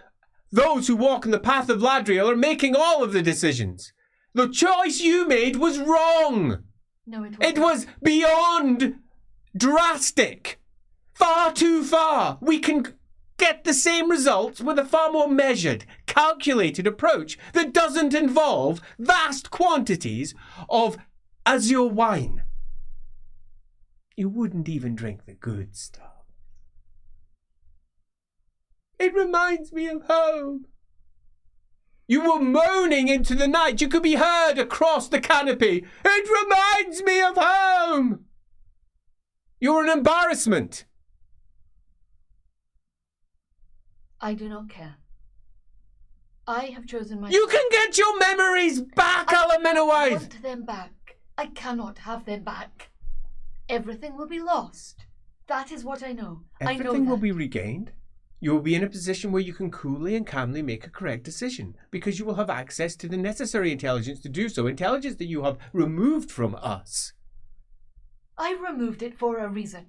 those who walk in the path of Ladriel are making all of the decisions. The choice you made was wrong. No, it wasn't. It was beyond drastic. Far too far. We can get the same results with a far more measured, calculated approach that doesn't involve vast quantities of azure wine. You wouldn't even drink the good stuff. It reminds me of home. You were moaning into the night. You could be heard across the canopy. It reminds me of home. You're an embarrassment. I do not care. I have chosen my... You can get your memories back, Alamennowyth. I want them back. I cannot have them back. Everything will be lost. That is what I know. Everything will be regained. You will be in a position where you can coolly and calmly make a correct decision because you will have access to the necessary intelligence to do so, intelligence that you have removed from us. I removed it for a reason.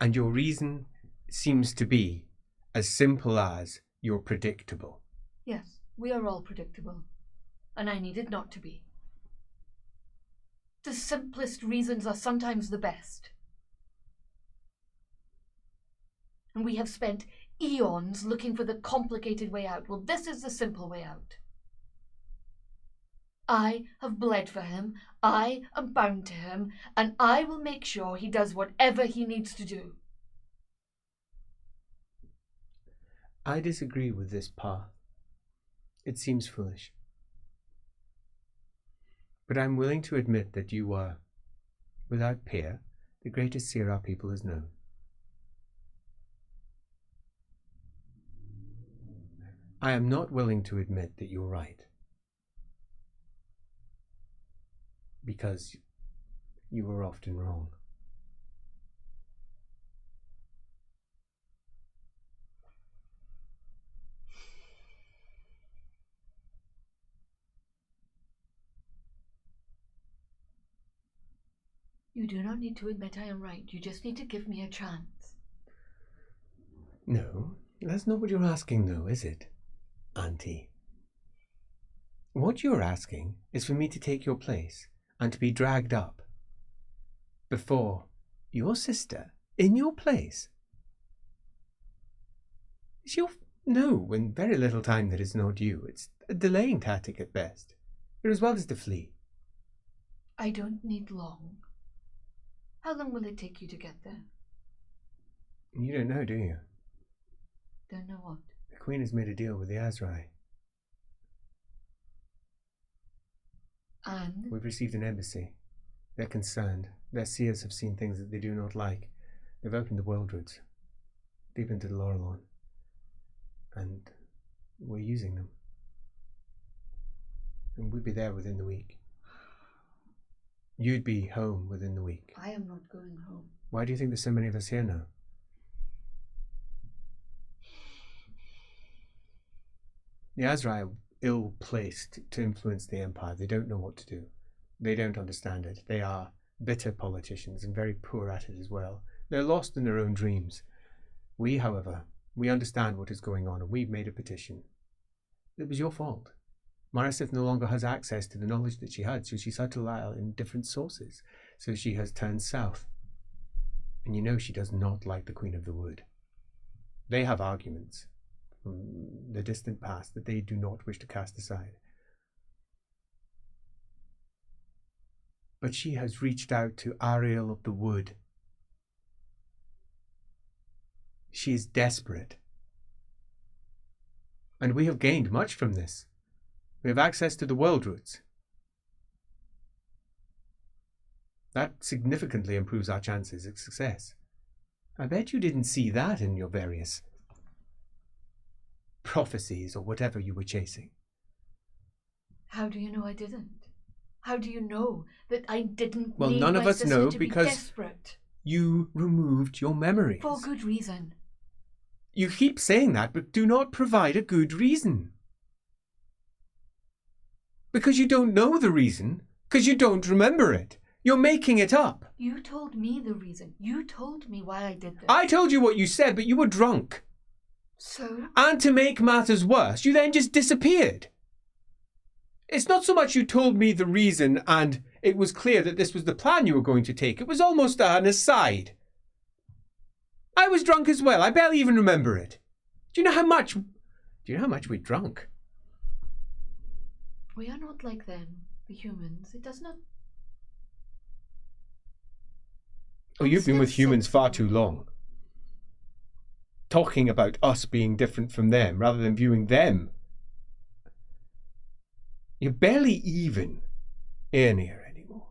And your reason seems to be as simple as you're predictable. Yes, we are all predictable. And I needed not to be. The simplest reasons are sometimes the best. And we have spent eons looking for the complicated way out. Well, this is the simple way out. I have bled for him, I am bound to him, and I will make sure he does whatever he needs to do. I disagree with this path. It seems foolish. But I'm willing to admit that you are, without peer, the greatest seer our people has known. I am not willing to admit that you're right. Because you were often wrong. You do not need to admit I am right. You just need to give me a chance. No, that's not what you're asking though, is it, Auntie? What you're asking is for me to take your place and to be dragged up before your sister in your place. She'll know in very little time that it's not you. It's a delaying tactic at best. You're as well as to flee. I don't need long. How long will it take you to get there? You don't know, do you? Don't know what? The Queen has made a deal with the Azrai. And? We've received an embassy. They're concerned. Their seers have seen things that they do not like. They've opened the world routes, deep into the Laurelon. And we're using them. And we'd be there within the week. You'd be home within the week. I am not going home. Why do you think there's so many of us here now? The Azrai are ill-placed to influence the Empire. They don't know what to do. They don't understand it. They are bitter politicians and very poor at it as well. They're lost in their own dreams. We, however, we understand what is going on, and we've made a petition. It was your fault. Marisith no longer has access to the knowledge that she had, so she's had to rely on different sources. So she has turned south. And you know she does not like the Queen of the Wood. They have arguments from the distant past that they do not wish to cast aside. But she has reached out to Ariel of the Wood. She is desperate. And we have gained much from this. We have access to the world routes. That significantly improves our chances of success. I bet you didn't see that in your various prophecies or whatever you were chasing. How do you know I didn't? How do you know that I didn't? Well, need none of my us sister know to be because desperate. You removed your memories. For good reason. You keep saying that, but do not provide a good reason. Because you don't know the reason, because you don't remember it. You're making it up. You told me the reason. You told me why I did this. I told you what you said, but you were drunk. So? And to make matters worse, you then just disappeared. It's not so much you told me the reason and it was clear that this was the plan you were going to take. It was almost an aside. I was drunk as well. I barely even remember it. Do you know how much we drunk? We are not like them, the humans. It does not... Oh, you've been with humans far too long. Talking about us being different from them rather than viewing them. You're barely even Aenir anymore.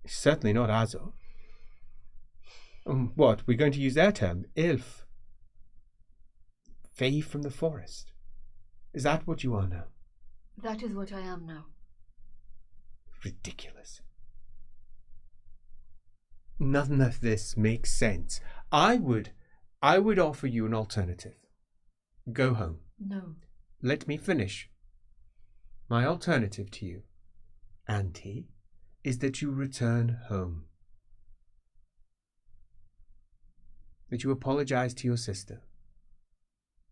Certainly not Azov. What? We're going to use their term, Elf. Fae from the forest. Is that what you are now? That is what I am now. Ridiculous. None of this makes sense. I would offer you an alternative. Go home. No. Let me finish. My alternative to you, Auntie, is that you return home. That you apologize to your sister.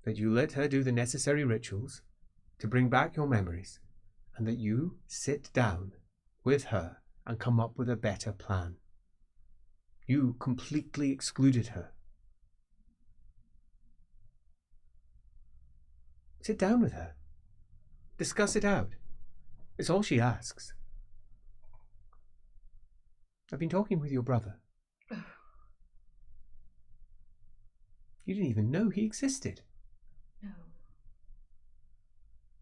That you let her do the necessary rituals to bring back your memories, and that you sit down with her and come up with a better plan. You completely excluded her. Sit down with her. Discuss it out. It's all she asks. I've been talking with your brother. You didn't even know he existed. No.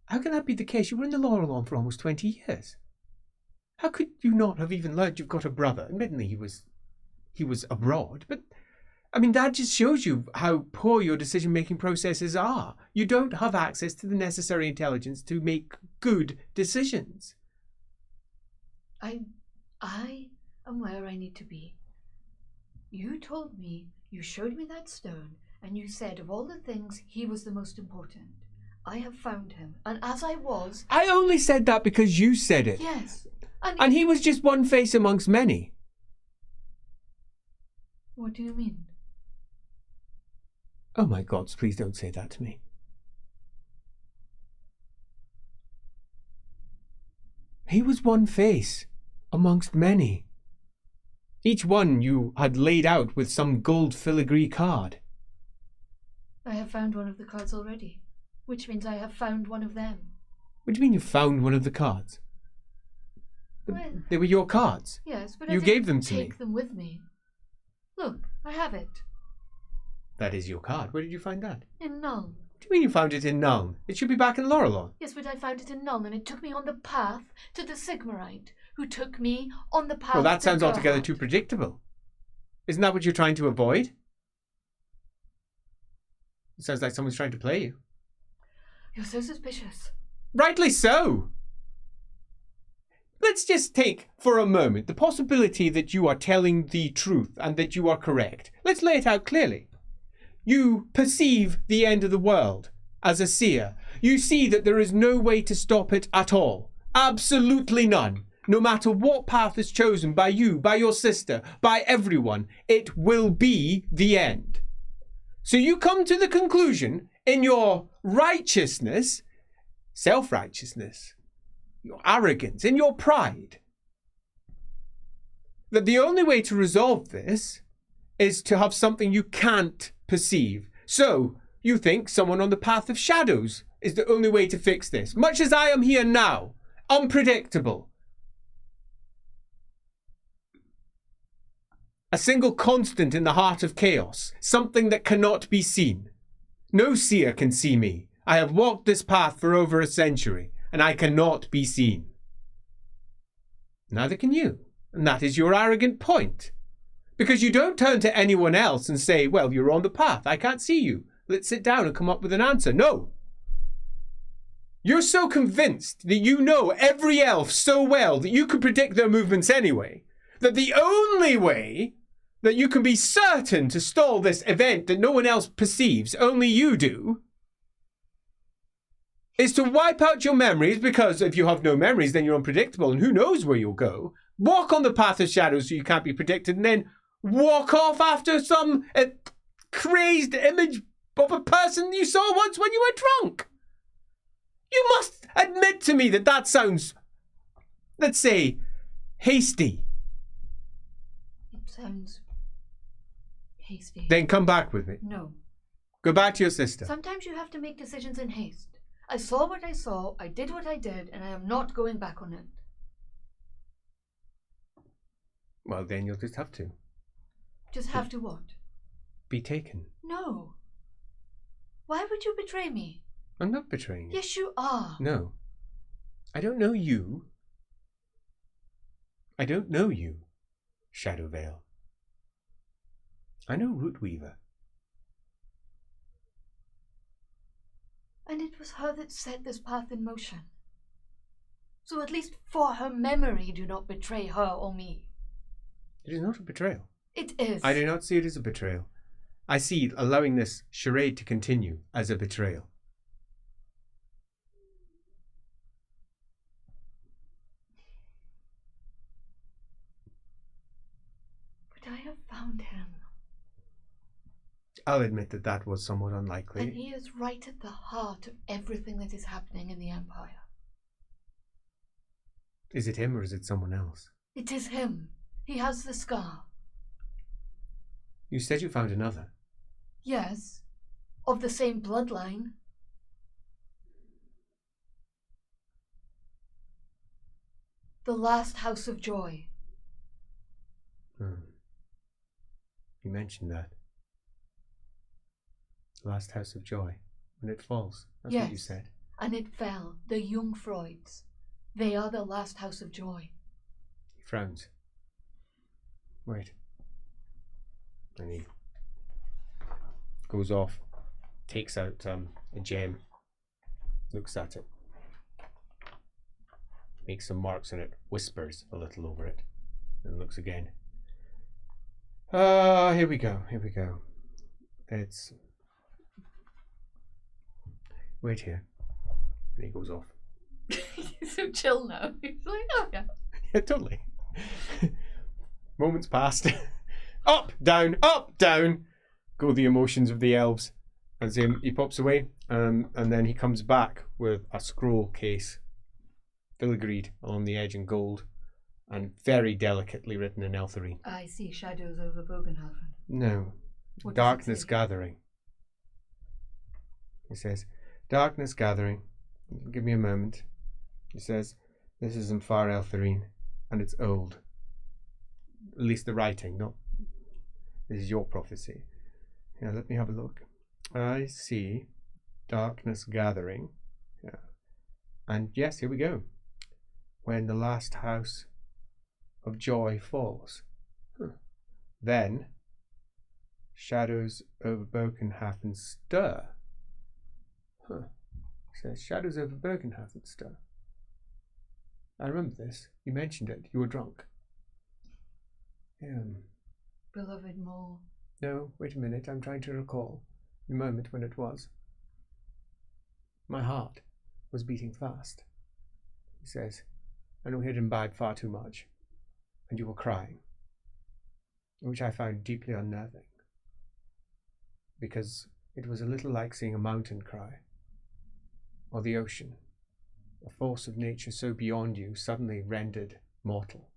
How can that be the case? You were in the Laurelon for almost 20 years. How could you not have even learned you've got a brother? Admittedly, he was abroad, but I mean, that just shows you how poor your decision-making processes are. You don't have access to the necessary intelligence to make good decisions. I am where I need to be. You told me, you showed me that stone, and you said of all the things, he was the most important. I have found him, and as I was... I only said that because you said it. Yes. And he was just one face amongst many. What do you mean? Oh my gods, please don't say that to me. He was one face amongst many. Each one you had laid out with some gold filigree card. I have found one of the cards already, which means I have found one of them. What do you mean you found one of the cards? Well, they were your cards. Yes, but you I gave them to me. Take them with me. Look, I have it. That is your card. Where did you find that? In Nuln. What do you mean you found it in Nuln? It should be back in Lorelon. Yes, but I found it in Nuln, and it took me on the path to the Sigmarite, who took me on the path. Well, that sounds to altogether Gerhardt. too predictable. Isn't that what you're trying to avoid? It sounds like someone's trying to play you. You're so suspicious. Rightly so. Let's just take for a moment the possibility that you are telling the truth and that you are correct. Let's lay it out clearly. You perceive the end of the world as a seer. You see that there is no way to stop it at all. Absolutely none. No matter what path is chosen by you, by your sister, by everyone, it will be the end. So you come to the conclusion in your righteousness, self-righteousness, your arrogance, in your pride, that the only way to resolve this is to have something you can't perceive. So you think someone on the path of shadows is the only way to fix this, much as I am here now, unpredictable. A single constant in the heart of chaos, something that cannot be seen. No seer can see me. I have walked this path for over a century, and I cannot be seen. Neither can you, and that is your arrogant point. Because you don't turn to anyone else and say, well, you're on the path, I can't see you. Let's sit down and come up with an answer. No. You're so convinced that you know every elf so well that you could predict their movements anyway, that the only way that you can be certain to stall this event that no one else perceives, only you do, is to wipe out your memories, because if you have no memories, then you're unpredictable, and who knows where you'll go. Walk on the path of shadows so you can't be predicted, and then walk off after some crazed image of a person you saw once when you were drunk. You must admit to me that that sounds, let's say, hasty. It sounds hasty. Then come back with me. No. Go back to your sister. Sometimes you have to make decisions in haste. I saw what I saw, I did what I did, and I am not going back on it. Well, then you'll just have to. Just have to what? Be taken. No. Why would you betray me? I'm not betraying you. Yes, you are. No. I don't know you. I don't know you, Shadowvale. I know Rootweaver. And it was her that set this path in motion. So at least for her memory, do not betray her or me. It is not a betrayal. It is. I do not see it as a betrayal. I see allowing this charade to continue as a betrayal. But I have found him. I'll admit that that was somewhat unlikely. And he is right at the heart of everything that is happening in the Empire. Is it him or is it someone else? It is him. He has the scar. You said you found another. Yes. Of the same bloodline. The last house of joy. You mentioned that. Last house of joy. When it falls. That's yes. What you said. And it fell. The Jungfreuds. They are the last house of joy. He frowns. Wait. And he goes off, takes out a gem, looks at it, makes some marks on it, whispers a little over it, and looks again. Here we go. It's... Wait here. And he goes off. He's so chill now. He's like, oh yeah. Yeah, totally. Moments passed. Up, down, go the emotions of the elves. As he pops away, and then he comes back with a scroll case filigreed along the edge in gold, and very delicately written in Eltharine. I see shadows over Bogenhafen. No. What does it Darkness say? gathering. He says, darkness gathering. Give me a moment. He says, this is in far Eltharine, and it's old. At least the writing, not... This is your prophecy. Yeah, let me have a look. I see darkness gathering. Yeah. And yes, here we go. When the last house of joy falls. Then shadows over Bogenhafen stir. It says shadows over Bogenhafen stir. I remember this. You mentioned it. You were drunk. Beloved Mole. No, wait a minute. I'm trying to recall the moment when it was. My heart was beating fast. He says, I know he had imbibed far too much, and you were crying, which I found deeply unnerving, because it was a little like seeing a mountain cry, or the ocean, a force of nature so beyond you suddenly rendered mortal.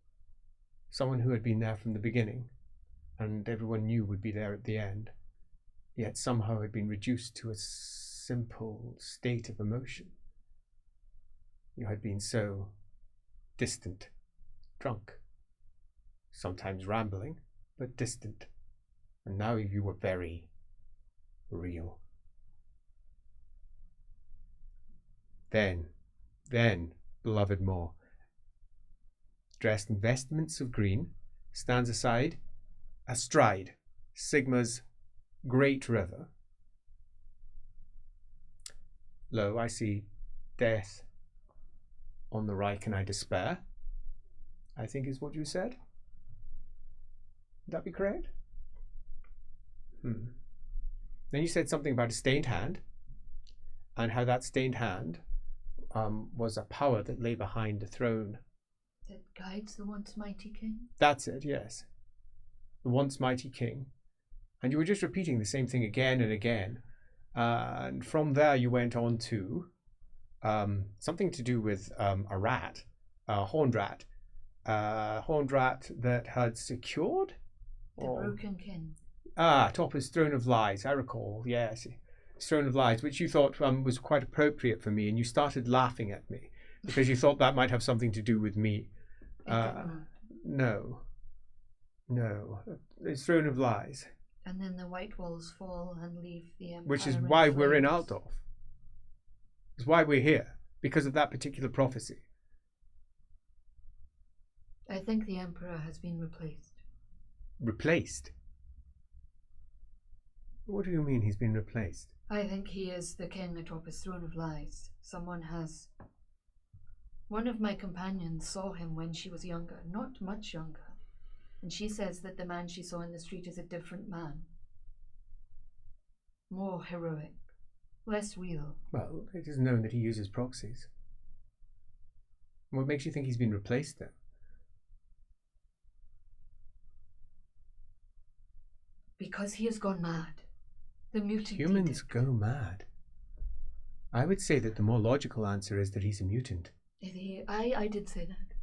Someone who had been there from the beginning, and everyone knew would be there at the end, yet somehow had been reduced to a simple state of emotion. You had been so distant, drunk, sometimes rambling, but distant, and now you were very real. Then, beloved Moor, dressed in vestments of green, stands aside, astride Sigma's great river. Lo, I see death on the right, and I despair, I think is what you said. Would that be correct? Then you said something about a stained hand, and how that stained hand was a power that lay behind the throne. That guides the once mighty king? That's it, yes. The once mighty king. And you were just repeating the same thing again and again. And from there you went on to something to do with a rat, a horned rat. Horned rat that had secured? The broken king. Atop his throne of lies, I recall, yes. His throne of lies, which you thought was quite appropriate for me, and you started laughing at me because you thought that might have something to do with me. No. His throne of lies. And then the white walls fall and leave the empire. Which is why we're in flames. Altdorf. It's why we're here, because of that particular prophecy. I think the emperor has been replaced. Replaced? What do you mean he's been replaced? I think he is the king atop his throne of lies. Someone has... One of my companions saw him when she was younger, not much younger. And she says that the man she saw in the street is a different man. More heroic, less real. Well, it is known that he uses proxies. What makes you think he's been replaced then? Because he has gone mad. The mutant Humans did it. go mad. I would say that the more logical answer is that he's a mutant. I did say that.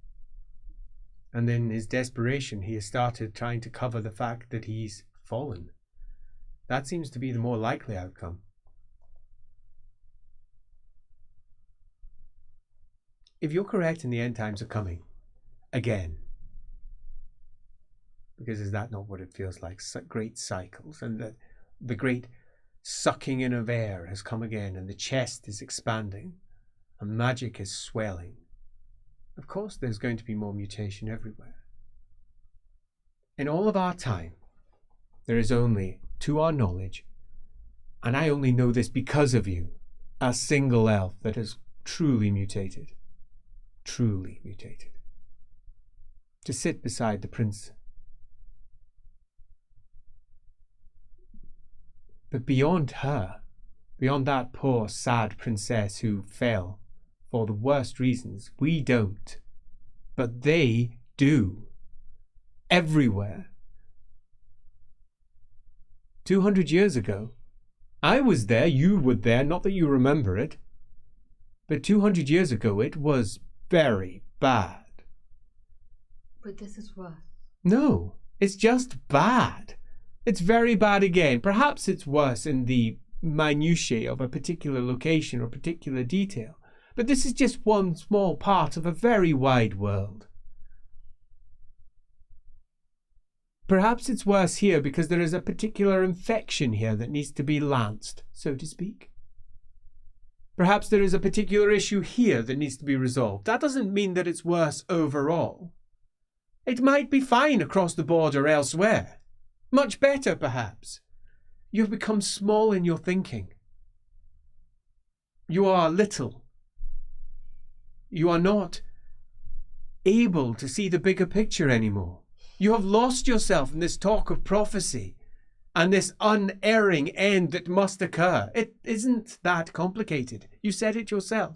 And in his desperation, he has started trying to cover the fact that he's fallen. That seems to be the more likely outcome. If you're correct and the end times are coming, again, because is that not what it feels like? Great cycles, and the great sucking in of air has come again, and the chest is expanding, and magic is swelling. Of course there's going to be more mutation everywhere. In all of our time, there is only, to our knowledge, and I only know this because of you, a single elf that has truly mutated. Truly mutated. To sit beside the prince. But beyond her, beyond that poor, sad princess who fell for the worst reasons, we don't. But they do. Everywhere. 200 years ago, I was there, you were there, not that you remember it, but 200 years ago it was very bad. But this is worse. No, it's just bad. It's very bad again. Perhaps it's worse in the minutiae of a particular location or particular detail. But this is just one small part of a very wide world. Perhaps it's worse here because there is a particular infection here that needs to be lanced, so to speak. Perhaps there is a particular issue here that needs to be resolved. That doesn't mean that it's worse overall. It might be fine across the border elsewhere. Much better, perhaps. You've become small in your thinking. You are little. You are not able to see the bigger picture anymore. You have lost yourself in this talk of prophecy and this unerring end that must occur. It isn't that complicated. You said it yourself.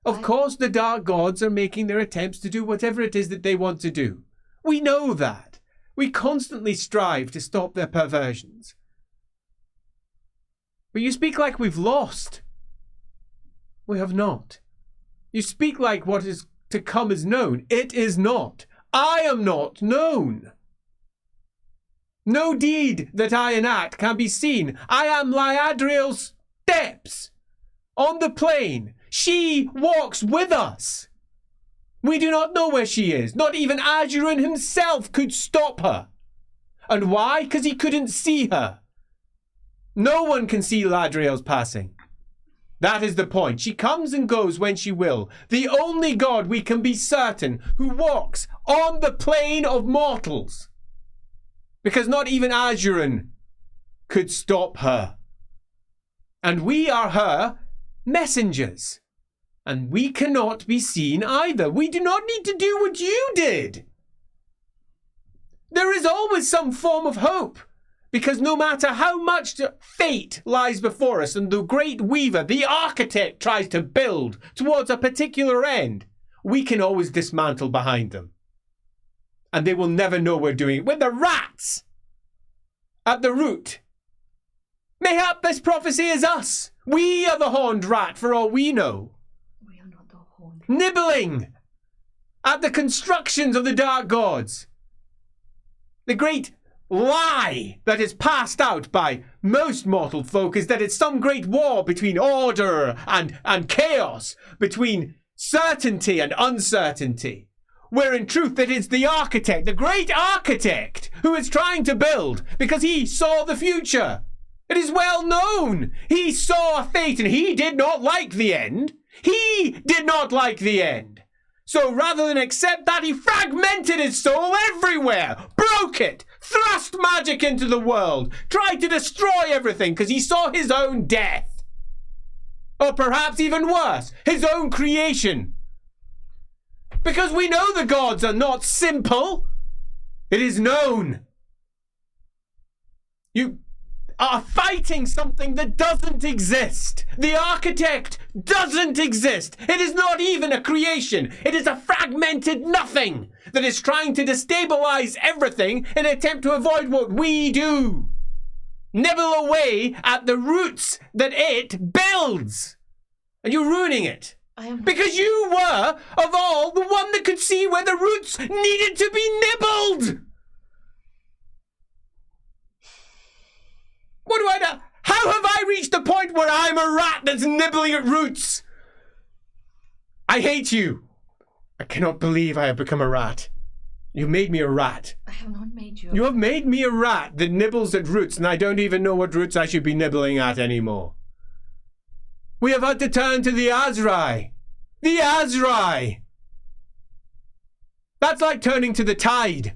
Of course, the dark gods are making their attempts to do whatever it is that they want to do. We know that. We constantly strive to stop their perversions. But you speak like we've lost. We have not. You speak like what is to come is known. It is not. I am not known. No deed that I enact can be seen. I am Liadriel's steps on the plain. She walks with us. We do not know where she is. Not even Azurin himself could stop her. And why? Because he couldn't see her. No one can see Ladriel's passing. That is the point. She comes and goes when she will. The only god we can be certain who walks on the plane of mortals. Because not even Azurin could stop her. And we are her messengers. And we cannot be seen either. We do not need to do what you did. There is always some form of hope. Because no matter how much fate lies before us and the great weaver, the architect, tries to build towards a particular end, we can always dismantle behind them. And they will never know we're doing it. We're the rats at the root. Mayhap this prophecy is us. We are the horned rat for all we know. We are not the horned rat. Nibbling at the constructions of the dark gods. The great lie that is passed out by most mortal folk is that it's some great war between order and chaos, between certainty and uncertainty, where in truth it is the architect, the great architect, who is trying to build because he saw the future. It is well known. He saw a fate and he did not like the end. He did not like the end. So rather than accept that, he fragmented his soul everywhere, broke it, thrust magic into the world, tried to destroy everything because he saw his own death. Or perhaps even worse, his own creation. Because we know the gods are not simple. It is known. You are fighting something that doesn't exist. The architect doesn't exist. It is not even a creation. It is a fragmented nothing that is trying to destabilize everything in an attempt to avoid what we do. Nibble away at the roots that it builds. And you're ruining it. Because you were, of all, the one that could see where the roots needed to be nibbled. What do I know? How have I reached the point where I'm a rat that's nibbling at roots? I hate you. I cannot believe I have become a rat. You made me a rat. I have not made you. You have made me a rat that nibbles at roots, and I don't even know what roots I should be nibbling at anymore. We have had to turn to the Azrai. The Azrai. That's like turning to the tide.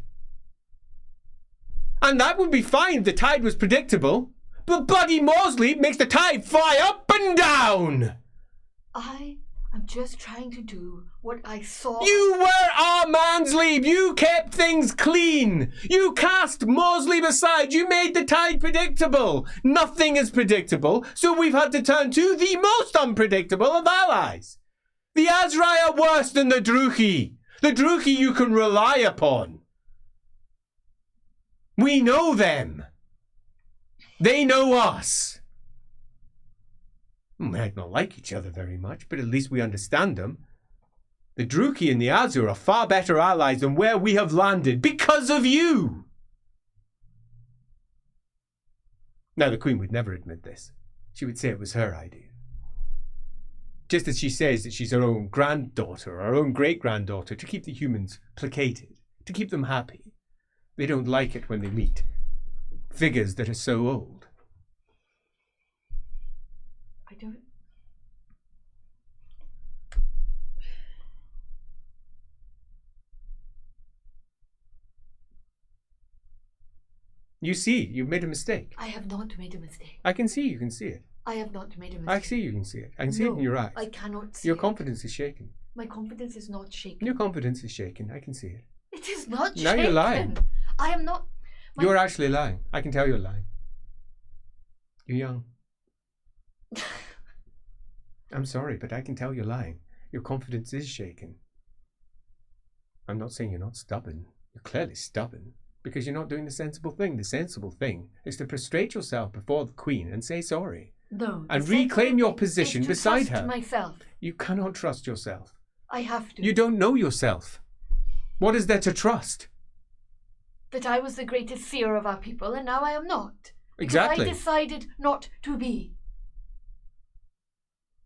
And that would be fine if the tide was predictable. But Buddy Mosley makes the tide fly up and down. I am just trying to do what I saw. You were our Mansleib. You kept things clean. You cast Mosley aside. You made the tide predictable. Nothing is predictable, so we've had to turn to the most unpredictable of allies. The Azrai are worse than the Druchi. The Druchi you can rely upon. We know them. They know us. We might not like each other very much, but at least we understand them. The Druki and the Azur are far better allies than where we have landed because of you. Now, the Queen would never admit this. She would say it was her idea. Just as she says that she's her own granddaughter, or her own great-granddaughter, to keep the humans placated, to keep them happy. They don't like it when they meet figures that are so old. I don't... You see, you've made a mistake. I have not made a mistake. I can see you can see it. I have not made a mistake. I see you can see it. I can see it in your eyes. I cannot see Your it. confidence is shaken. My confidence is not shaken. Your confidence is shaken. I can see it. It is not Now shaken. you're lying. I am not... You're actually lying. I can tell you're lying. You're young. I'm sorry, but I can tell you're lying. Your confidence is shaken. I'm not saying you're not stubborn. You're clearly stubborn because you're not doing the sensible thing. The sensible thing is to prostrate yourself before the Queen and say sorry. No. And reclaim your position is to beside trust her. Myself. You cannot trust yourself. I have to. You don't know yourself. What is there to trust? That I was the greatest seer of our people, and now I am not. Exactly. I decided not to be.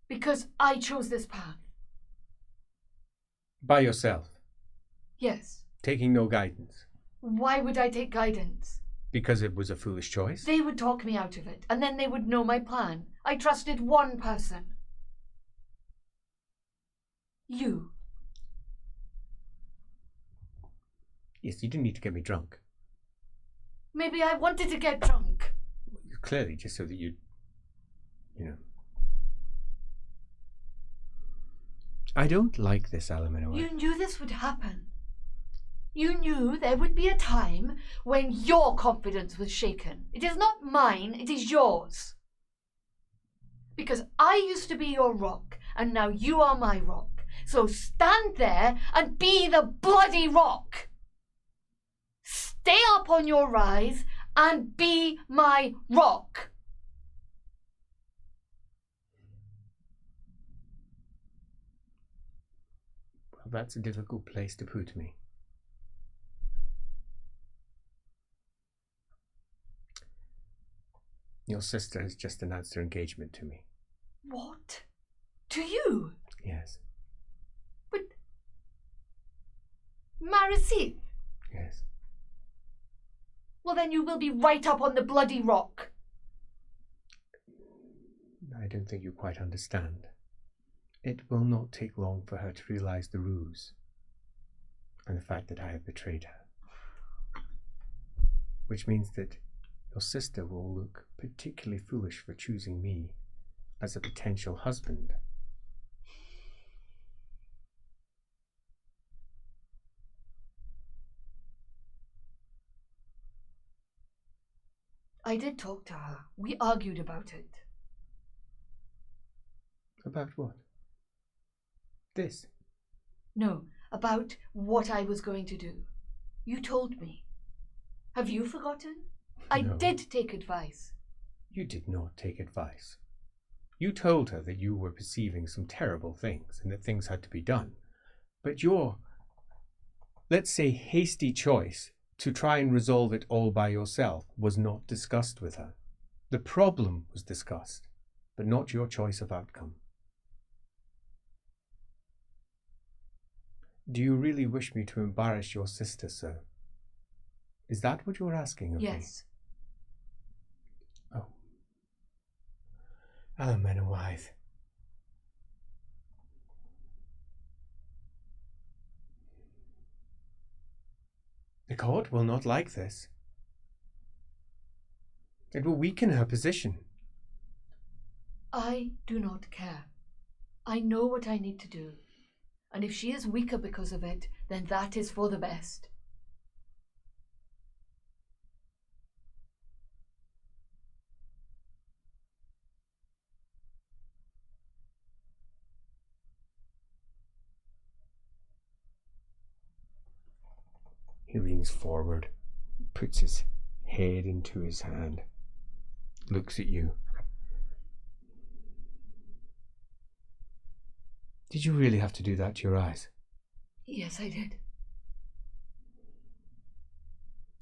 Because I chose this path. By yourself. Yes. Taking no guidance. Why would I take guidance? Because it was a foolish choice. They would talk me out of it, and then they would know my plan. I trusted one person. You. Yes, you didn't need to get me drunk. Maybe I wanted to get drunk. Clearly, just so that you know. I don't like this, Alamennowyth. You knew this would happen. You knew there would be a time when your confidence was shaken. It is not mine, it is yours. Because I used to be your rock, and now you are my rock. So stand there and be the bloody rock. Stay up on your rise and be my rock. Well, that's a difficult place to put me. Your sister has just announced her engagement to me. What? To you? Yes. But... Marasith? Yes. Well, then you will be right up on the bloody rock. I don't think you quite understand. It will not take long for her to realize the ruse and the fact that I have betrayed her. Which means that your sister will look particularly foolish for choosing me as a potential husband. I did talk to her. We argued about it. About what? This? No, about what I was going to do. You told me. Have you forgotten? I No. did take advice. You did not take advice. You told her that you were perceiving some terrible things and that things had to be done. But your, let's say, hasty choice to try and resolve it all by yourself was not discussed with her. The problem was discussed, but not your choice of outcome. Do you really wish me to embarrass your sister, sir? Is that what you're asking of me? Yes. Oh. Alamennowyth. The court will not like this. It will weaken her position. I do not care. I know what I need to do. And if she is weaker because of it, then that is for the best. He leans forward, puts his head into his hand, looks at you. Did you really have to do that to your eyes? Yes, I did.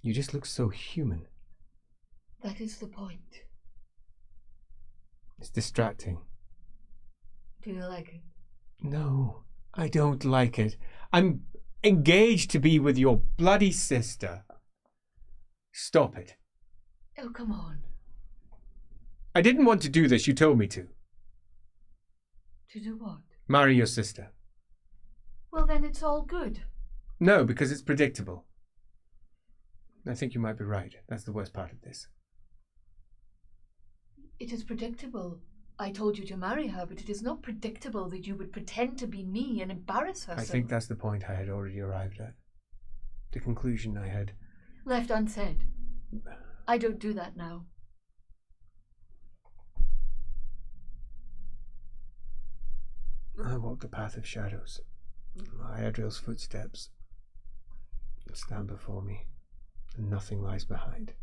You just look so human. That is the point. It's distracting. Do you like it? No, I don't like it. I'm engaged to be with your bloody sister. Stop it. Oh, come on. I didn't want to do this, you told me to. To do what? Marry your sister. Well, then it's all good. No, because it's predictable. I think you might be right. That's the worst part of this. It is predictable. I told you to marry her, but it is not predictable that you would pretend to be me and embarrass her. I think that's the point I had already arrived at. The conclusion I had left unsaid. I don't do that now. I walk the path of shadows. Adriel's footsteps stand before me, and nothing lies behind.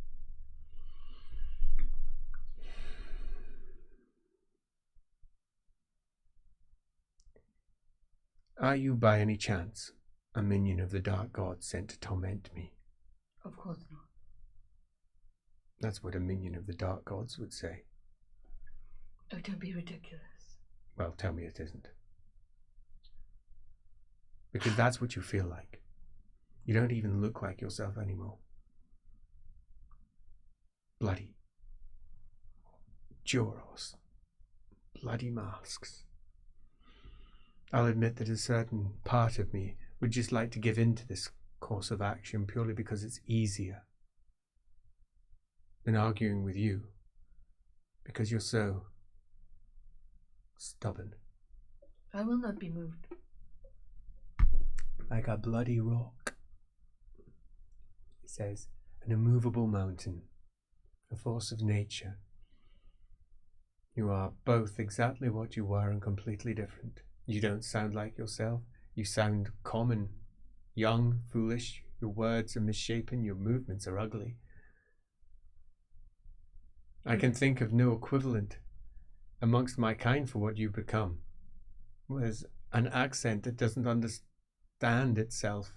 Are you by any chance a minion of the dark god sent to torment me? Of course not. That's what a minion of the dark gods would say. Oh, don't be ridiculous. Well, tell me it isn't. Because that's what you feel like. You don't even look like yourself anymore. Bloody Joros. Bloody masks. I'll admit that a certain part of me would just like to give in to this course of action purely because it's easier than arguing with you, because you're so stubborn. I will not be moved. Like a bloody rock. He says, an immovable mountain, a force of nature. You are both exactly what you were and completely different. You don't sound like yourself. You sound common, young, foolish. Your words are misshapen. Your movements are ugly. I can think of no equivalent amongst my kind for what you've become. There's an accent that doesn't understand itself,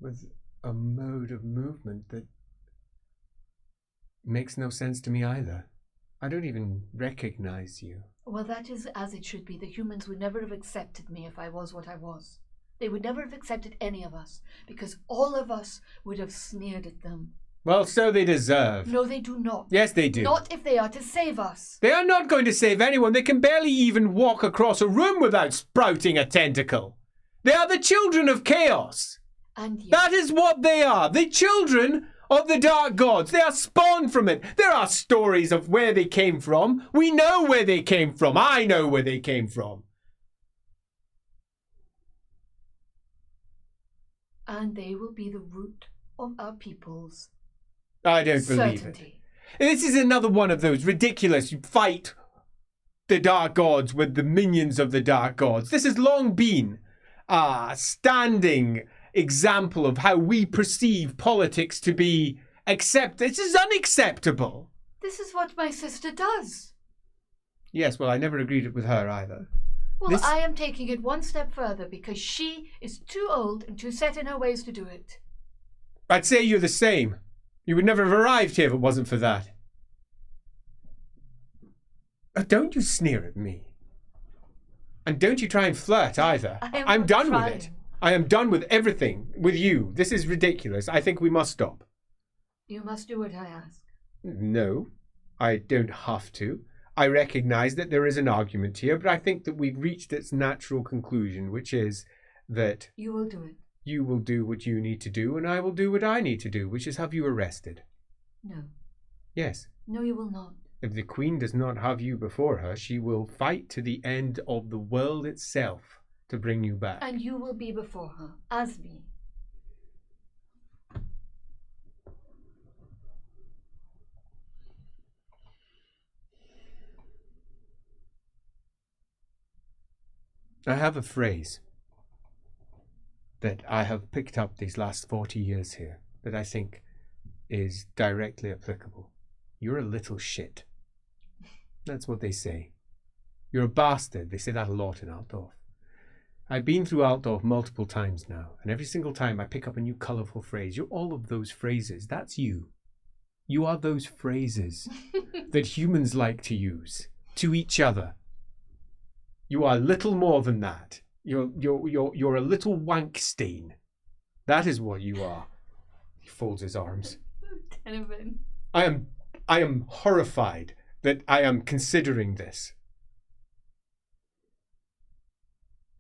with a mode of movement that makes no sense to me either. I don't even recognize you. Well, that is as it should be. The humans would never have accepted me if I was what I was. They would never have accepted any of us, because all of us would have sneered at them. Well, so they deserve. No, they do not. Yes, they do. Not if they are to save us. They are not going to save anyone. They can barely even walk across a room without sprouting a tentacle. They are the children of chaos. And yet, that is what they are. The children of the dark gods. They are spawned from it. There are stories of where they came from. We know where they came from. I know where they came from. And they will be the root of our people's I don't believe certainty. it. This is another one of those ridiculous, you fight the dark gods with the minions of the dark gods. This has long been a standing example of how we perceive politics to be accepted. This is unacceptable. This is what my sister does. Yes, well, I never agreed with her either. Well, I am taking it one step further because she is too old and too set in her ways to do it. I'd say you're the same. You would never have arrived here if it wasn't for that. Don't you sneer at me. And don't you try and flirt either. I'm done with it. I am done with everything with you. This is ridiculous. I think we must stop. You must do what I ask. No, I don't have to. I recognize that there is an argument here, but I think that we've reached its natural conclusion, which is that you will do it. You will do what you need to do, and I will do what I need to do, which is have you arrested. No. Yes. No, you will not. If the Queen does not have you before her, she will fight to the end of the world itself to bring you back. And you will be before her, as me. I have a phrase that I have picked up these last 40 years here that I think is directly applicable. You're a little shit. That's what they say. You're a bastard. They say that a lot in Altdorf. I've been through Altdorf multiple times now, and every single time I pick up a new colourful phrase. You're all of those phrases. That's you. You are those phrases that humans like to use to each other. You are little more than that. You're a little wank stain. That is what you are. He folds his arms. I am horrified that I am considering this.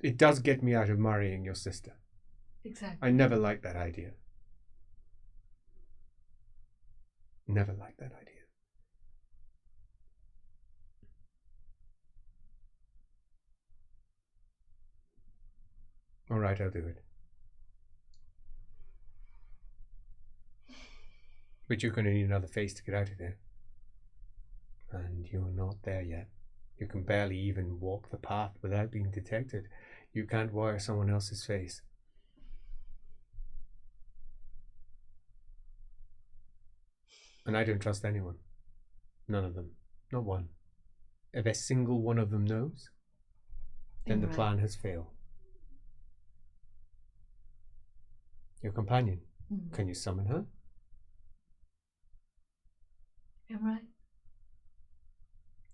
It does get me out of marrying your sister. Exactly. I never liked that idea. Never liked that idea. All right, I'll do it. But you're going to need another face to get out of there. And you're not there yet. You can barely even walk the path without being detected. You can't wire someone else's face. And I don't trust anyone. None of them. Not one. If a single one of them knows, then the plan has failed. Your companion, can you summon her? Imrai?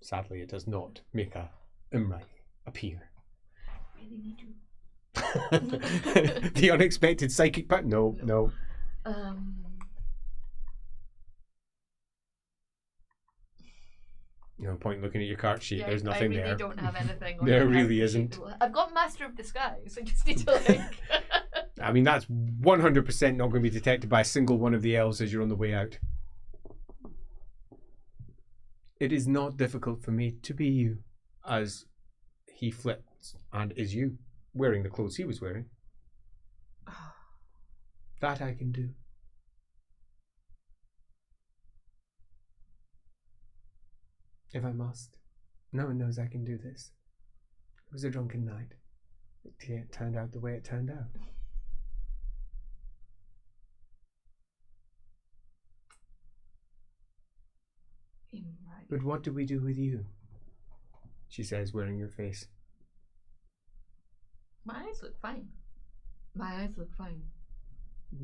Sadly, it does not make a Imrai appear. Really need to. The unexpected psychic part? No. No point looking at your card sheet. There's nothing there. I really don't have anything. There really isn't. I've got Master of Disguise. I just need to like. I mean, that's 100% not going to be detected by a single one of the elves as you're on the way out. It is not difficult for me to be you, as he flips and is you, wearing the clothes he was wearing. That I can do. If I must. No one knows I can do this. It was a drunken night. It turned out the way it turned out. But what do we do with you? She says, wearing your face. My eyes look fine. My eyes look fine.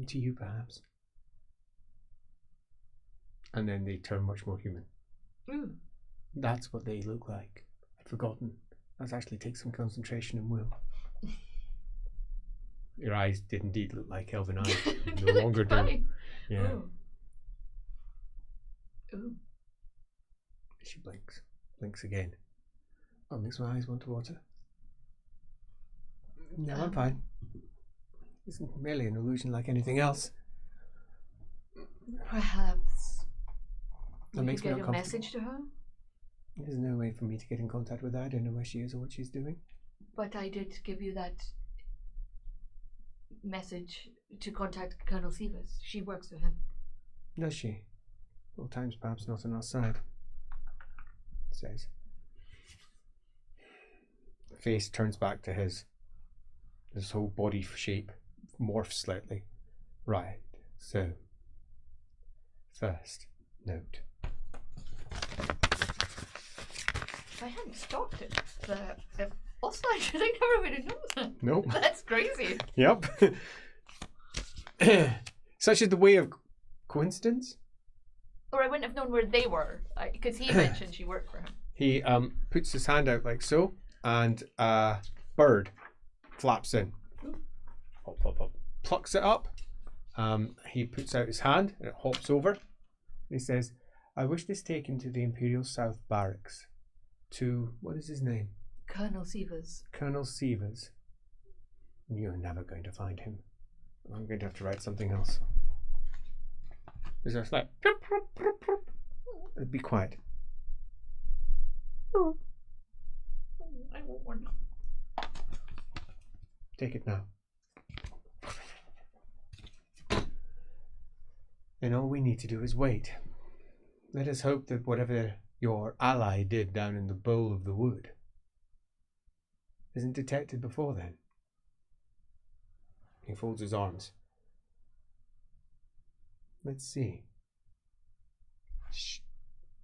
To you, perhaps. And then they turn much more human. Ooh. That's what they look like. I'd forgotten. That actually takes some concentration and will. Your eyes did indeed look like elven eyes. No longer do. Yeah. Ooh. Ooh. She blinks. Blinks again. Oh, makes my eyes want to water. No, I'm fine. It's merely an illusion like anything else. Perhaps. That makes me get a uncomfortable. message to her? There's no way for me to get in contact with her. I don't know where she is or what she's doing. But I did give you that message to contact Colonel Sivas. She works for him. Does she? Well, time's perhaps not on our side. Says. The face turns back to his. His whole body shape morphs slightly. Right, so. First note. If I hadn't stopped it, also I never would have known that. Nope. That's crazy. Yep. Such is the way of coincidence. Or I wouldn't have known where they were, because he mentioned she worked for him. He puts his hand out like so, and a bird flaps in. Hop, hop, hop. Plucks it up. He puts out his hand, and it hops over. He says, I wish this taken to the Imperial South Barracks. To, what is his name? Colonel Sivas. Colonel Sivas. You're never going to find him. I'm going to have to write something else. Is there like, be quiet. I want one. Take it now. And all we need to do is wait. Let us hope that whatever your ally did down in the bowl of the wood isn't detected before then. He folds his arms. Let's see. Shh.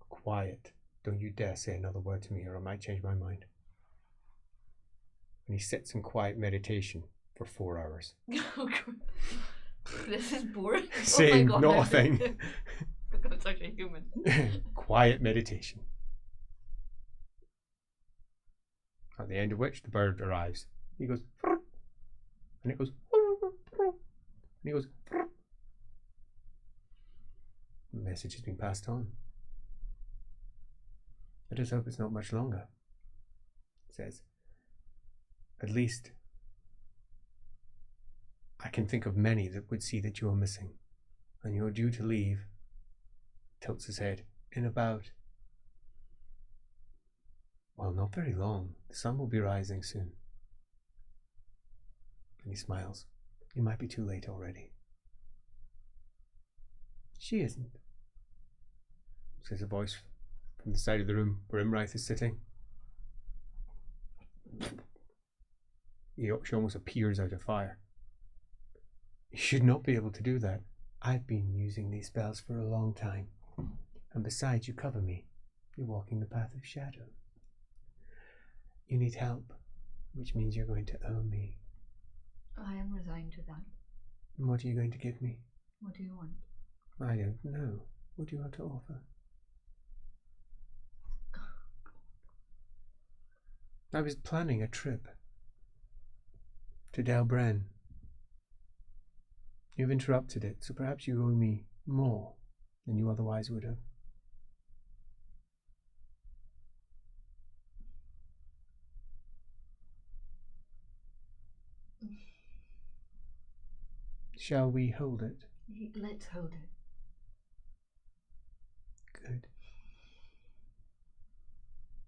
Quiet. Don't you dare say another word to me or I might change my mind. and he sits in quiet meditation for 4 hours. This is boring. Saying oh my God, not a thing. Become such a human. Quiet meditation. At the end of which the bird arrives. He goes, and it goes, and he goes. The message has been passed on. I just hope it's not much longer. It says, at least I can think of many that would see that you are missing, and you are due to leave, tilts his head, in about, well, not very long. The sun will be rising soon. And he smiles. You might be too late already. She isn't, says a voice from the side of the room where Imrovyth is sitting. She almost appears out of fire. You should not be able to do that. I've been using these spells for a long time. And besides, you cover me. You're walking the path of shadow. You need help, which means you're going to owe me. I am resigned to that. And what are you going to give me? What do you want? I don't know. What do you have to offer? I was planning a trip to Delbren. You've interrupted it, so perhaps you owe me more than you otherwise would have. Shall we hold it? Let's hold it. Good.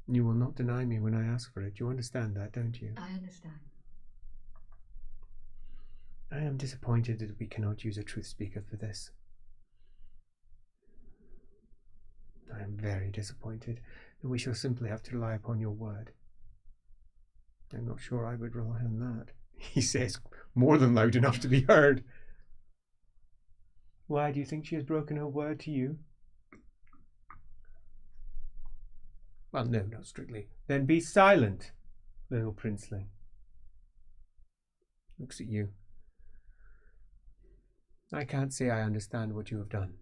You will not deny me when I ask for it. You understand that, don't you? I understand. I am disappointed that we cannot use a truth speaker for this. I am very disappointed that we shall simply have to rely upon your word. I'm not sure I would rely on that, he says, more than loud enough to be heard. Why do you think she has broken her word to you? Well, no, not strictly. Then be silent, little princeling. Looks at you. I can't say I understand what you have done.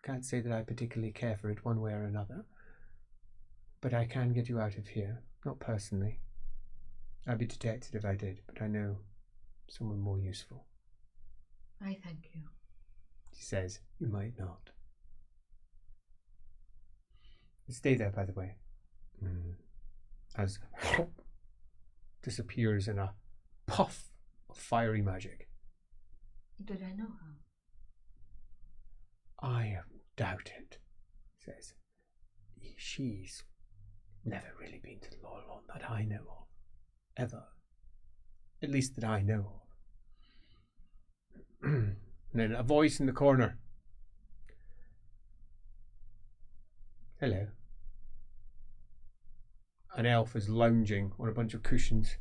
Can't say that I particularly care for it one way or another. But I can get you out of here. Not personally. I'd be detected if I did, but I know someone more useful. I thank you. She says, you might not. Stay there, by the way. As disappears in a puff of fiery magic. Did I know her? I doubt it, says. She's never really been to Lawhammer that I know of. Ever. At least that I know of. And then a voice in the corner. Hello. An elf is lounging on a bunch of cushions.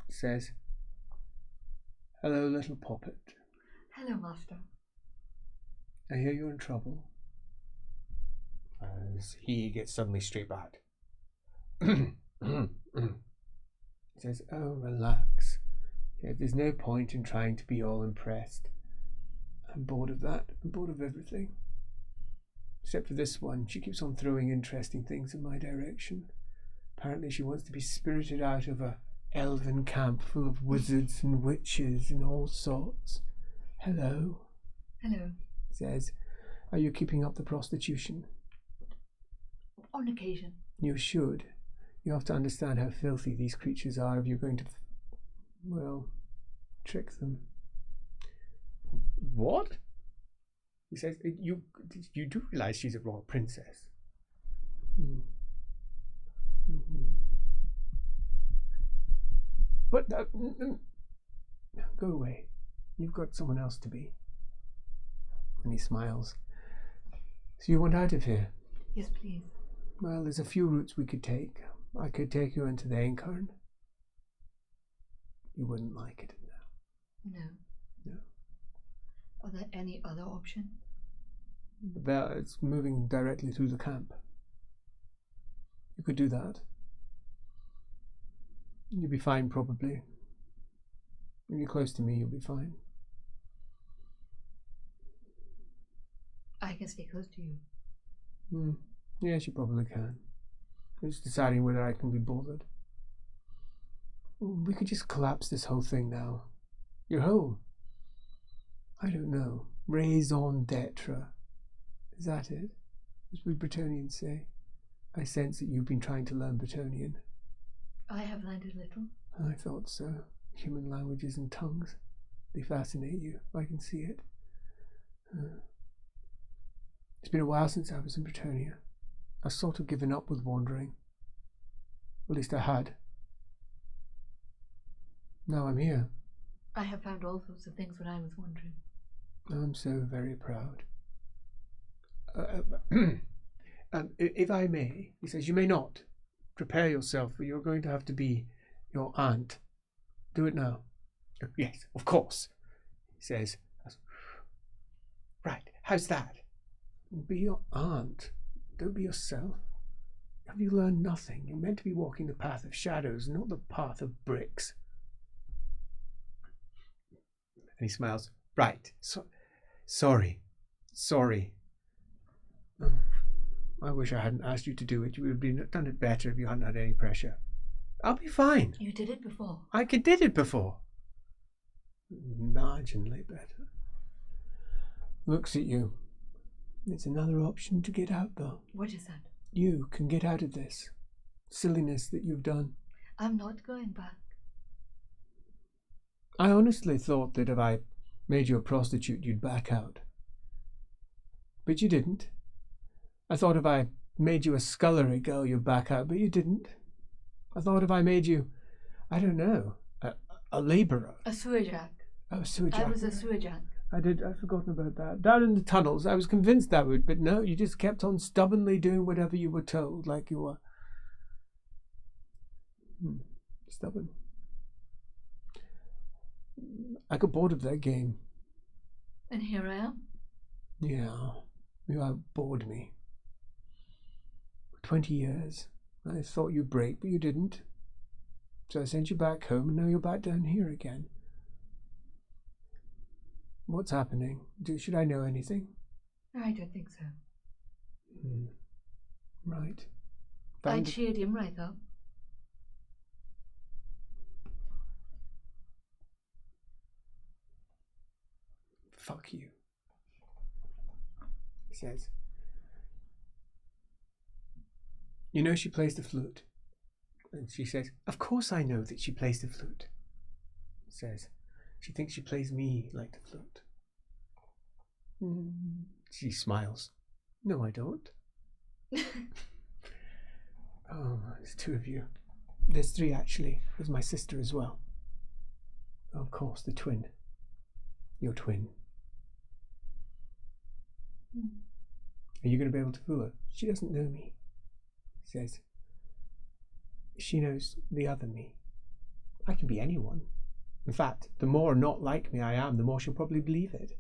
It says, hello, little poppet. Hello, master. I hear you're in trouble. As he gets suddenly straight back. He says, oh, relax. There's no point in trying to be all impressed. I'm bored of that. I'm bored of everything. Except for this one. She keeps on throwing interesting things in my direction. Apparently she wants to be spirited out of a elven camp full of wizards and witches and all sorts. Hello. Hello. Says, are you keeping up the prostitution? On occasion. You should. You have to understand how filthy these creatures are if you're going to, well, trick them. What? He says, you do realize she's a royal princess. But go away. You've got someone else to be. And he smiles. So you want out of here? Yes, please. Well, there's a few routes we could take. I could take you into the Enclave. You wouldn't like it now. No. No. Are there any other options? It's moving directly through the camp. You could do that. You'll be fine, probably. When you're close to me, you'll be fine. I can stay close to you. Yes, you probably can. I'm just deciding whether I can be bothered. We could just collapse this whole thing now. Your whole, I don't know, raison d'etre. Is that it? As would Bretonians say. I sense that you've been trying to learn Bretonian. I have learned a little. I thought so. Human languages and tongues. They fascinate you. I can see it. It's been a while since I was in Bretonia. I've sort of given up with wandering. At least I had. Now I'm here. I have found all sorts of things when I was wandering. I'm so very proud. If I may, he says, you may not. Prepare yourself, for you're going to have to be your aunt. Do it now. Yes, of course, he says. Right, how's that? Be your aunt. Don't be yourself. Have you learned nothing? You're meant to be walking the path of shadows, not the path of bricks. And he smiles. Right. Sorry. I wish I hadn't asked you to do it. You would have done it better if you hadn't had any pressure. I'll be fine. You did it before. I did it before. Marginally better. Looks at you. It's another option to get out, though. What is that? You can get out of this silliness that you've done. I'm not going back. I honestly thought that if I made you a prostitute, you'd back out. But you didn't. I thought if I made you a scullery girl, you'd back out, but you didn't. I thought if I made you, I don't know, a labourer. A sewer jack. Oh, a sewer jack. I was a sewer jack. I'd forgotten about that. Down in the tunnels, I was convinced that would, but no, you just kept on stubbornly doing whatever you were told, like you were. Stubborn. I got bored of that game. And here I am. Yeah, you outbored me. For 20 years. I thought you'd break, but you didn't. So I sent you back home, and now you're back down here again. What's happening? Should I know anything? I don't think so. Right. I cheered him right up. Fuck you, he says. You know she plays the flute. And she says, of course I know that she plays the flute. He says, she thinks she plays me like the flute. She smiles. No, I don't. Oh, there's two of you. There's three, actually. There's my sister as well. Of course, the twin. Your twin. Are you going to be able to fool her? She doesn't know me. He says, she knows the other me. I can be anyone. In fact, the more not like me I am, the more she'll probably believe it.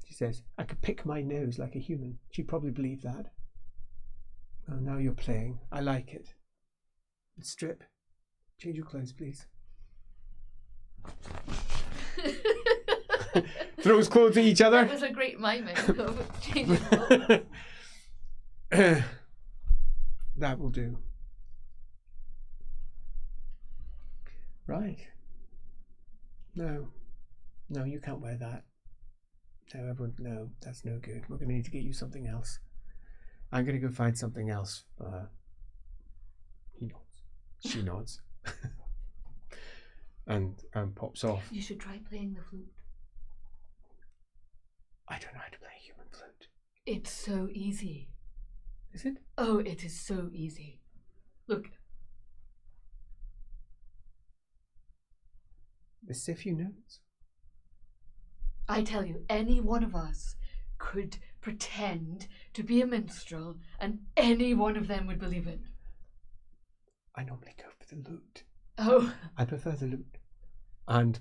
She says, I could pick my nose like a human. She'd probably believe that. Oh, now you're playing. I like it. Strip. Change your clothes, please. Throws clothes at each other. That was a great miming of changing clothes. That will do. Right. No, you can't wear that. No, everyone, no, that's no good. We're going to need to get you something else. I'm going to go find something else for her. He nods. She nods. and pops off. You should try playing the flute. I don't know how to play a human flute. It's so easy. Is it? Oh, it is so easy. Look. There's a few notes. I tell you, any one of us could pretend to be a minstrel and any one of them would believe it. I normally go for the lute. Oh. I prefer the lute. And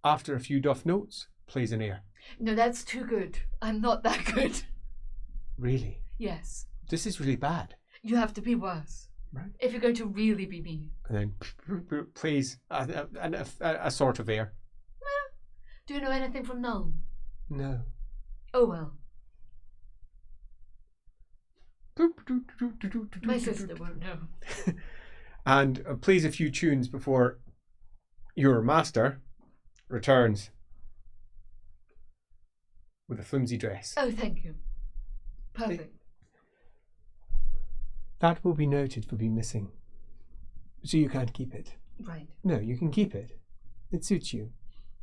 after a few doff notes, plays an air. No, that's too good. I'm not that good. Really? Yes. This is really bad. You have to be worse. Right. If you're going to really be mean. And then, please, a sort of air. Do you know anything from Nuln? No. Oh well. My sister won't know. And plays a few tunes before your master returns with a flimsy dress. Oh, thank you. Perfect. That will be noted for being missing. So you can't keep it. Right. No, you can keep it. It suits you.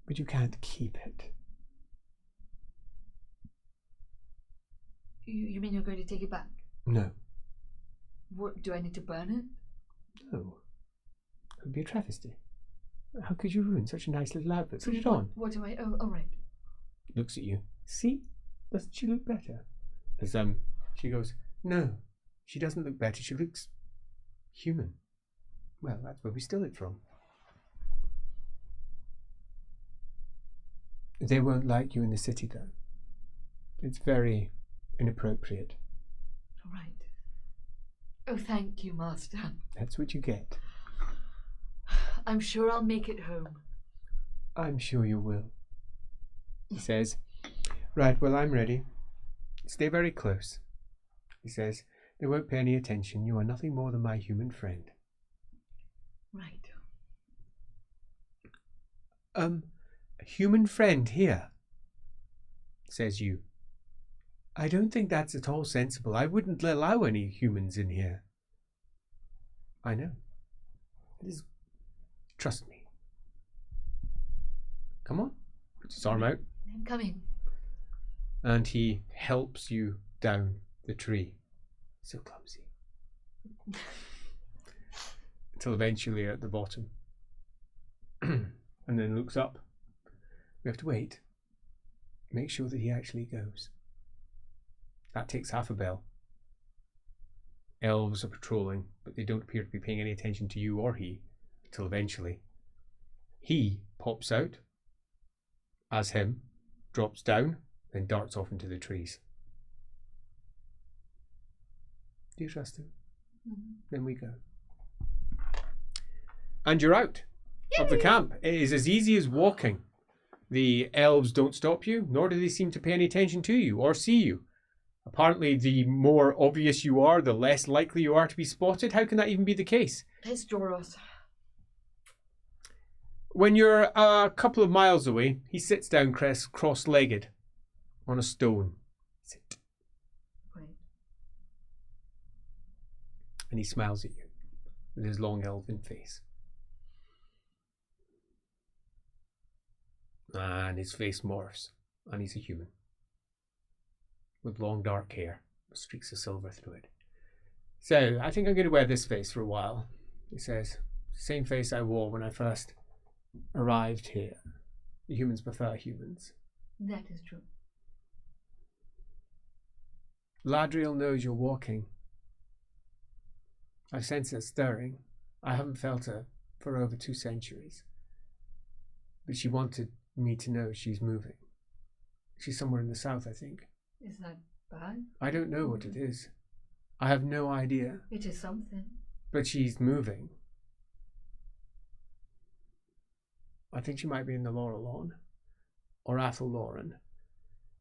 But you can't keep it. You mean you're going to take it back? No. What, do I need to burn it? No. It would be a travesty. How could you ruin such a nice little outfit? Put it on. What am I? Oh, right. Looks at you. See? Doesn't she look better? As she goes, no, she doesn't look better. She looks human. Well, that's where we steal it from. They won't like you in the city, though. It's very inappropriate. Right. Oh, thank you, Master. That's what you get. I'm sure I'll make it home. I'm sure you will. He says, right, well, I'm ready. Stay very close. He says, they won't pay any attention. You are nothing more than my human friend. Right. A human friend here, says you. I don't think that's at all sensible. I wouldn't allow any humans in here. I know. It is. Trust me. Come on. Puts his arm out. I'm coming. And he helps you down the tree. So clumsy. Until eventually you're at the bottom. And then looks up. We have to wait. Make sure that he actually goes. That takes half a bell. Elves are patrolling, but they don't appear to be paying any attention to you or he, until eventually he pops out as him, drops down, then darts off into the trees. Do you trust him? Mm-hmm. Then we go. And you're out of the camp. It is as easy as walking. The elves don't stop you, nor do they seem to pay any attention to you or see you. Apparently, the more obvious you are, the less likely you are to be spotted. How can that even be the case? It's Joros. When you're a couple of miles away, he sits down cross-legged on a stone. Sit. Right. And he smiles at you with his long elven face. And his face morphs, and he's a human. With long dark hair, with streaks of silver through it. So, I think I'm going to wear this face for a while. He says, same face I wore when I first arrived here. The humans prefer humans. That is true. Ladriel knows you're walking. I sense it stirring. I haven't felt her for over 2 centuries. But she wanted me to know she's moving. She's somewhere in the south, I think. Is that bad? I don't know what it is. I have no idea. It is something. But she's moving. I think she might be in the Laurel Lawn. Or Athel Lauren.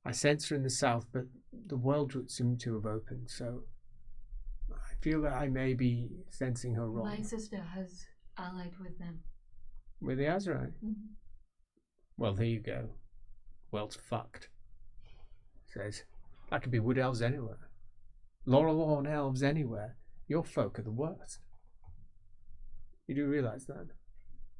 I sense her in the south, but the world route seemed to have opened, so I feel that I may be sensing her wrong. My sister has allied with them. With the Azrai? Mm-hmm. Well, there you go. World's fucked. Says, that could be wood elves anywhere. Laurel Lawn elves anywhere. Your folk are the worst. You do realise that?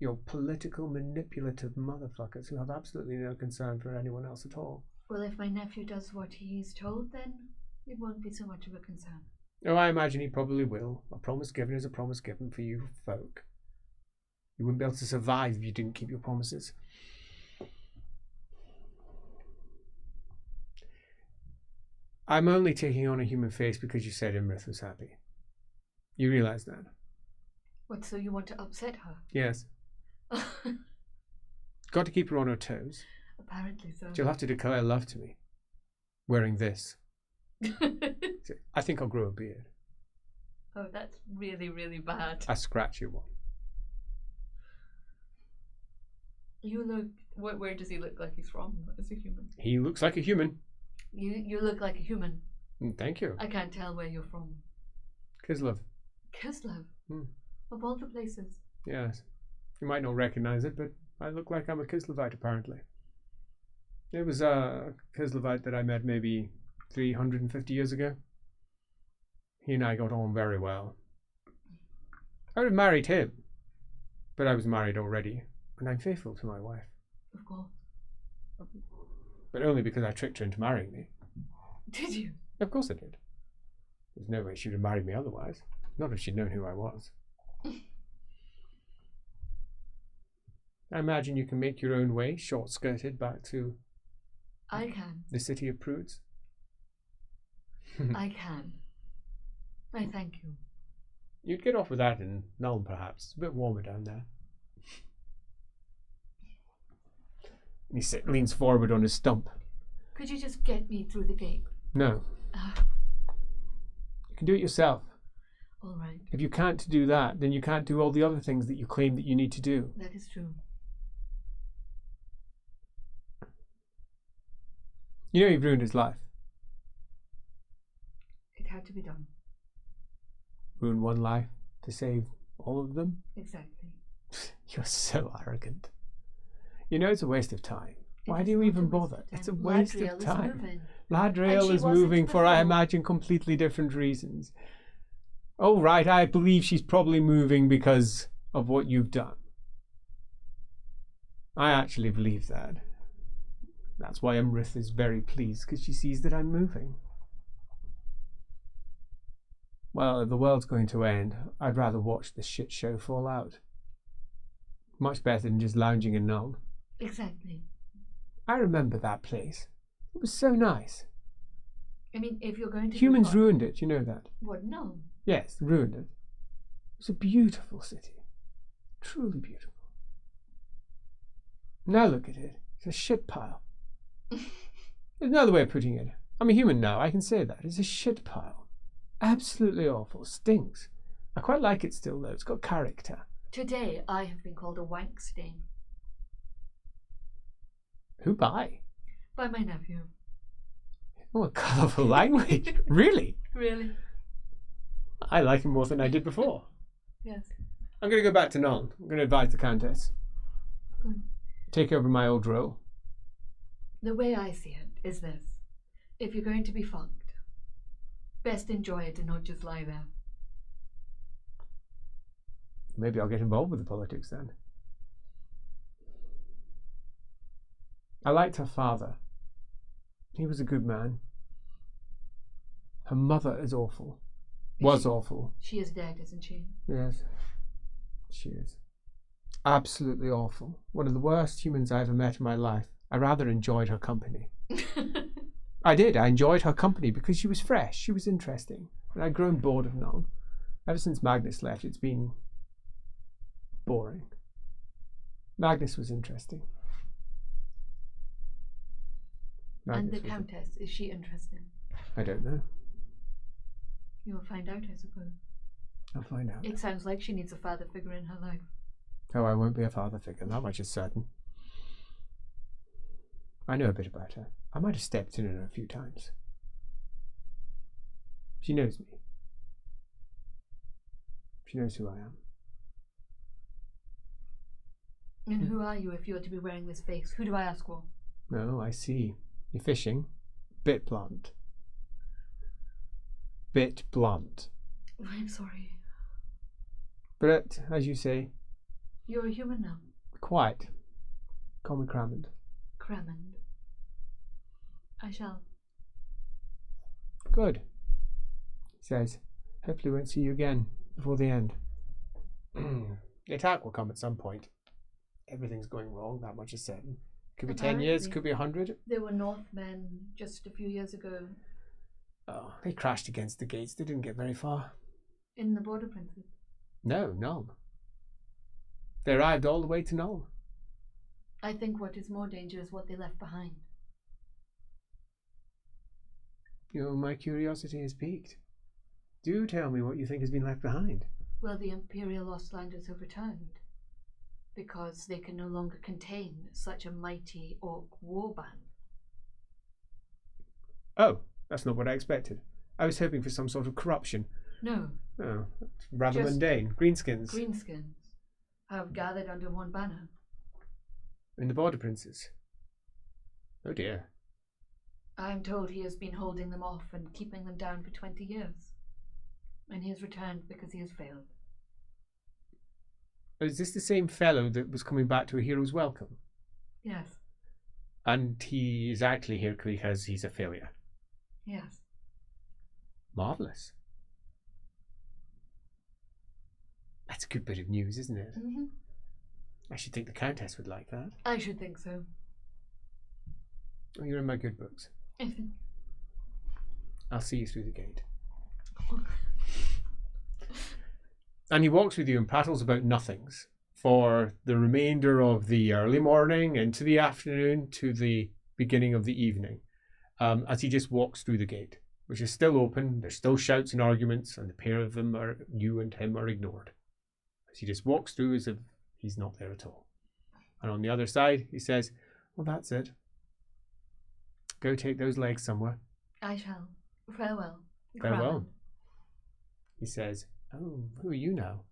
You're political, manipulative motherfuckers who have absolutely no concern for anyone else at all. Well, if my nephew does what he's told, then it won't be so much of a concern. Oh, I imagine he probably will. A promise given is a promise given for you folk. You wouldn't be able to survive if you didn't keep your promises. I'm only taking on a human face because you said Imrith was happy. You realise that? What, so you want to upset her? Yes. Got to keep her on her toes. Apparently so. She'll have to declare love to me. Wearing this. I think I'll grow a beard. Oh, that's really, really bad. A scratchy one. You look... Where does he look like he's from as a human? He looks like a human. You look like a human. Thank you. I can't tell where you're from. Kislev. Kislev? Of all the places. Yes. You might not recognize it, but I look like I'm a Kislevite, apparently. It was a Kislevite that I met maybe 350 years ago. He and I got on very well. I would have married him, but I was married already, and I'm faithful to my wife. Of course. But only because I tricked her into marrying me. Did you? Of course I did. There's no way she would have married me otherwise. Not if she'd known who I was. I imagine you can make your own way, short-skirted, back to... I can. The city of prudes. I can. I thank you. You'd get off with that in Nuln, perhaps. It's a bit warmer down there. He leans forward on his stump. Could you just get me through the gate? No. You can do it yourself. All right. If you can't do that, then you can't do all the other things that you claim that you need to do. That is true. You know you've ruined his life. It had to be done. Ruin one life to save all of them? Exactly. You're so arrogant. You know it's a waste of time. Why do you not even a waste bother? of time. It's a waste Ladriel of is time. moving. Ladriel she is wasn't moving for, I before. imagine, completely different reasons. Oh, right, I believe she's probably moving because of what you've done. I actually believe that. That's why Umrith is very pleased, because she sees that I'm moving. Well, if the world's going to end, I'd rather watch this shit show fall out. Much better than just lounging in Null. Exactly. I remember that place. It was so nice. I mean, if you're going to... Humans ruined it, you know that? What? No. Yes, ruined it. It's a beautiful city. Truly beautiful. Now look at it. It's a shit pile. There's another way of putting it. I'm a human now, I can say that. It's a shit pile. Absolutely awful. Stinks. I quite like it still, though. It's got character. Today, I have been called a wank stain. Who by? By my nephew. Oh, a colourful language. Really? Really? I like him more than I did before. Yes. I'm going to go back to Nuln. I'm going to advise the Countess. Good. Take over my old role. The way I see it is this. If you're going to be fucked, best enjoy it and not just lie there. Maybe I'll get involved with the politics then. I liked her father. He was a good man. Her mother is awful. Was awful. She is dead, isn't she? Yes, she is. Absolutely awful. One of the worst humans I ever met in my life. I rather enjoyed her company. I did. I enjoyed her company because she was fresh. She was interesting. And I'd grown bored of Null. Ever since Magnus left, it's been boring. Magnus was interesting. And the Countess, is she interesting? I don't know. You'll find out, I suppose. I'll find out. It sounds like she needs a father figure in her life. Oh, I won't be a father figure. That much is certain. I know a bit about her. I might have stepped in her a few times. She knows me. She knows who I am. And who are you if you're to be wearing this face? Who do I ask for? Oh, I see. You're fishing. Bit blunt. Bit blunt. I'm sorry. But, as you say... You're a human now. Quite. Call me Crammond. Crammond. I shall. Good. He says, hopefully won't see you again before the end. The attack will come at some point. Everything's going wrong, that much is certain. Could be 10 years, could be 100. There were Northmen just a few years ago. Oh, they crashed against the gates. They didn't get very far. In the Border Princes? No, Null. They arrived all the way to Null. I think what is more dangerous is what they left behind. You know, my curiosity has peaked. Do tell me what you think has been left behind. Well, the Imperial Ostlanders have returned because they can no longer contain such a mighty orc warband. Oh, that's not what I expected. I was hoping for some sort of corruption. No. Oh, that's rather mundane. Greenskins. Greenskins have gathered under one banner. In the Border Princes. Oh dear. I am told he has been holding them off and keeping them down for 20 years. And he has returned because he has failed. Is this the same fellow that was coming back to A Hero's Welcome? Yes. And he is actually here because he's a failure? Yes. Marvellous. That's a good bit of news, isn't it? Mm-hmm. I should think the Countess would like that. I should think so. Oh, you're in my good books. I'll see you through the gate. And he walks with you and prattles about nothings for the remainder of the early morning into the afternoon to the beginning of the evening, as he just walks through the gate, which is still open. There's still shouts and arguments, and the pair of them, you and him, are ignored. As he just walks through as if he's not there at all. And on the other side, he says, well, that's it. Go take those legs somewhere. I shall. Farewell. Farewell. Crown. He says, oh, who are you now?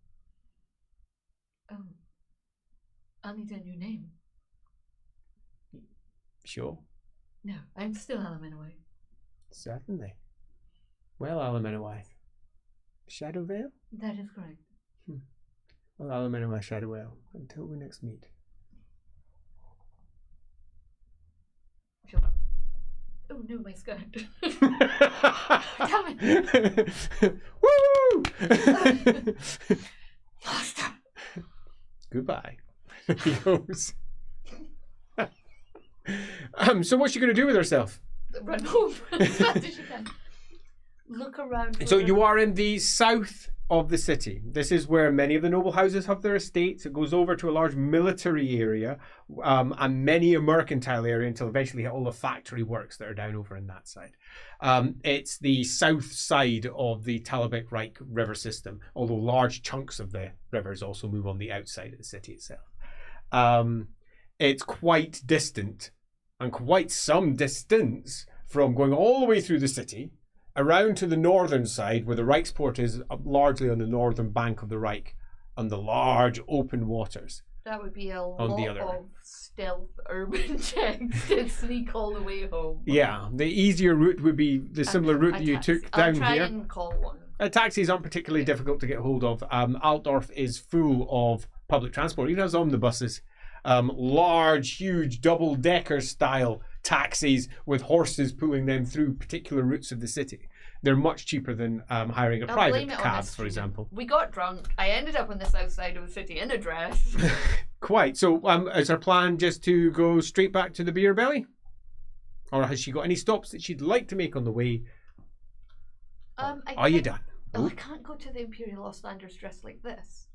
Oh. I'll need a new name. Sure. No, I'm still Alamennowyth. Certainly. Well, Alamennowyth. Shadowvale? That is correct. Well, Alamennowyth Shadowvale, until we next meet. Sure. Oh no, my skirt. Damn it. Woo! Master. Goodbye. He goes. So what's she going to do with herself? Run home as fast as you can. Look around. So you are in the south of the city. This is where many of the noble houses have their estates. It goes over to a large military area and many a mercantile area until eventually all the factory works that are down over in that side. It's the south side of the Talabek Reich river system, although large chunks of the rivers also move on the outside of the city itself. It's quite distant and quite some distance from going all the way through the city around to the northern side where the Reichsport is, largely on the northern bank of the Reich, on the large open waters. That would be a on lot the other. of stealth urban checks to sneak all the way home. Yeah, the easier route would be the similar route that you took down here. I'll try here. and call one. Taxis aren't particularly difficult to get hold of. Altdorf is full of public transport, even as omnibuses. Large, huge, double-decker style taxis with horses pulling them through particular routes of the city. They're much cheaper than hiring a private cab, for example. We got drunk. I ended up on the south side of the city in a dress. Quite. So is her plan just to go straight back to the beer belly? Or has she got any stops that she'd like to make on the way? Are you done? Well, I can't go to the Imperial Ostlanders dressed like this.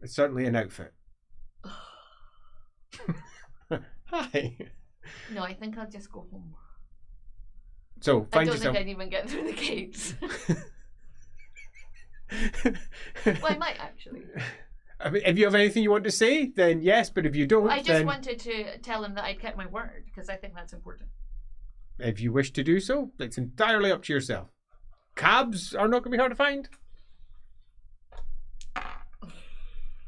It's certainly an outfit. Hi. No, I think I'll just go home. So I don't think I'd even get through the gates. Well, I might actually. I mean, if you have anything you want to say, then yes. But if you don't, I just wanted to tell him that I'd kept my word because I think that's important. If you wish to do so, it's entirely up to yourself. Cabs are not going to be hard to find.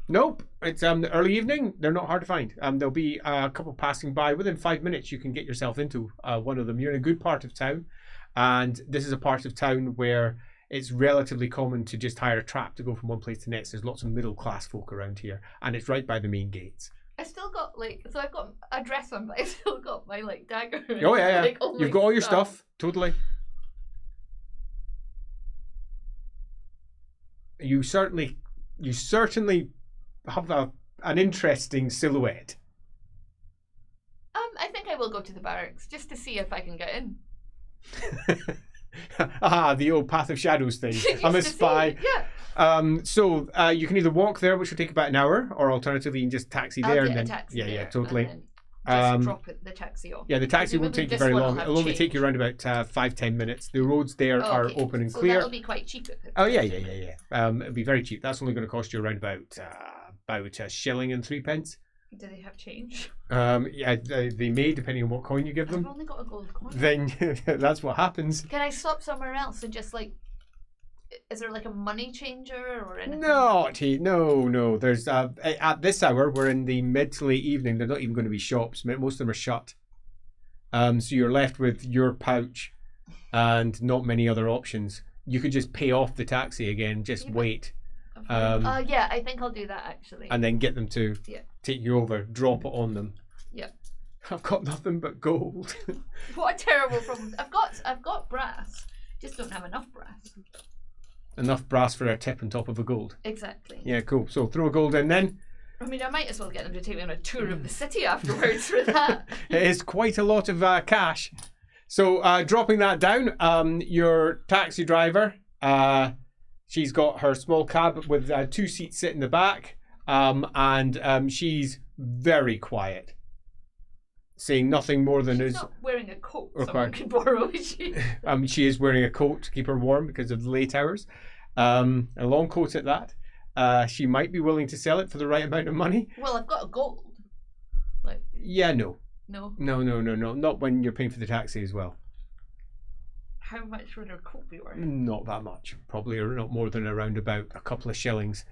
Nope, it's early evening. They're not hard to find. There'll be a couple passing by. Within 5 minutes, you can get yourself into one of them. You're in a good part of town, and this is a part of town where it's relatively common to just hire a trap to go from one place to the next. There's lots of middle class folk around here, and it's right by the main gates. I still got so I've got a dress on, but I still got my dagger. Oh yeah. You've got all your stuff. Totally. You certainly have an interesting silhouette. I think I will go to the barracks just to see if I can get in. The old Path of Shadows thing. I'm a spy. Yeah. So you can either walk there, which will take about an hour, or alternatively you can just taxi there. I'll get and then, a taxi yeah, totally. just drop the taxi off. Yeah, the taxi won't take you very long. It'll only take you around about 5-10 minutes. The roads there are open and clear. So that'll be quite cheap. Yeah. It'll be very cheap. That's only going to cost you around about a shilling and 3 pence. Do they have change? Yeah, they may, depending on what coin you give them. I've only got a gold coin. Then that's what happens. Can I stop somewhere else and just like? Is there like a money changer or anything? No. There's at this hour we're in the mid to late evening. They're not even going to be shops. Most of them are shut. So you're left with your pouch and not many other options. You could just pay off the taxi again. Just wait. Yeah, I think I'll do that actually. And then get them to take you over. Drop it on them. Yeah. I've got nothing but gold. What a terrible problem. I've got brass. Just don't have enough brass. Enough brass for a tip on top of a gold. Exactly. Yeah, cool. So throw a gold in then. I mean, I might as well get them to take me on a tour of the city afterwards for that. It is quite a lot of cash. So dropping that down, your taxi driver, she's got her small cab with 2 seats sitting in the back, and she's very quiet. Saying nothing more than She's not wearing a coat someone could borrow, is she? She is wearing a coat to keep her warm because of the late hours. A long coat at that. She might be willing to sell it for the right amount of money. Well, I've got a gold. Yeah, no. No? No. Not when you're paying for the taxi as well. How much would her coat be worth? Not that much. Probably not more than around about a couple of shillings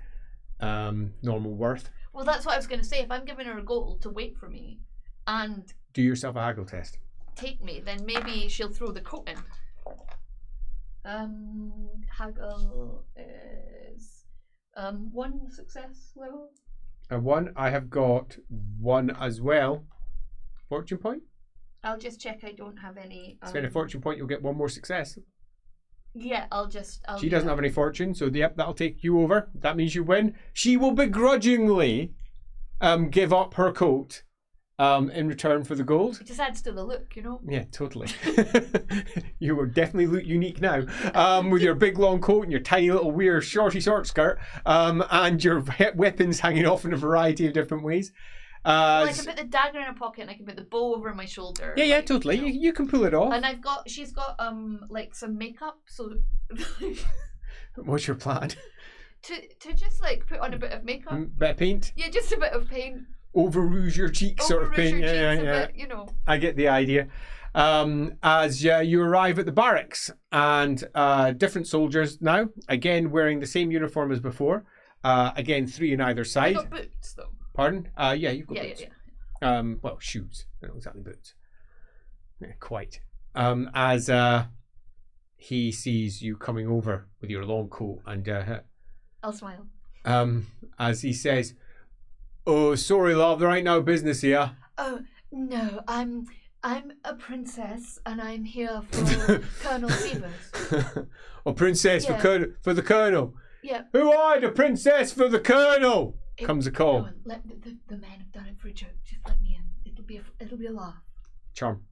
normal worth. Well, that's what I was going to say. If I'm giving her a gold to wait for me and do yourself a haggle test. Take me, then maybe she'll throw the coat in. Haggle is 1 success level. A 1. I have got 1 as well. Fortune point? I'll just check I don't have any. Spend a fortune point, you'll get 1 more success. Yeah, she doesn't have any fortune, so yep, that'll take you over. That means you win. She will begrudgingly give up her coat in return for the gold. It just adds to the look, you know? Yeah, totally. You will definitely look unique now with your big long coat and your tiny little weird shorty short skirt and your weapons hanging off in a variety of different ways. Well, I can put the dagger in a pocket and I can put the bow over my shoulder. Yeah, totally. You know. You can pull it off. And she's got like some makeup, so. What's your plan? To just like put on a bit of makeup. Bit of paint? Yeah, just a bit of paint. Over rouge your cheeks, sort of paint. Yeah. Bit, you know. I get the idea. As you arrive at the barracks, and different soldiers now, again wearing the same uniform as before. Again, 3 on either side. I've got boots though. Pardon? Yeah, you've got boots. Yeah. Well, shoes. They're not exactly boots. Yeah, quite. As he sees you coming over with your long coat, and I'll smile. As he says, "Oh, sorry, love, there ain't no business here." Oh no, I'm a princess, and I'm here for Colonel Sievers. A princess for the colonel. Yeah. Who are the princess for the colonel? Comes a call. No, the men have done it for a joke. Just let me in. It'll be a laugh. Charm.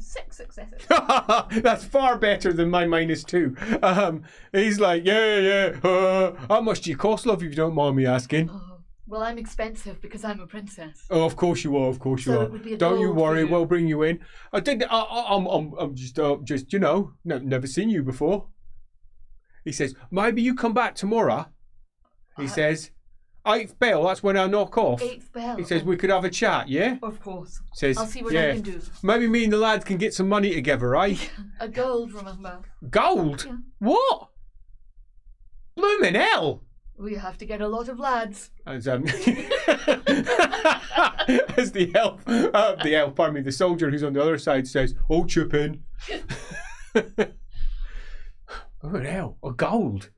6 successes. That's far better than my -2. He's like, yeah. How much do you cost, love, if you don't mind me asking? Oh, well, I'm expensive because I'm a princess. Oh, of course you are. Don't you worry. We'll bring you in. I'm just you know, never seen you before. He says, maybe you come back tomorrow. He says, 8th bell, that's when I knock off. 8th bell. He says, we could have a chat, yeah? Of course. Says, I'll see what I can do. Maybe me and the lads can get some money together, right? A gold, remember. Gold? Yeah. What? Bloomin' hell! We have to get a lot of lads. As the soldier who's on the other side says, "Oh, chip in." Oh hell, a gold!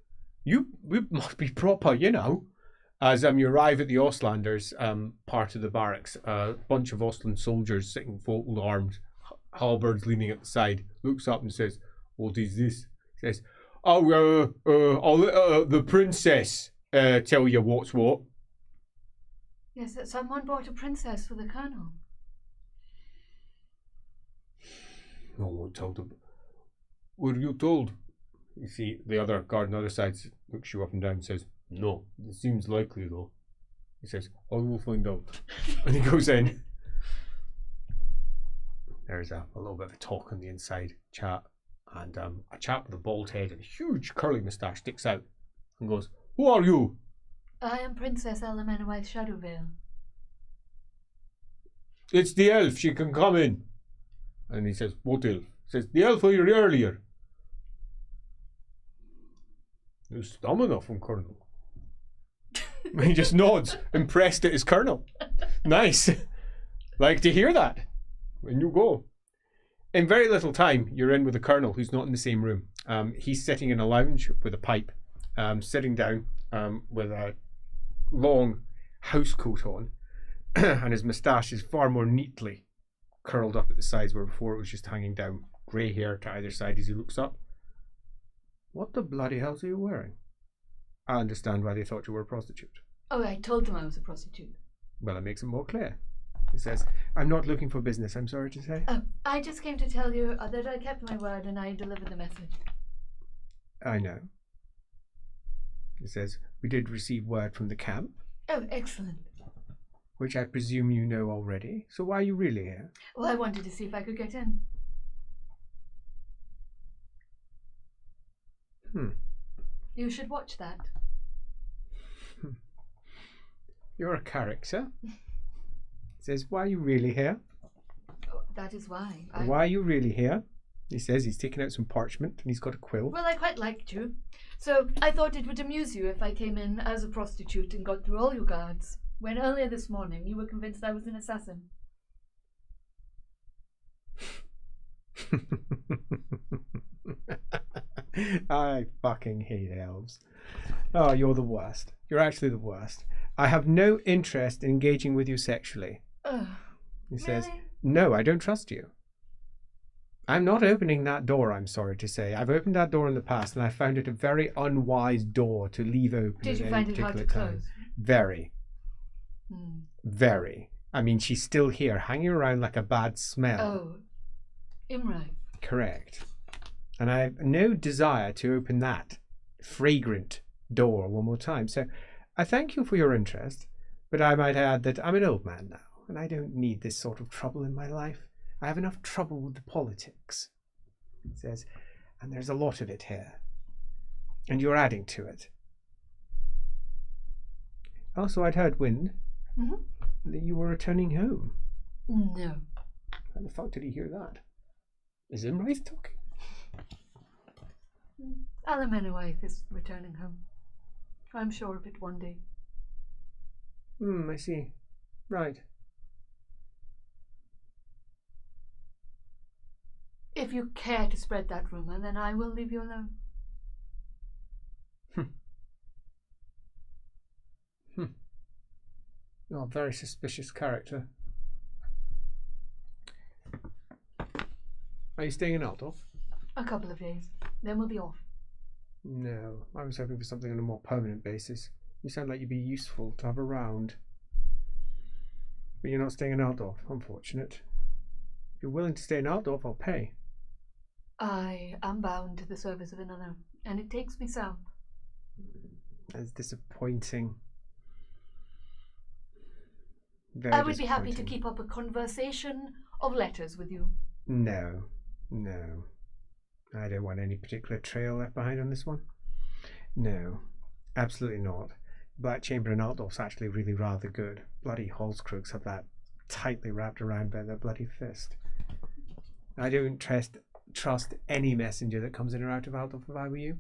We must be proper, you know. As you arrive at the Ostlanders part of the barracks, a bunch of Ostland soldiers sitting folded arms, halberds leaning at the side, looks up and says, "What is this?" He says, "Oh, I'll let the princess tell you what's what." Yes, that someone brought a princess for the colonel. No one told him. Were you told? You see, the other guard on the other side looks you up and down and says, "No, it seems likely though." He says, I will find out. And he goes in. There's a little bit of a talk on the inside, chat. And a chap with a bald head and a huge curly moustache sticks out and goes, Who are you? I am Princess Alamennowyth Shadowvale. It's the elf, she can come in. And he says, What elf? He says, The elf here earlier. No stamina from Colonel. He just nods, impressed at his Colonel. Nice. Like to hear that. When you go. In very little time, you're in with the Colonel, who's not in the same room. He's sitting in a lounge with a pipe, sitting down with a long house coat on, and his moustache is far more neatly curled up at the sides, where before it was just hanging down, grey hair to either side as he looks up. What the bloody hell are you wearing? I understand why they thought you were a prostitute. Oh, I told them I was a prostitute. Well, it makes it more clear. He says, I'm not looking for business, I'm sorry to say. I just came to tell you that I kept my word and I delivered the message. I know. He says, we did receive word from the camp. Oh, excellent. Which I presume you know already. So why are you really here? Well, I wanted to see if I could get in. You should watch that. You're a character. He says, why are you really here? Oh, that is why. Why are you really here? He says he's taken out some parchment and he's got a quill. Well, I quite liked you. So I thought it would amuse you if I came in as a prostitute and got through all your guards, when earlier this morning you were convinced I was an assassin. I fucking hate elves. Oh, you're the worst. You're actually the worst. I have no interest in engaging with you sexually. He says, really? No, I don't trust you. I'm not opening that door, I'm sorry to say. I've opened that door in the past and I found it a very unwise door to leave open. Did you find it hard to close? Very. Very. I mean, she's still here, hanging around like a bad smell. Oh, Imrai. Correct. And I have no desire to open that fragrant door one more time. So I thank you for your interest, but I might add that I'm an old man now, and I don't need this sort of trouble in my life. I have enough trouble with the politics, he says, and there's a lot of it here. And you're adding to it. Also, I'd heard wind that you were returning home. No. How the fuck did he hear that? Is Imroith talking? Alamennowyth is returning home. I'm sure of it one day. I see. Right. If you care to spread that rumour, then I will leave you alone. You're a very suspicious character. Are you staying in Altdorf? A couple of days. Then we'll be off. No, I was hoping for something on a more permanent basis. You sound like you'd be useful to have around. But you're not staying in Altdorf. Unfortunate. If you're willing to stay in Altdorf, I'll pay. I am bound to the service of another, and it takes me south. That's disappointing. I would be happy to keep up a conversation of letters with you. No. I don't want any particular trail left behind on this one. No, absolutely not. Black Chamber in Altdorf's actually really rather good. Bloody Holzkroogs have that tightly wrapped around by their bloody fist. I don't trust any messenger that comes in or out of Altdorf if I were you.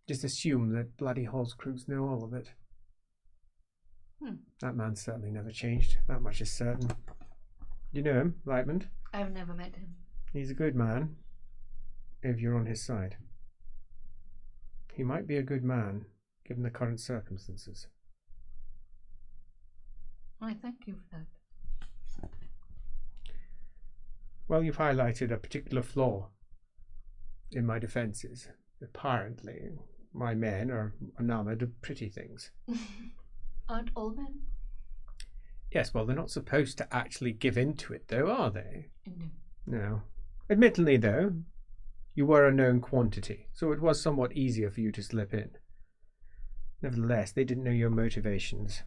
Just assume that bloody Holzkroogs know all of it. That man's certainly never changed. That much is certain. You know him, Lightmund? I've never met him. He's a good man, if you're on his side. He might be a good man, given the current circumstances. I thank you for that. Well, you've highlighted a particular flaw in my defences. Apparently, my men are enamoured of pretty things. Aren't all men? Yes, well, they're not supposed to actually give in to it, though, are they? No. No. Admittedly, though, you were a known quantity, so it was somewhat easier for you to slip in. Nevertheless, they didn't know your motivations.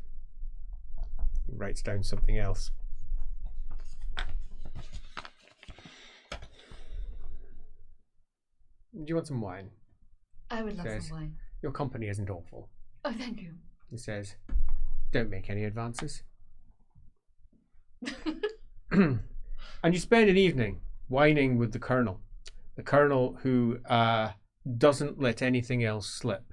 He writes down something else. Do you want some wine? I would love some wine. Your company isn't awful. Oh, thank you. He says, don't make any advances. And you spend an evening whining with the Colonel. The Colonel who doesn't let anything else slip.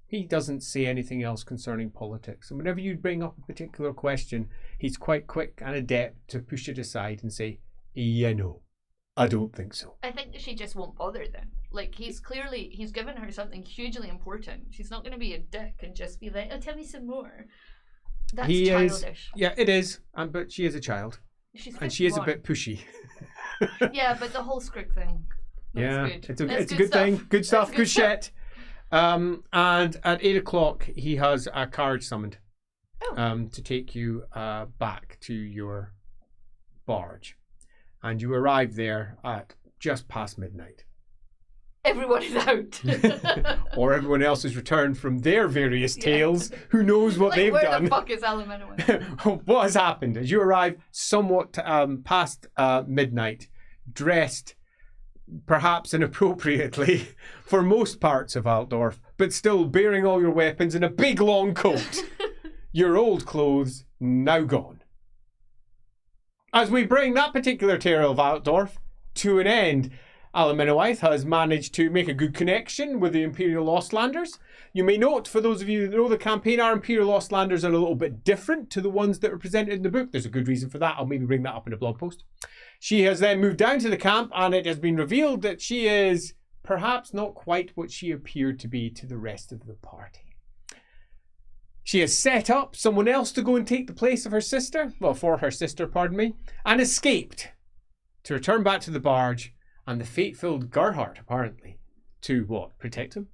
He doesn't say anything else concerning politics. And whenever you bring up a particular question, he's quite quick and adept to push it aside and say, yeah, no, I don't think so. I think that she just won't bother then. Like, he's given her something hugely important. She's not going to be a dick and just be like, oh, tell me some more. That's childish. Yeah, it is. But she is a child. And she is a bit pushy. Yeah, but the whole script thing. Yeah, good. it's a good thing. Good stuff. Good shit. And at 8 o'clock, he has a carriage summoned to take you back to your barge. And you arrive there at just past midnight. Everyone is out. Or everyone else has returned from their various tales. Who knows what they've done. Where the fuck is Alamennowyth? What has happened as you arrive somewhat past midnight, dressed perhaps inappropriately for most parts of Altdorf, but still bearing all your weapons in a big long coat. Your old clothes now gone. As we bring that particular tale of Altdorf to an end, Alamennowyth has managed to make a good connection with the Imperial Ostlanders. You may note, for those of you that know the campaign, our Imperial Ostlanders are a little bit different to the ones that are presented in the book. There's a good reason for that. I'll maybe bring that up in a blog post. She has then moved down to the camp, and it has been revealed that she is perhaps not quite what she appeared to be to the rest of the party. She has set up someone else to go and take the place of her sister, well, for her sister, pardon me, and escaped to return back to the barge. And the fate-filled Gerhardt, apparently, to what? Protect him?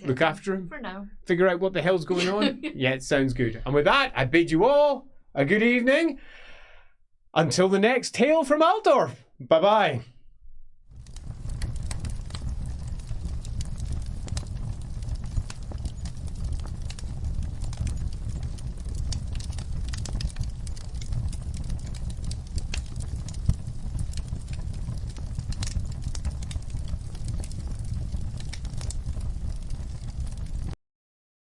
Look after him? For now. Figure out what the hell's going on? Yeah, it sounds good. And with that, I bid you all a good evening. Until the next tale from Altdorf. Bye-bye.